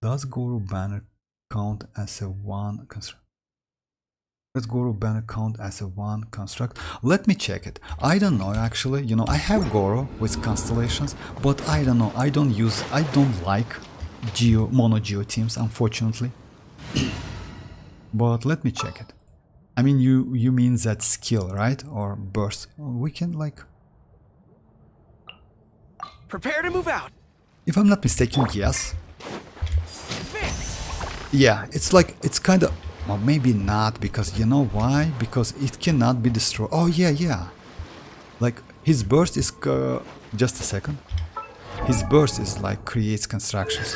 Does Goro banner count as a one construct? Does Goro banner count as a one construct? Let me check it. I don't know actually. You know, I have Goro with constellations, but I don't know. I don't like mono geo teams, unfortunately. But let me check it. I mean, you mean that skill, right? Or burst? We can like... Prepare to move out. If I'm not mistaken, yes. Yeah, it's like, it's kind of... Well, maybe not, because you know why? Because it cannot be destroyed. Oh, yeah. Like, his burst is... just a second. His burst is like, creates constructions.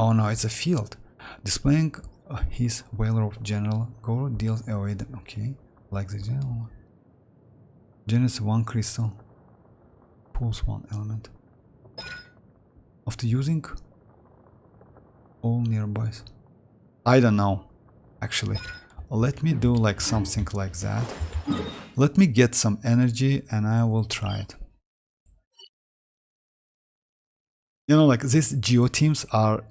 Oh no, it's a field. Displaying his Whaler of General Goro deals away the... Okay, like the general. Generates 1 crystal. Pulls 1 element. After using all nearby. I don't know, actually. Let me do like something like that. Let me get some energy and I will try it. You know, like these geo teams are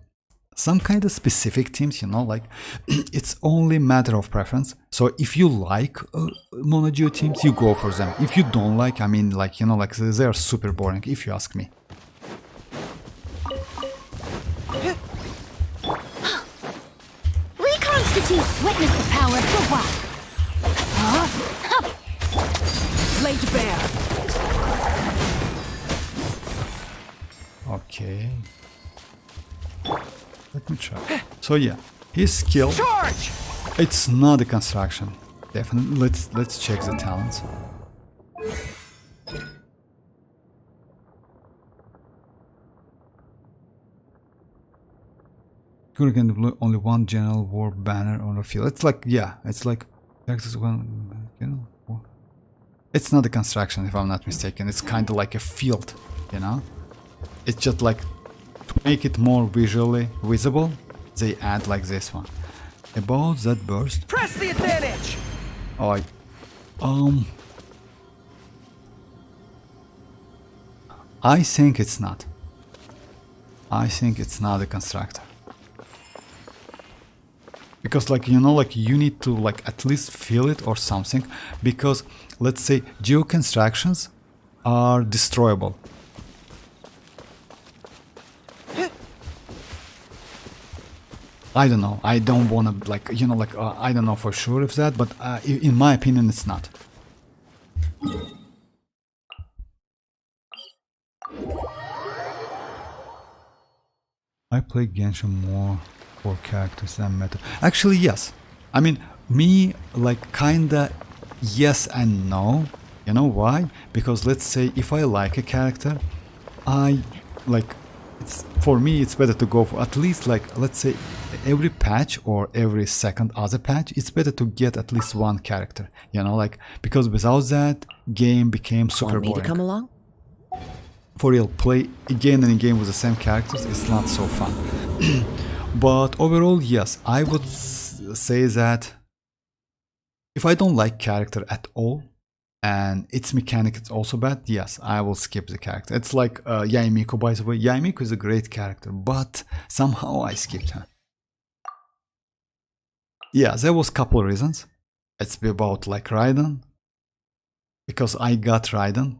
some kind of specific teams, you know, like it's only matter of preference. So if you like mono geo teams, you go for them. If you don't like, I mean, like, you know, like they are super boring, if you ask me. Reconstitute! Witness the power of the WAP! Laid bare. Okay. Let me try. So yeah, his skill. Charge! It's not a construction. Definitely. Let's check the talents. You can deploy only 1 general war banner on the field. It's like, yeah, it's like you know. It's not a construction, if I'm not mistaken. It's kind of like a field, you know. It's just like to make it more visually visible, they add like this one. About that burst. Press the advantage! Oh, I think it's not. I think it's not a constructor. Because like, you know, like you need to like at least feel it or something. Because let's say geo constructions are destroyable. I don't know. I don't want to like, you know, like I don't know for sure if that, but in my opinion, it's not. I play Genshin more for characters than meta. Actually, yes. I mean, me like kinda yes and no. You know why? Because let's say if I like a character, I like. For me, it's better to go for at least like, let's say, every patch or every second other patch, it's better to get at least 1 character, you know, like, because without that, game became super boring. Want me to come along? For real, play again and again with the same characters, it's not so fun. But overall, yes, I would say that if I don't like character at all, and its mechanic is also bad, yes, I will skip the character. It's like Yaimiko, by the way. Yaimiko is a great character, but somehow I skipped her. Yeah, there was couple reasons. It's about like Raiden, because I got Raiden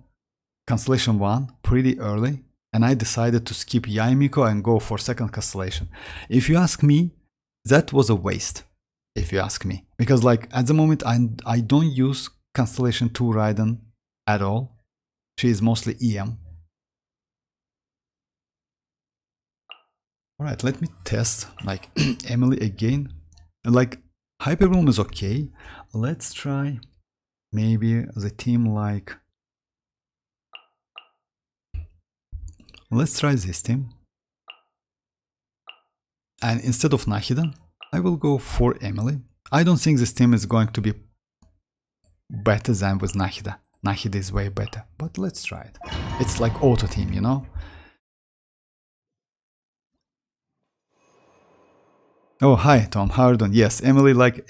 Constellation 1 pretty early, and I decided to skip Yaimiko and go for second constellation. If you ask me, that was a waste, if you ask me. Because like at the moment I don't use Constellation 2 Raiden at all. She is mostly EM. Alright, let me test like Emilie again. Like Hyperbloom is okay. Let's try maybe the team like... Let's try this team. And instead of Nahida, I will go for Emilie. I don't think this team is going to be better than with Nahida. Nahida is way better, but let's try it. It's like auto team, you know? Oh, hi Tom, how are you doing? Yes, Emilie like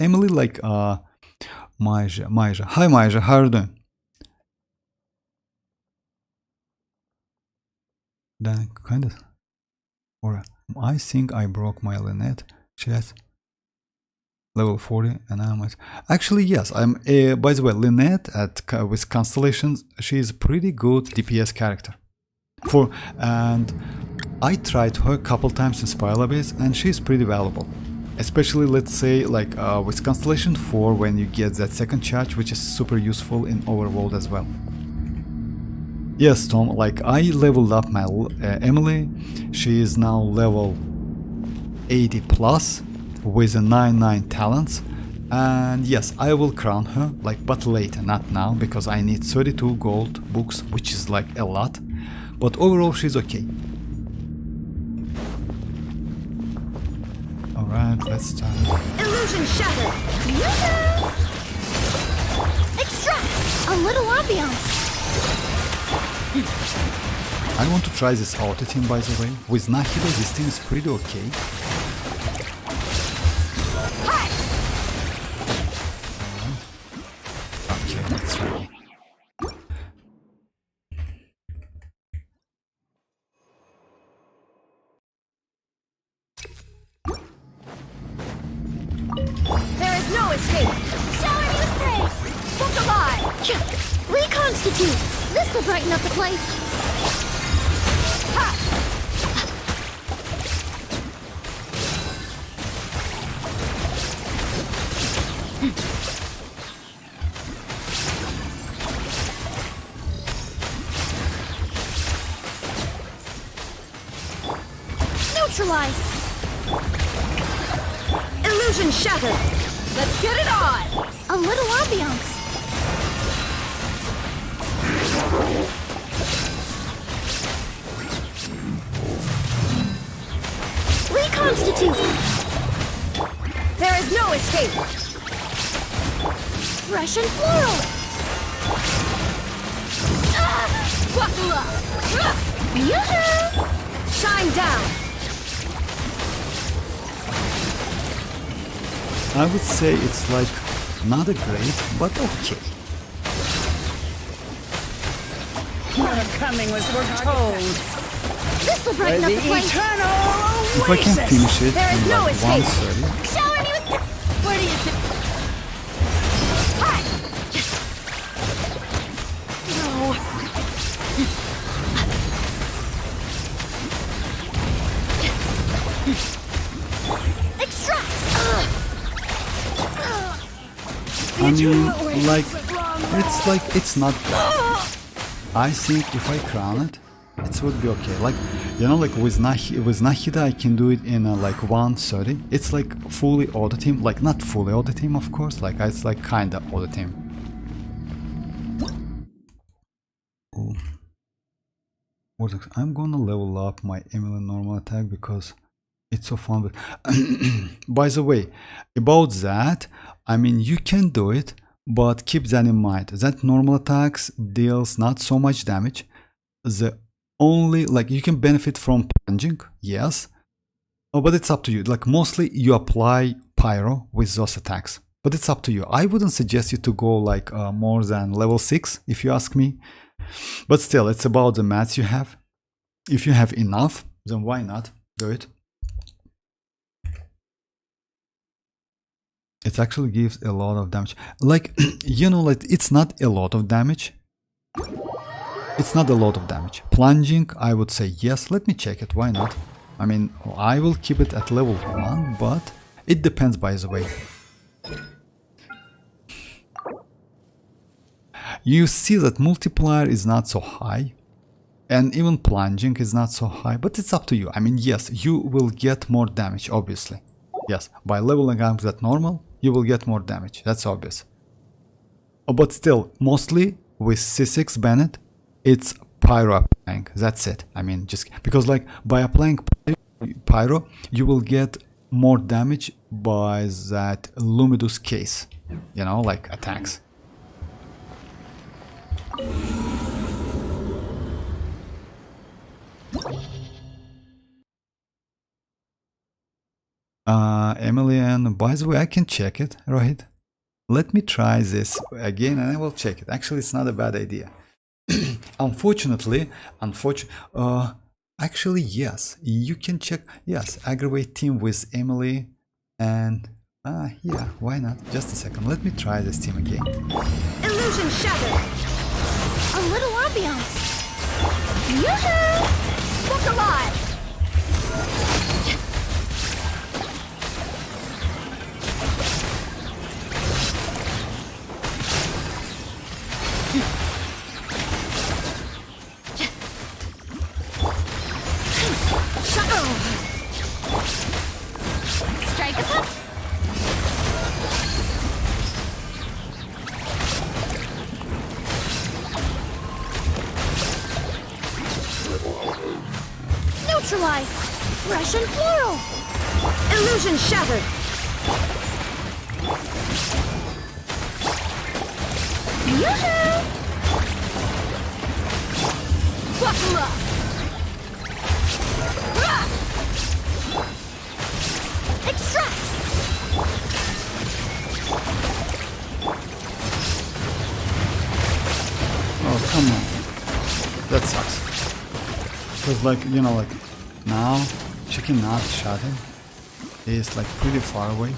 Maja. Hi Maja, how are you doing? Then kind of... Or I think I broke my Lynette. She has level 40 and I'm at... Actually, yes, I'm... by the way, Lynette with Constellations, she is a pretty good DPS character. And I tried her a couple times in Spiral Base and she's pretty valuable. Especially, let's say, like with Constellation 4, when you get that second charge, which is super useful in Overworld as well. Yes, Tom, like I leveled up my Emilie. She is now level 80 plus with a 99 talents. And yes, I will crown her, like, but later, not now, because I need 32 gold books, which is like a lot. But overall, she's okay. Alright, let's start. Illusion shattered. Extract. A little ambiance. I want to try this auto team, by the way. With Nahida, this team is pretty okay. Okay, let's try. There is no escape. Showing you space. Book alive. Reconstitute. This will brighten up the place. Ha! Neutralize. Illusion shattered. Let's get it on. A little ambiance. Reconstitute. There is no escape. Fresh and floral. Buckle up. Yoo-hoo! Shine down. I would say it's like not a great, but okay. Our coming was foretold. This will brighten up the place. If I can finish it There is in no like escape. 1:30, Showing you. Where do you think? Hi. No. Extract. I mean, like, it's not bad. I think if I crown it, it would be okay. Like, you know, like with Nahida, I can do it in like 1:30. It's like fully auto team, like not fully auto team, of course. Like it's like kinda auto team. Ooh. I'm gonna level up my Emilie normal attack because it's so fun. But by the way, about that, I mean, you can do it, but keep that in mind. That normal attacks deals not so much damage. The only, like, you can benefit from plunging, yes, but it's up to you. Like, mostly you apply pyro with those attacks, but it's up to you. I wouldn't suggest you to go like more than level 6 if you ask me, but still, it's about the mats you have. If you have enough, then why not do it? It actually gives a lot of damage. Like, you know, like it's not a lot of damage. It's not a lot of damage. Plunging, I would say yes. Let me check it. Why not? I mean, I will keep it at level 1, but it depends, by the way. You see that multiplier is not so high. And even plunging is not so high. But it's up to you. I mean, yes, you will get more damage, obviously. Yes, by leveling up that normal, you will get more damage. That's obvious. But still, mostly with C6 Bennett, it's pyro applying. That's it. I mean, just because like by applying pyro, you will get more damage by that Lumidus case. You know, like attacks. Emilie, and by the way, I can check it, right? Let me try this again and I will check it. Actually, it's not a bad idea. Unfortunately, actually, yes, you can check. Yes, aggravate team with Emilie and yeah, why not? Just a second. Let me try this team again. Illusion shattered. A little ambiance. Yoo-hoo! Look alive. Strike a punch. Neutralize. Russian floral. Illusion shattered. Yoo-hoo! Buckle up. Extract! Oh, come on. That sucks. Because like, you know, like now she cannot shot him. He is like pretty far away.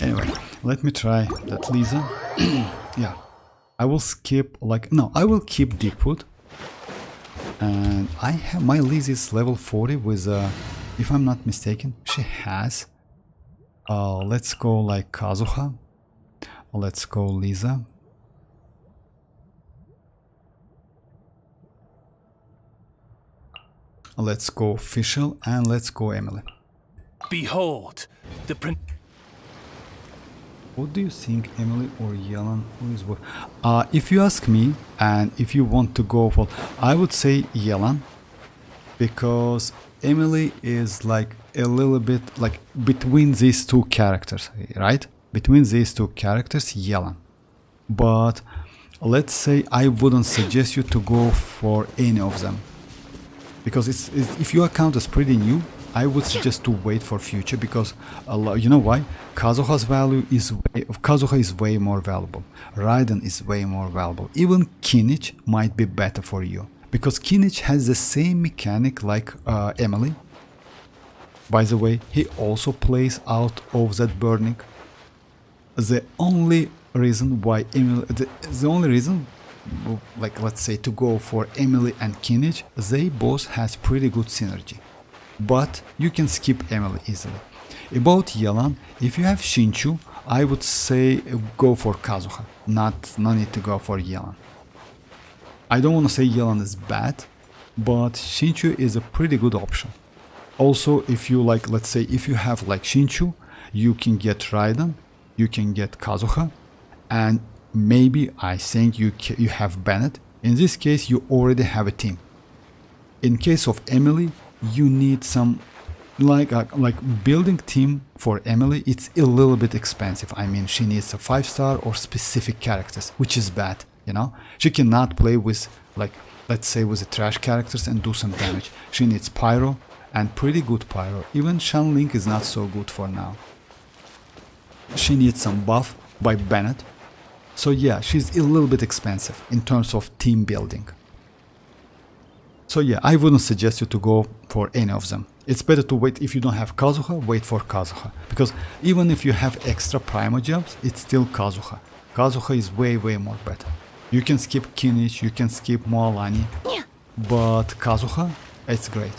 Anyway, let me try that Lisa. Yeah. I will skip like, no, I will keep Deepwood. And I have my Lisa is level 40 with if I'm not mistaken, she has let's go like Kazuha. Let's go Lisa. Let's go Fischl and let's go Emilie. Behold, the prince. What do you think, Emilie or Yelan? Who is what? If you ask me, and if you want to go for, I would say Yelan, because Emilie is like a little bit like between these two characters, right? Between these two characters, Yelan. But let's say I wouldn't suggest you to go for any of them, because if your account is pretty new, I would suggest to wait for future, because you know why? Kazuha's value is Kazuha is way more valuable. Raiden is way more valuable. Even Kinich might be better for you, because Kinich has the same mechanic like Emilie. By the way, he also plays out of that burning. The only reason why Emilie, the only reason, like let's say to go for Emilie and Kinich, they both has pretty good synergy. But you can skip Emilie easily. About Yelan, if you have Shinchu, I would say go for Kazuha. No need to go for Yelan. I don't want to say Yelan is bad, but Shinchu is a pretty good option. Also, if you like, let's say if you have like Shinchu, you can get Raiden, you can get Kazuha, and maybe I think you have Bennett. In this case, you already have a team. In case of Emilie, you need some like building team for Emilie. It's a little bit expensive. I mean, she needs a 5-star or specific characters, which is bad, you know. She cannot play with like, let's say with the trash characters and do some damage. She needs pyro, and pretty good pyro. Even Shanling is not so good for now. She needs some buff by Bennett. So yeah, she's a little bit expensive in terms of team building. So yeah, I wouldn't suggest you to go for any of them. It's better to wait. If you don't have Kazuha, wait for Kazuha. Because even if you have extra Primo jobs, it's still Kazuha. Kazuha is way more better. You can skip Kinich, you can skip Moalani, but Kazuha, it's great.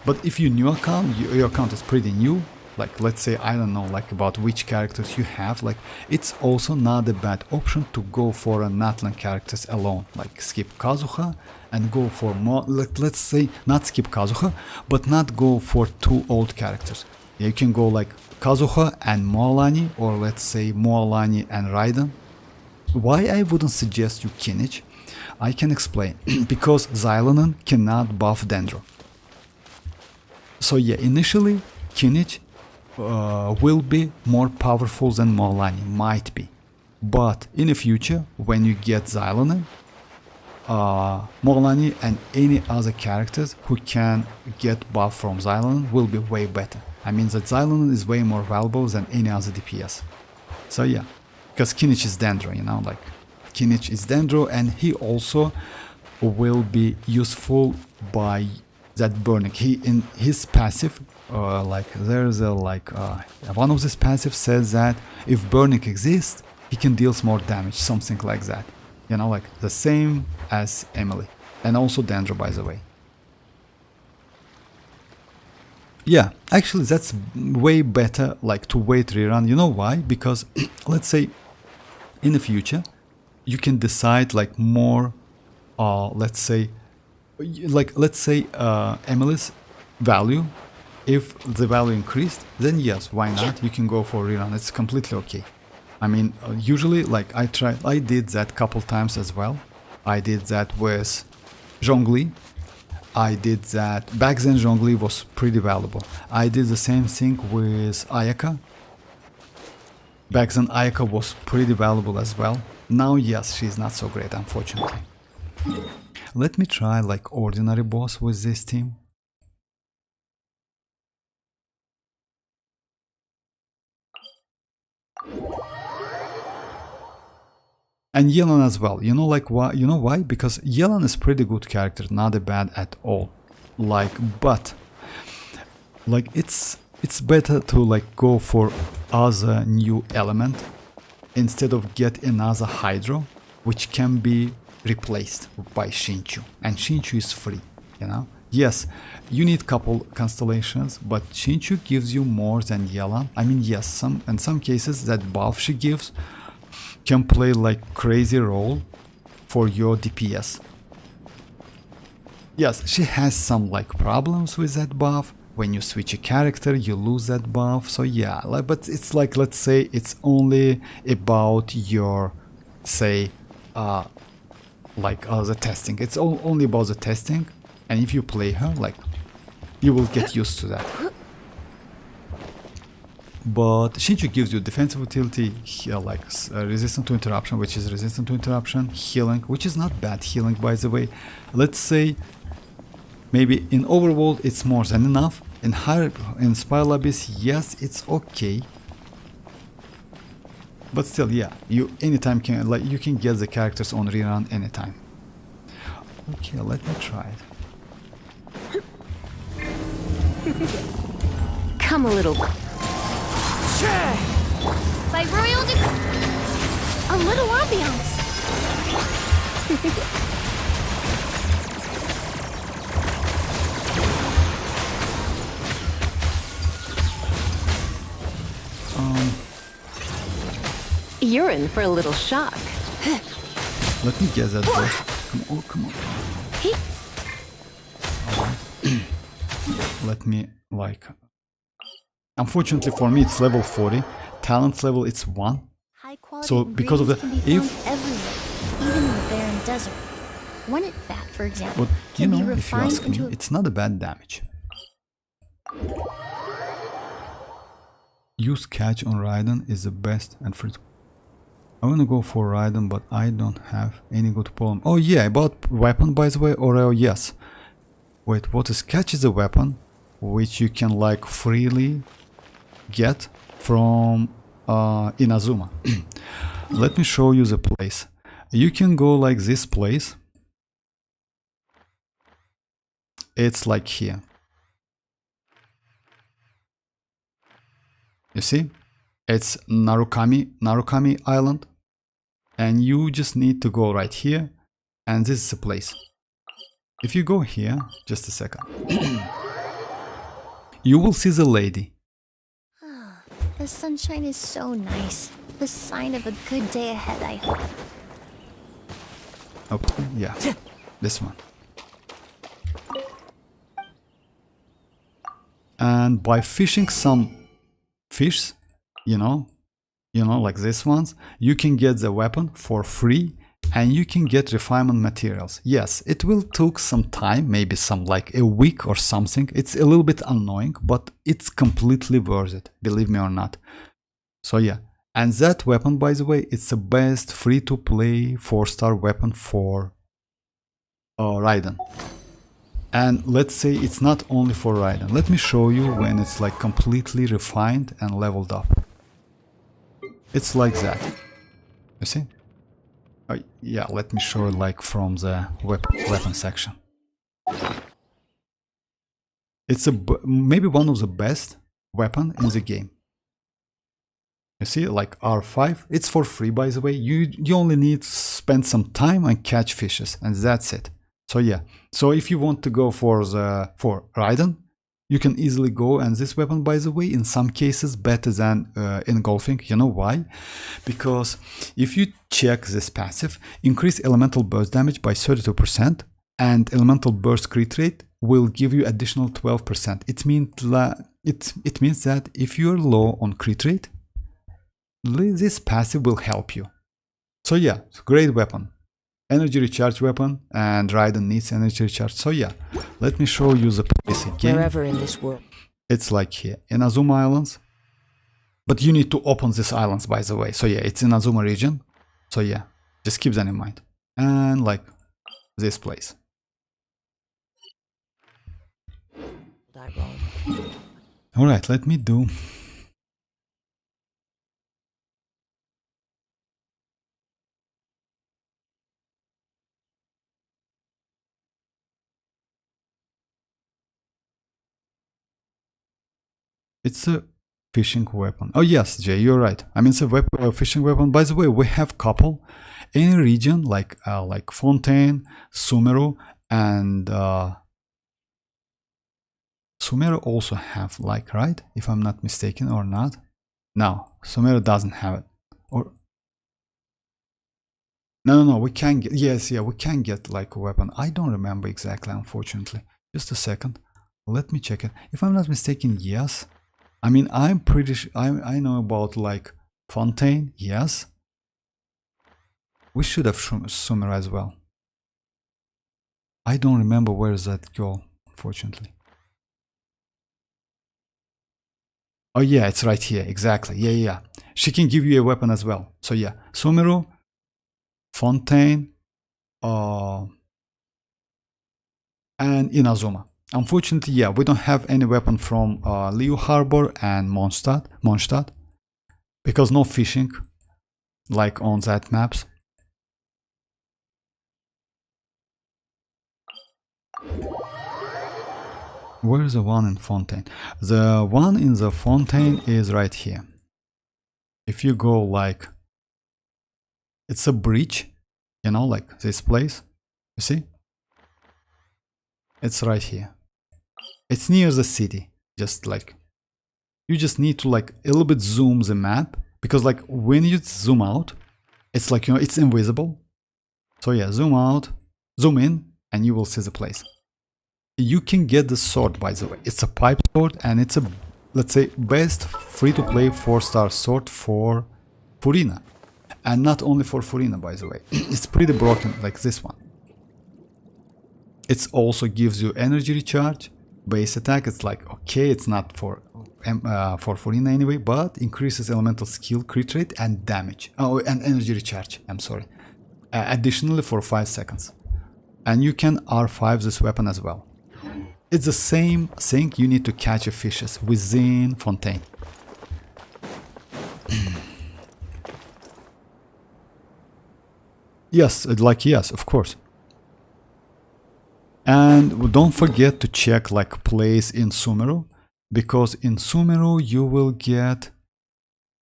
But if you new account, your account is pretty new, like let's say, I don't know, like about which characters you have, like it's also not a bad option to go for a Natlan characters alone, like skip Kazuha and go for more, like, let's say not skip Kazuha, but not go for two old characters. You can go like Kazuha and Moalani, or let's say Moalani and Raiden. Why I wouldn't suggest you Kinich, I can explain. Because Xianyun cannot buff Dendro. So yeah, initially Kinich will be more powerful than Moalani, might be. But in the future, when you get Xianyun, Moalani and any other characters who can get buff from Xianyun will be way better. I mean that Xianyun is way more valuable than any other DPS. So yeah, because Kinich is Dendro, you know, like Kinich is Dendro, and he also will be useful by that burning. He in his passive, like there's a one of these passive says that if burning exists, he can deal more damage, something like that. You know, like the same as Emilie, and also Dendro, by the way. Yeah, actually that's way better, like to wait rerun. You know why? Because let's say in the future you can decide like more, let's say Emilie's value. If the value increased, then yes, why not? You can go for rerun. It's completely okay. I mean, usually like I did that couple times as well. I did that with Zhongli. I did that back then. Zhongli was pretty valuable. I did the same thing with Ayaka. Back then Ayaka was pretty valuable as well. Now yes, she's not so great, unfortunately. Let me try like ordinary boss with this team. And Yelan as well. You know like why? You know why? Because Yelan is pretty good character, not a bad at all. Like, but like it's better to like go for other new element instead of get another Hydro, which can be replaced by Shinchu, and Shinchu is free, you know. Yes, you need couple constellations, but Shinchu gives you more than Yelan. I mean, yes, in some cases that buff she gives can play like crazy role for your DPS. Yes, she has some like problems with that buff. When you switch a character, you lose that buff. So yeah, like, but it's like, let's say it's only about your, say, the testing. It's only about the testing, and if you play her, like, you will get used to that. But Shinchu gives you defensive utility, resistant to interruption, which is resistant to interruption, healing, which is not bad healing, by the way. Let's say maybe in Overworld it's more than enough. In Spiral Abyss, yes, it's okay. But still, yeah, you anytime can, like, you can get the characters on rerun anytime. Okay, let me try it. Come a little. By royal a little ambiance. You're in for a little shock. Let me get that boss. Come on, come on. Alright. Let me, like... Unfortunately for me it's level 40. Talent level it's 1. High quality So because of the... can be found everywhere, even in the barren desert. One-it fat, for example, But you can be know, if you refined ask me, into a it's not a bad damage. Use catch on Raiden is the best and free. I wanna go for Raiden, but I don't have any good poem. Oh yeah, about weapon, by the way, or yes. Wait, what is catch? Is a weapon which you can like freely get from Inazuma. Let me show you the place. You can go like this place, it's like here. You see? It's Narukami Island. And you just need to go right here. And this is the place. If you go here, just a second. You will see the lady. The sunshine is so nice. The sign of a good day ahead, I hope. Okay, yeah. This one. And by fishing some fish, you know, like these ones, you can get the weapon for free and you can get refinement materials. Yes, it will take some time, maybe some like a week or something. It's a little bit annoying, but it's completely worth it, believe me or not. So yeah, and that weapon, by the way, it's the best free-to-play 4-star weapon for Raiden. And let's say it's not only for Raiden. Let me show you when it's like completely refined and leveled up. It's like that. You see? Yeah, let me show it like from the weapon section. It's maybe one of the best weapon in the game. You see, like R5, it's for free, by the way. You only need to spend some time and catch fishes, and that's it. So yeah, so if you want to go for Raiden, you can easily go, and this weapon, by the way, in some cases better than engulfing. You know why? Because if you check this passive, increase elemental burst damage by 32%, and elemental burst crit rate will give you additional 12%. It means that if you're low on crit rate, this passive will help you. So yeah, it's a great weapon. Energy recharge weapon, and Raiden needs energy recharge. So yeah, let me show you the place again. Wherever in this world. It's like here in Azuma Islands, but you need to open these islands, by the way. So yeah, it's in Azuma region. So yeah, just keep that in mind. And like this place. All right, let me do. It's a fishing weapon. Oh yes, Jay, you're right. I mean, it's a fishing weapon. By the way, we have couple in region like Fontaine, Sumeru, and Sumeru also have like, right? If I'm not mistaken or not. No, Sumeru doesn't have it. Or no, we can get, yes, yeah, we can get like a weapon. I don't remember exactly, unfortunately. Just a second. Let me check it. If I'm not mistaken, yes. I mean, I'm pretty sure I know about like Fontaine, yes. We should have Sumeru as well. I don't remember where is that girl, unfortunately. Oh yeah, it's right here, exactly. Yeah. She can give you a weapon as well. So yeah, Sumeru, Fontaine, and Inazuma. Unfortunately, yeah, we don't have any weapon from Liu Harbor and Mondstadt, because no fishing, like on that maps. Where is the one in Fontaine? The one in the Fontaine is right here. If you go like, it's a bridge, you know, like this place, you see? It's right here. It's near the city, just like, you just need to like a little bit zoom the map, because like when you zoom out, it's like, you know, it's invisible. So yeah, zoom out, zoom in, and you will see the place. You can get the sword, by the way. It's a pipe sword, and it's a, let's say, best free-to-play 4-star sword for Furina. And not only for Furina, by the way. It's pretty broken, like this one. It also gives you energy recharge, base attack. It's like, okay, it's not for Furina anyway, but increases elemental skill, crit rate, and damage. Oh, and energy recharge, I'm sorry. Additionally for 5 seconds. And you can R5 this weapon as well. It's the same thing, you need to catch fishes within Fontaine. Yes, like, yes, of course. And don't forget to check like place in Sumeru, because in Sumeru you will get,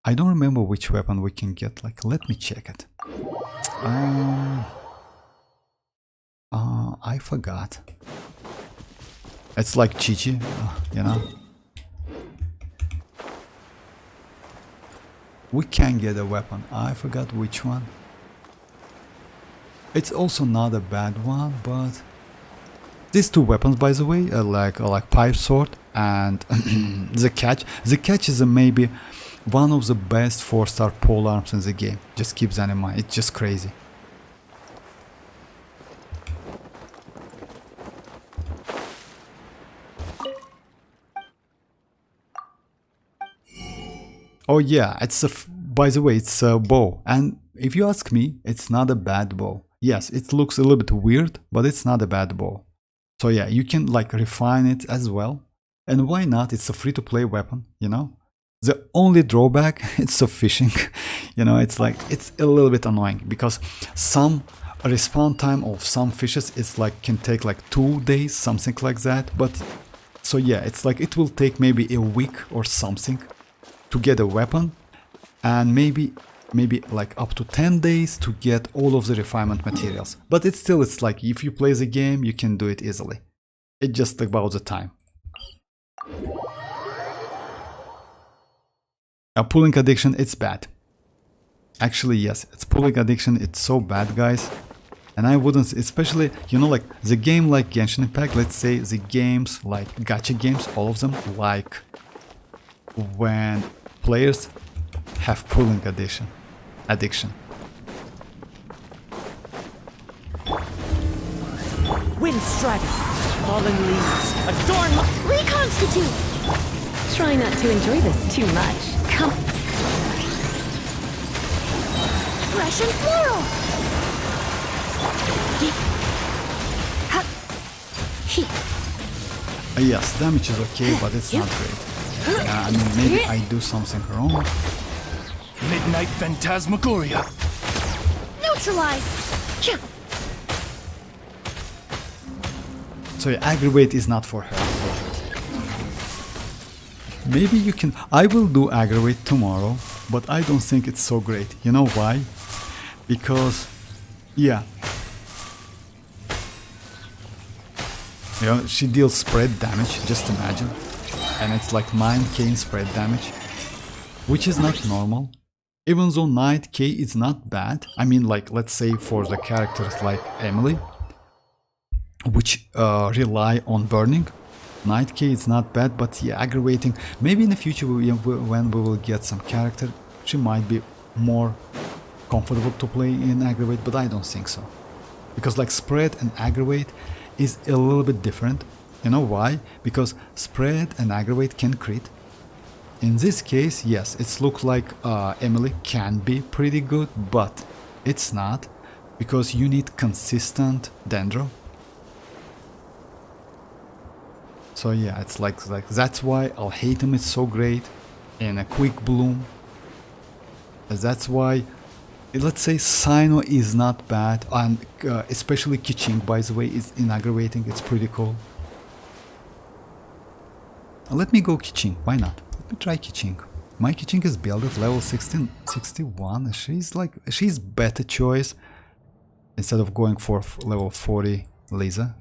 I don't remember which weapon we can get, like let me check it. I forgot. It's like Chichi, you know. We can get a weapon. I forgot which one. It's also not a bad one, but these two weapons, by the way, are like pipe sword and the catch. The catch is maybe one of the best 4-star pole arms in the game. Just keep that in mind. It's just crazy. Oh yeah, it's a by the way, it's a bow, and if you ask me, it's not a bad bow. Yes, it looks a little bit weird, but it's not a bad bow. So yeah, you can like refine it as well, and why not? It's a free-to-play weapon, you know. The only drawback, it's so fishing, you know. It's like it's a little bit annoying because some respawn time of some fishes is like can take like 2 days, something like that. But so yeah, it's like it will take maybe a week or something to get a weapon, and maybe like up to 10 days to get all of the refinement materials. But it's still, it's like if you play the game, you can do it easily. It's just about the time. A pulling addiction, it's bad. Actually, yes, it's pulling addiction. It's so bad, guys. And I wouldn't, especially, you know, like the game like Genshin Impact, let's say the games like gacha games, all of them, like when players have pulling addiction. Wind strider, fallen leaves, adorn my... Reconstitute! Try not to enjoy this too much. Come. Fresh and floral! Yes, damage is okay, but it's not great. I mean, maybe I do something wrong. Midnight Phantasmagoria. Neutralize! So yeah, aggravate is not for her. Maybe you can, I will do aggravate tomorrow, but I don't think it's so great. You know why? Because, yeah. You know, she deals spread damage, just imagine. And it's like 9k in spread damage, which is not normal. Even though 9k is not bad. I mean, like, let's say for the characters like Emilie, which rely on burning, 9k is not bad, but yeah, aggravating. Maybe in the future, when we will get some character, she might be more comfortable to play in aggravate, but I don't think so. Because like spread and aggravate is a little bit different. You know why? Because spread and aggravate can crit. In this case, yes, it looks like Emilie can be pretty good, but it's not, because you need consistent dendro. So yeah, it's like that's why Alhaitham is so great in a quick bloom. That's why, let's say, Sino is not bad, and especially Kiching, by the way, is in aggravating. It's pretty cool. Let me go Kiching. Why not? Let me try Kiching. My Kiching is built at level 61. She's better choice instead of going for level 40 Lisa.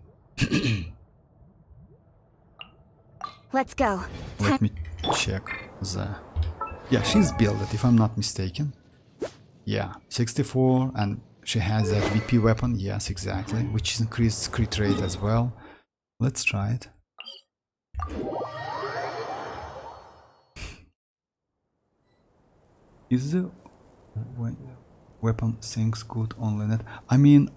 Let's go. Let me check the... Yeah, she's built if I'm not mistaken. Yeah, 64, and she has that VP weapon. Yes, exactly, which increased crit rate as well. Let's try it. Is the weapon things good only net? I mean,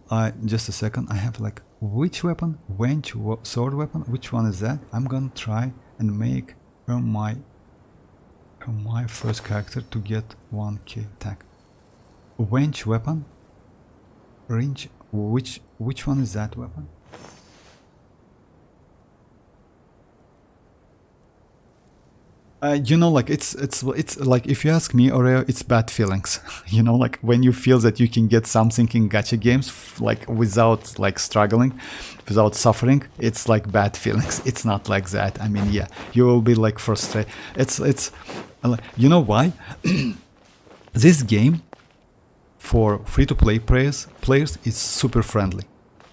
just a second. I have like which weapon? Wench sword weapon? Which one is that? I'm gonna try and make her my first character to get 1k attack. Wench weapon? Range? Which one is that weapon? You know, like it's like, if you ask me, Oreo, it's bad feelings. You know, like when you feel that you can get something in gacha games like without like struggling, without suffering, it's like bad feelings. It's not like that. I mean, yeah, you will be like frustrated. It's you know why? This game for free-to-play players is super friendly.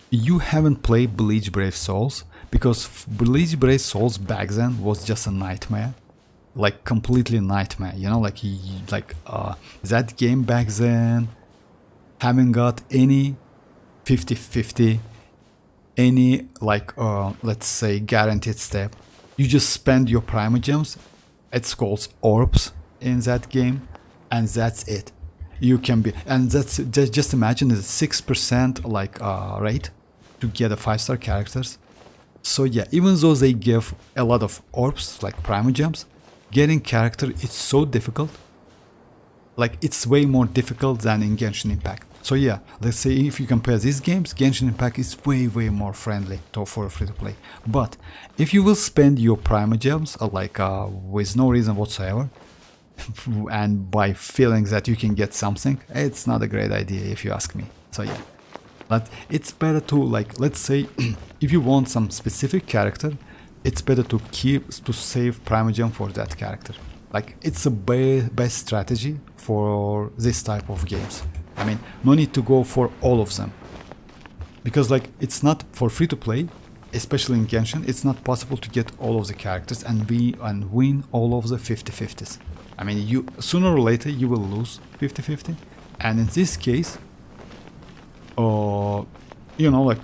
You haven't played Bleach Brave Souls, because Bleach Brave Souls back then was just a nightmare. Like completely nightmare, you know, like that game back then haven't got any 50-50, any like let's say guaranteed step. You just spend your primogems, it's called orbs in that game, and that's it. You can be, and that's just imagine it's 6% like rate to get a 5-star characters. So yeah, even though they give a lot of orbs like primogems, getting character is so difficult. Like it's way more difficult than in Genshin Impact. So yeah, let's say if you compare these games, Genshin Impact is way more friendly for free to play. But if you will spend your primogems like with no reason whatsoever, and by feeling that you can get something, it's not a great idea if you ask me. So yeah, but it's better to, like, let's say if you want some specific character, it's better to save primogem for that character. Like it's a best strategy for this type of games. I mean, no need to go for all of them, because like it's not for free to play, especially in Genshin. It's not possible to get all of the characters and win all of the 50-50s. I mean, you sooner or later you will lose 50-50, and in this case, you know, like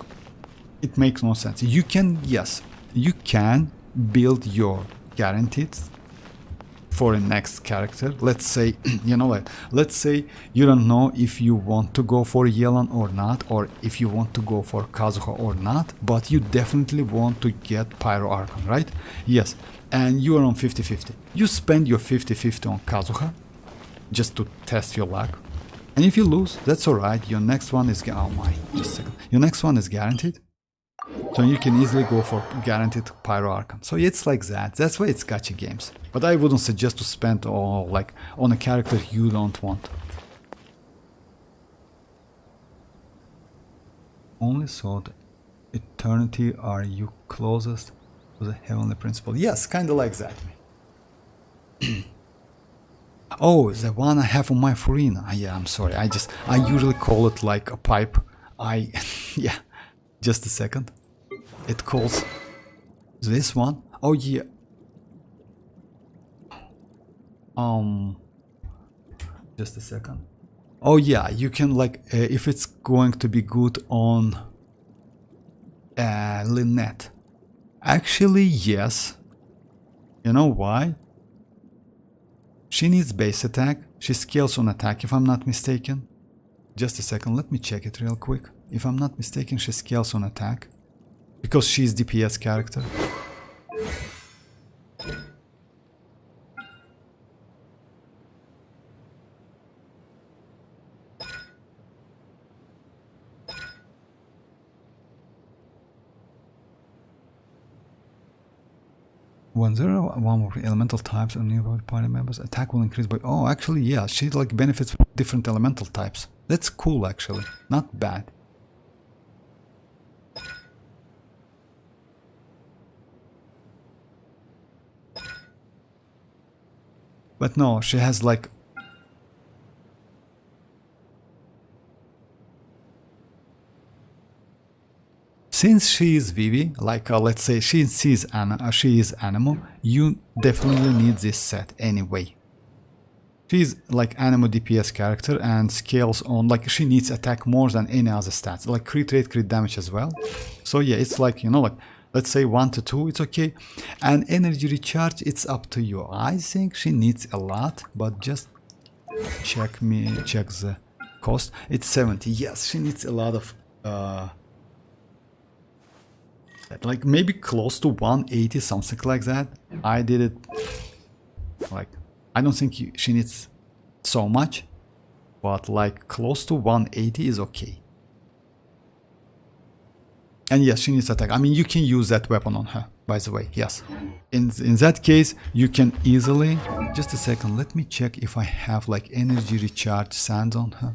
it makes no sense. You can, yes, you can build your guaranteed for a next character. Let's say, you know, like, let's say you don't know if you want to go for Yelan or not, or if you want to go for Kazuha or not, but you definitely want to get Pyro Archon, right? Yes, and you are on 50-50. You spend your 50-50 on Kazuha just to test your luck. And if you lose, that's alright. Your next one is, oh my, just a second. Your next one is guaranteed. So you can easily go for guaranteed Pyro Archon. So it's like that. That's why it's gacha games. But I wouldn't suggest to spend all like on a character you don't want. Only so the eternity are you closest to the heavenly principle. Yes, kind of like that. Oh, the one I have on my Furina. Yeah, I'm sorry. I usually call it like a pipe. Yeah, just a second. It calls this one. Oh yeah. Just a second. Oh yeah, you can like if it's going to be good on Lynette. Actually, yes. You know why? She needs base attack. She scales on attack, if I'm not mistaken. Just a second, let me check it real quick. If I'm not mistaken, she scales on attack. Because she's DPS character. When there are one more elemental types on nearby party members, attack will increase by... Oh, actually, yeah, she like benefits from different elemental types. That's cool, actually. Not bad. But no, she has like... Since she is Vivi, like let's say she is Anemo, you definitely need this set anyway. She's like Anemo DPS character and scales on, like she needs attack more than any other stats, like crit rate, crit damage as well. So yeah, it's like, you know, like let's say 1 to 2, it's okay. And energy recharge, it's up to you. I think she needs a lot, but just check the cost. It's 70. Yes, she needs a lot of like maybe close to 180, something like that. I did it like, I don't think she needs so much, but like close to 180 is okay. And yes, she needs attack. I mean, you can use that weapon on her, by the way, yes. In that case, you can easily... Just a second, let me check if I have like energy recharge sands on her.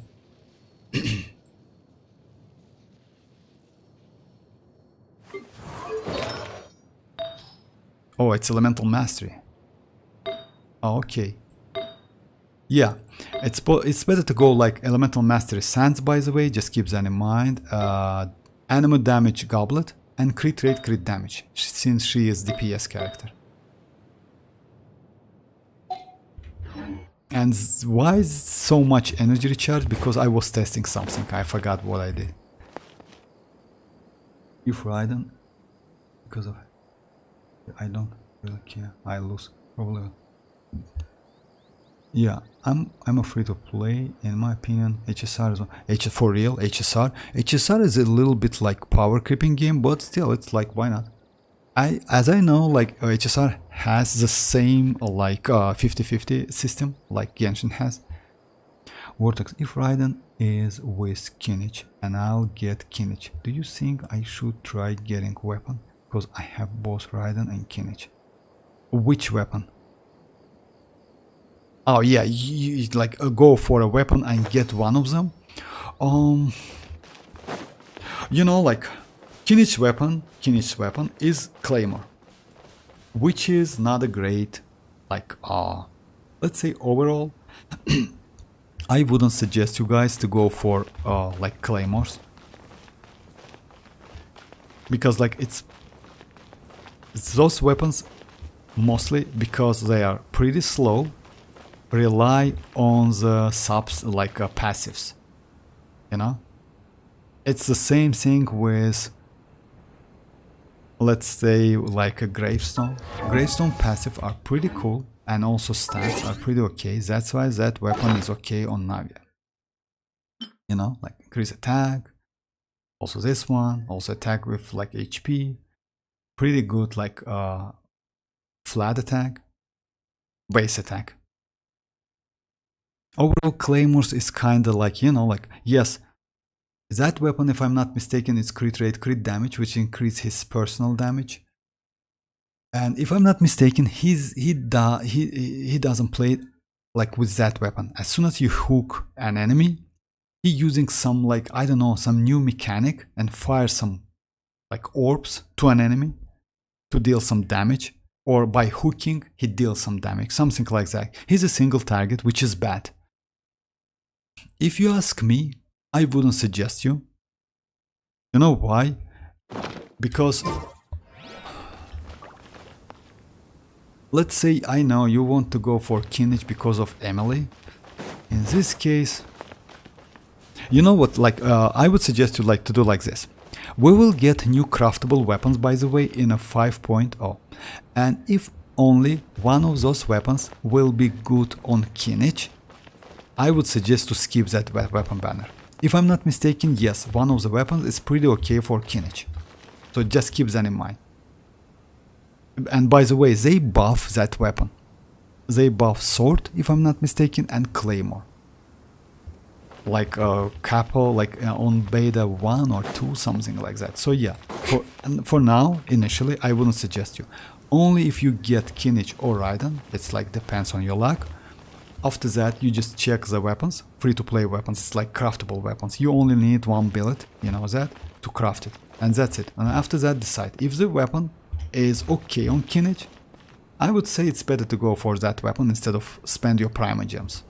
Oh, it's elemental mastery. Oh, okay. Yeah, it's better to go like elemental mastery sands, by the way, just keep that in mind. Animal damage goblet and crit rate crit damage, since she is DPS character. And why is so much energy recharge? Because I was testing something, I forgot what I did. If Raiden, because of... I don't really care, I lose, probably. Yeah, I'm afraid to play, in my opinion. HSR is for real, HSR is a little bit like power creeping game, but still it's like, why not? As I know, like HSR has the same like 50-50 system like Genshin has. Vortex, if Raiden is with Kinich and I'll get Kinich, do you think I should try getting weapon? Because I have both Raiden and Kinich. Which weapon? Oh yeah, you like go for a weapon and get one of them. You know, like Kinich's weapon is Claymore, which is not a great, like let's say overall. I wouldn't suggest you guys to go for like Claymores, because like it's those weapons mostly because they are pretty slow. Rely on the subs like passives, you know. It's the same thing with, let's say, like a gravestone. Gravestone passive are pretty cool, and also stats are pretty okay. That's why that weapon is okay on Navia. You know, like increase attack. Also this one, also attack with like HP. Pretty good like flat attack, base attack. Overall, Claymores is kinda like, you know, like, yes, that weapon, if I'm not mistaken, is crit rate, crit damage, which increases his personal damage. And if I'm not mistaken, he doesn't play like with that weapon. As soon as you hook an enemy, he using some like, I don't know, some new mechanic and fire some like orbs to an enemy to deal some damage. Or by hooking, he deals some damage, something like that. He's a single target, which is bad. If you ask me, I wouldn't suggest you. You know why? Because let's say I know you want to go for Kinich because of Emilie. In this case, you know what? Like I would suggest you like to do like this. We will get new craftable weapons, by the way, in a 5.0. And if only one of those weapons will be good on Kinich, I would suggest to skip that weapon banner. If I'm not mistaken, yes, one of the weapons is pretty okay for Kinich. So just keep that in mind. And by the way, they buff that weapon. They buff sword, if I'm not mistaken, and claymore. Like capo, like on beta 1 or 2, something like that. So yeah, for now, initially, I wouldn't suggest you. Only if you get Kinich or Raiden, it's like depends on your luck. After that, you just check the weapons, free-to-play weapons, it's like craftable weapons. You only need one billet, you know that, to craft it. And that's it. And after that, decide. If the weapon is okay on Kinich, I would say it's better to go for that weapon instead of spend your Prima gems.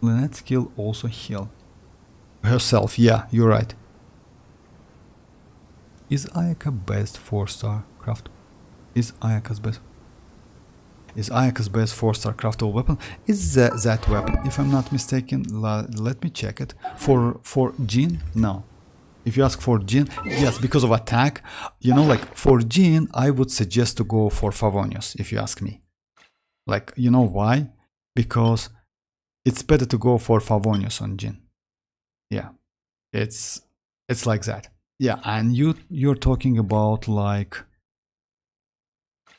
Lynette's skill also heal herself, yeah, you're right. Is Ayaka best 4-star craft? Is Ayaka's best 4-star craftable weapon? Is that weapon, if I'm not mistaken, let me check it. For Jin, no. If you ask for Jin, yes, because of attack. You know, like for Jin, I would suggest to go for Favonius, if you ask me. Like, you know why? Because it's better to go for Favonius on Jin. Yeah, it's like that. Yeah, and you're talking about like,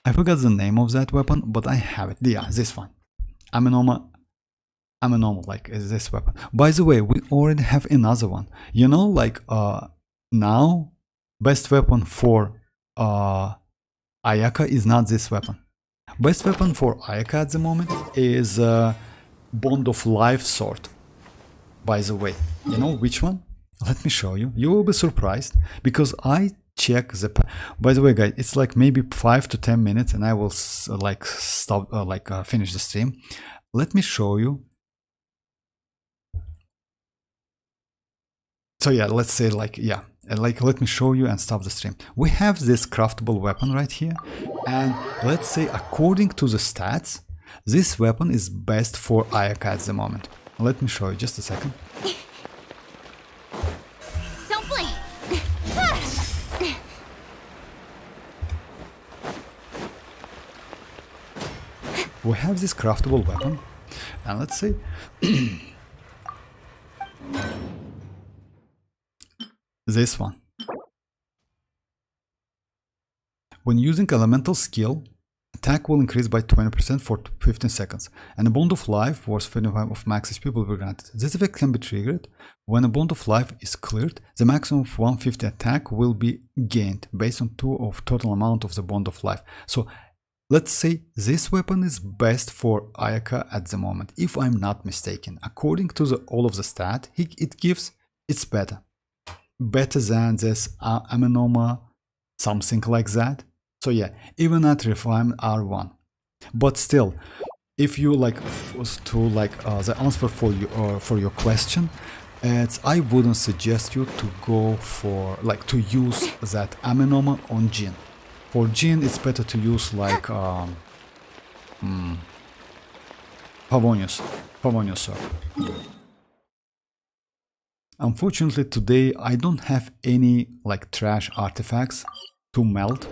I forgot the name of that weapon, but I have it. Yeah, this one. Amenoma, like this weapon. By the way, we already have another one. You know, like now best weapon for Ayaka is not this weapon. Best weapon for Ayaka at the moment is Bond of Life sword. By the way, you know which one? Let me show you. You will be surprised because I check the. By the way, guys, it's like maybe 5 to 10 minutes, and I will like stop, finish the stream. Let me show you. So yeah, let's say like yeah, let me show you and stop the stream. We have this craftable weapon right here, and let's say according to the stats, this weapon is best for Ayaka at the moment. Let me show you just a second. Don't blink. We have this craftable weapon, and let's say this one. When using elemental skill, attack will increase by 20% for 15 seconds, and a bond of life worth 25 of max HP will be granted. This effect can be triggered when a bond of life is cleared. The maximum of 150 attack will be gained based on 2 of total amount of the bond of life. So let's say this weapon is best for Ayaka at the moment, if I'm not mistaken. According to all of the stat, it's better than this Amenoma, something like that. So yeah, even at Refine R1. But still, if you like the answer for your question, I wouldn't suggest you to go for to use that Amenoma on Jin. For Jin, it's better to use like Favonius sword. Unfortunately, today I don't have any like trash artifacts to melt.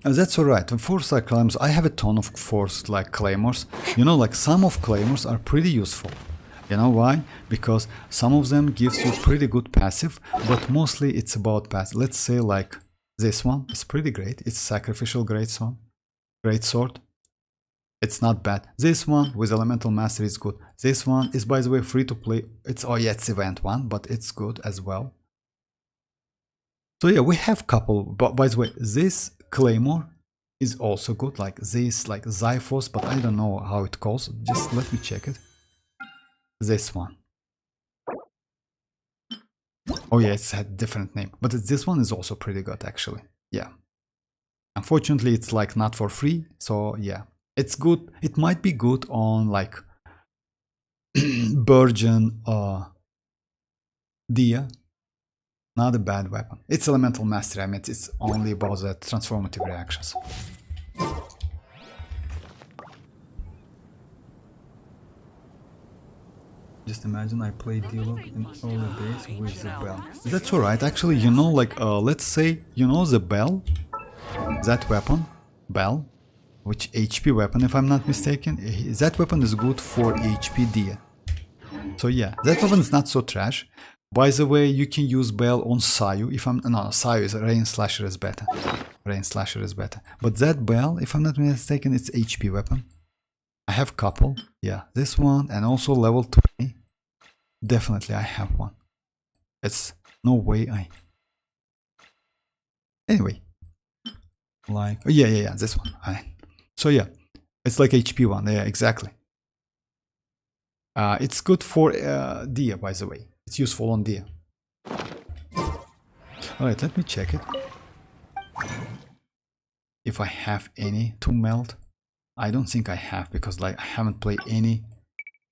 That's alright. For force claymores, I have a ton of force like claymores. You know, like some of claymores are pretty useful. You know why? Because some of them gives you pretty good passive, but mostly it's about passive. Let's say like this one is pretty great. It's sacrificial great sword. It's not bad. This one with elemental mastery is good. This one is, by the way, free to play. It's it's event one, but it's good as well. So yeah, we have couple. But by the way, this claymore is also good. Like this, like Xiphos, but I don't know how it calls. Just let me check it. This one. Oh yeah, it's a different name, but this one is also pretty good actually. Yeah. Unfortunately, it's like not for free. So yeah. It's good. It might be good on like Burgeon or Dia. Not a bad weapon. It's elemental mastery. I mean, it's only about the transformative reactions. Just imagine I play Dialogue in early days with the bell. That's alright. Actually, you know, like let's say you know the bell, that weapon, bell. Which HP weapon, if I'm not mistaken, that weapon is good for HP Dia. So yeah, that weapon is not so trash. By the way, you can use Bell on Sayu. Sayu is Rain Slasher is better. But that Bell, if I'm not mistaken, it's HP weapon. I have couple. Yeah, this one and also level 20. Definitely, I have one. It's no way I. Anyway, like yeah, this one. So yeah, it's like HP one. Yeah, exactly. It's good for Dia, by the way. It's useful on Dia. Alright, let me check it. If I have any to melt. I don't think I have, because like I haven't played any.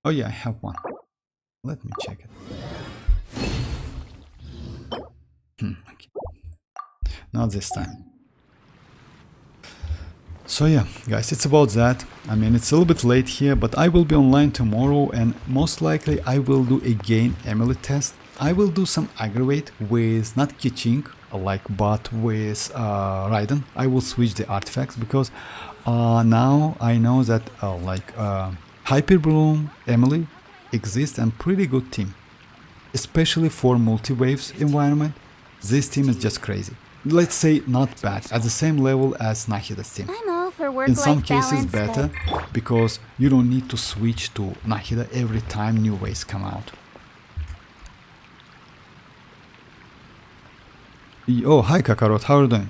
Oh yeah, I have one. Let me check it. Okay. Not this time. So yeah, guys, it's about that. I mean, it's a little bit late here, but I will be online tomorrow, and most likely I will do again Emilie test. I will do some aggravate with not Kiching, but with Raiden. I will switch the artifacts because now I know that Hyper Bloom, Emilie exists and pretty good team, especially for multi-waves environment. This team is just crazy. Let's say not bad, at the same level as Nahida's team. I'm all for in some work-life cases balance, better because you don't need to switch to Nahida every time new ways come out. Oh, hi Kakarot, how are you doing?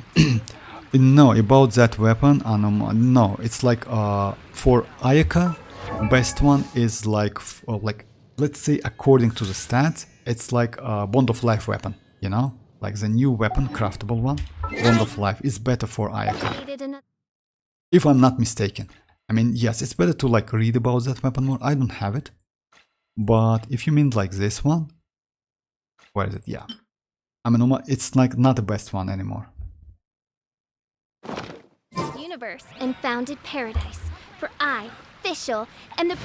No, about that weapon, no, it's like for Ayaka, best one is like let's say according to the stats, it's like a Bond of Life weapon, you know, like the new weapon, craftable one. Bond of Life is better for Ayaka, if I'm not mistaken. I mean, yes, it's better to like read about that weapon more. I don't have it, but if you mean like this one, where is it? Yeah, I mean, it's like not the best one anymore. Universe and founded paradise. For I, Fischl, and the...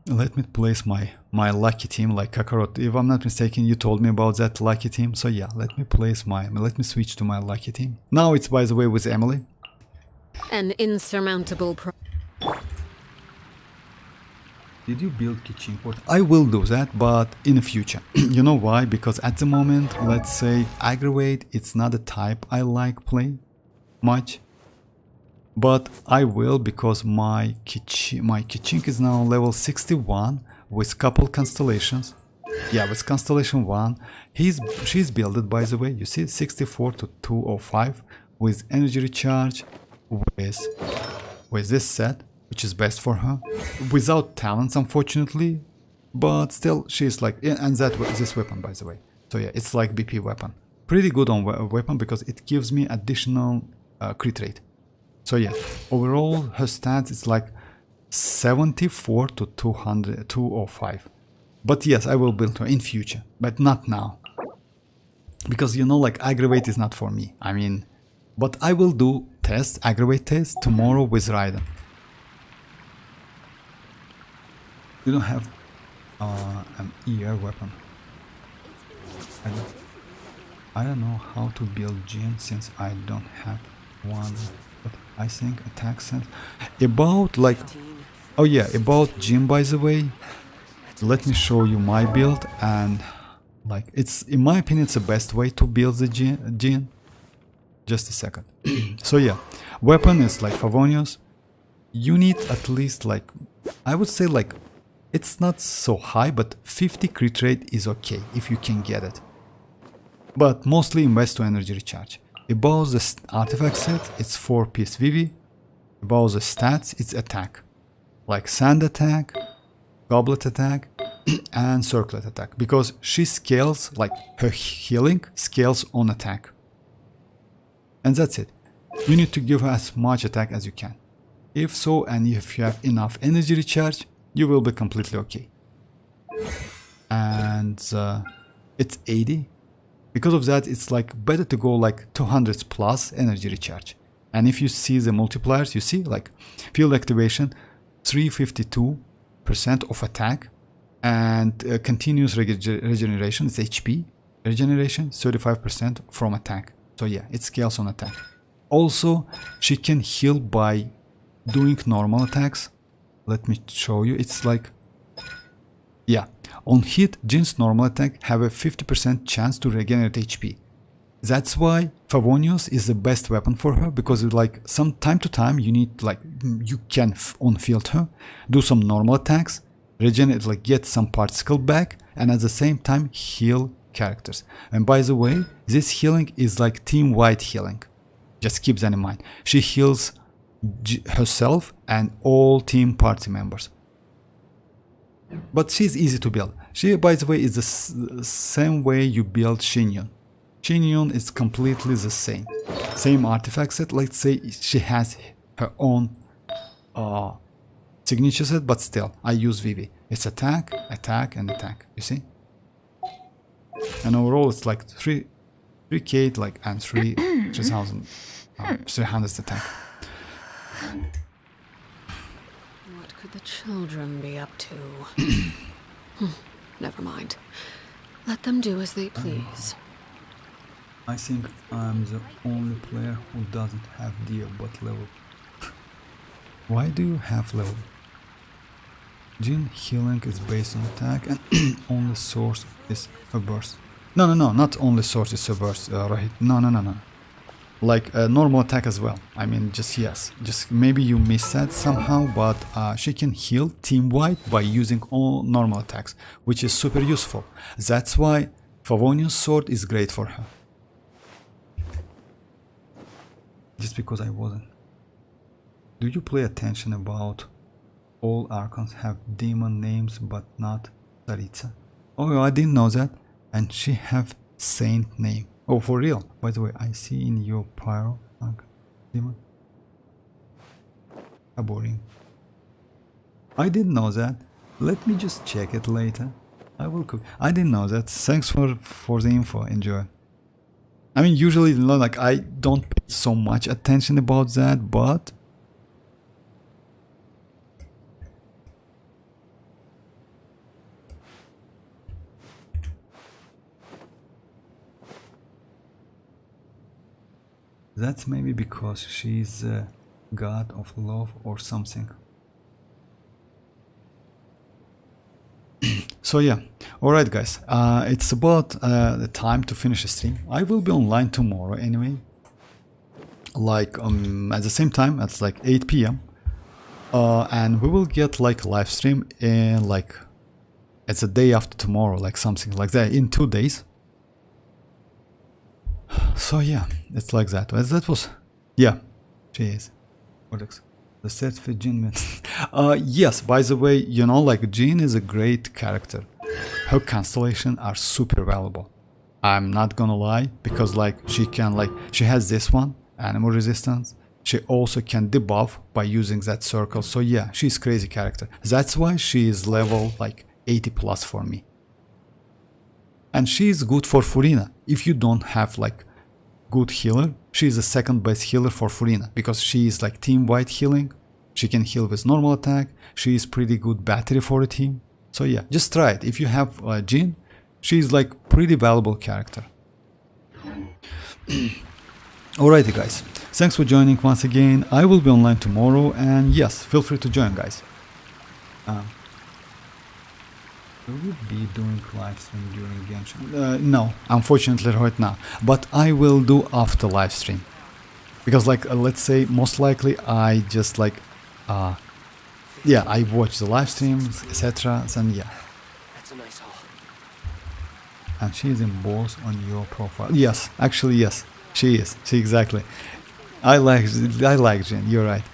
Let me place my lucky team like Kakarot. If I'm not mistaken, you told me about that lucky team. So yeah, let me switch to my lucky team. Now it's, by the way, with Emilie. An insurmountable Did you build kitchen port? I will do that, but in the future. You know why? Because at the moment, let's say aggravate, it's not a type I like playing much. But I will, because my kitchen is now level 61 with couple constellations. Yeah, with constellation 1. She's builded, by the way, you see, 64 to 205 with energy recharge, with this set, which is best for her, without talents unfortunately, but still she's like, and this weapon, by the way. So yeah, it's like BP weapon, pretty good on weapon because it gives me additional crit rate. So yeah, overall her stats is like 74 to 205. But yes, I will build her in future, but not now, because you know, like aggravate is not for me. I mean, but I will do aggravate test tomorrow with Raiden. You don't have an ER weapon. I don't know how to build Jin since I don't have one, but I think attack sense. About like, oh yeah, about Jin, by the way, let me show you my build, and like it's, in my opinion, it's the best way to build the Jin. Just a second. So yeah, weapon is like Favonius. You need at least like, I would say like, it's not so high, but 50 crit rate is okay if you can get it. But mostly invest to energy recharge. About the artifact set, it's 4-piece Vivi. About the stats, it's attack. Like sand attack, goblet attack, and circlet attack. Because she scales, like her healing scales on attack. And that's it. You need to give her as much attack as you can. If so, and if you have enough energy recharge, you will be completely okay. And it's 80. Because of that, it's like better to go like 200 plus energy recharge. And if you see the multipliers, you see like field activation, 352% of attack, and continuous regeneration, it's HP regeneration, 35% from attack. So yeah, it scales on attack. Also, she can heal by doing normal attacks. Let me show you. It's like, yeah, on hit, Jin's normal attack have a 50% chance to regenerate HP. That's why Favonius is the best weapon for her, because like some time to time you need, like, you can on field her, do some normal attacks, regenerate, like get some particle back, and at the same time heal characters. And by the way, this healing is like team-wide healing. Just keep that in mind. She heals herself and all team party members. But she's easy to build. She, by the way, is the same way you build Xianyun. Xianyun is completely the same. Same artifact set. Let's say she has her own signature set, but still, I use Vivi. It's attack, attack, and attack. You see? And overall, it's like 3k, like, and 3,000, 300 attack. What could the children be up to? Never mind. Let them do as they please. I think I'm the only player who doesn't have deer but level. Why do you have level? Jin healing is based on attack and only source is a burst. No, not only source is a burst, Rahit. No. like a normal attack as well. I mean, just yes, just maybe you missed that somehow, but she can heal team-wide by using all normal attacks, which is super useful. That's why Favonius sword is great for her. Just because I wasn't. Do you pay attention about all archons have demon names but not Saritsa? Oh, I didn't know that. And she have saint name. Oh, for real? By the way, I see in your pyro demon. How boring. I didn't know that. Let me just check it later. I will cook. I didn't know that. Thanks for the info. Enjoy. I mean, usually, like, I don't pay so much attention about that, but that's maybe because she's a god of love or something. So yeah, alright guys, it's about the time to finish the stream. I will be online tomorrow anyway, like at the same time, at like 8 p.m. And we will get like live stream in like, it's a day after tomorrow, like something like that, in 2 days. So yeah, it's like that. That was, yeah, she is. The set for Jin. Yes, by the way, you know, like Jin is a great character. Her constellation are super valuable. I'm not gonna lie, because like she can, like, she has this one, animal resistance. She also can debuff by using that circle. So yeah, she's crazy character. That's why she is level like 80 plus for me. And she is good for Furina. If you don't have like good healer, she is the second best healer for Furina, because she is like team-wide healing. She can heal with normal attack. She is pretty good battery for a team. So yeah, just try it. If you have Jin, she is like pretty valuable character. Alrighty guys, thanks for joining once again. I will be online tomorrow, and yes, feel free to join guys. Will you be doing live stream during Genshin? No, unfortunately right now. But I will do after live stream. Because like, let's say, most likely I just like, yeah, I watch the live streams, etc. And yeah. That's a nice haul. And she is in both on your profile. Yes, actually yes, she is. She exactly. I like Jin, you're right.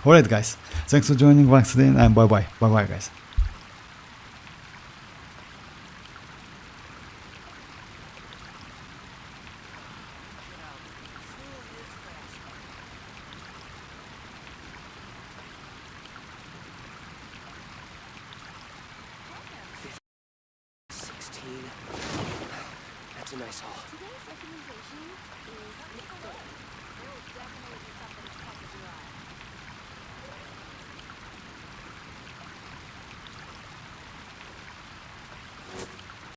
Alright guys, thanks for joining once again, and bye bye. Bye bye guys. That's a nice haul. Today's recommendation is this book.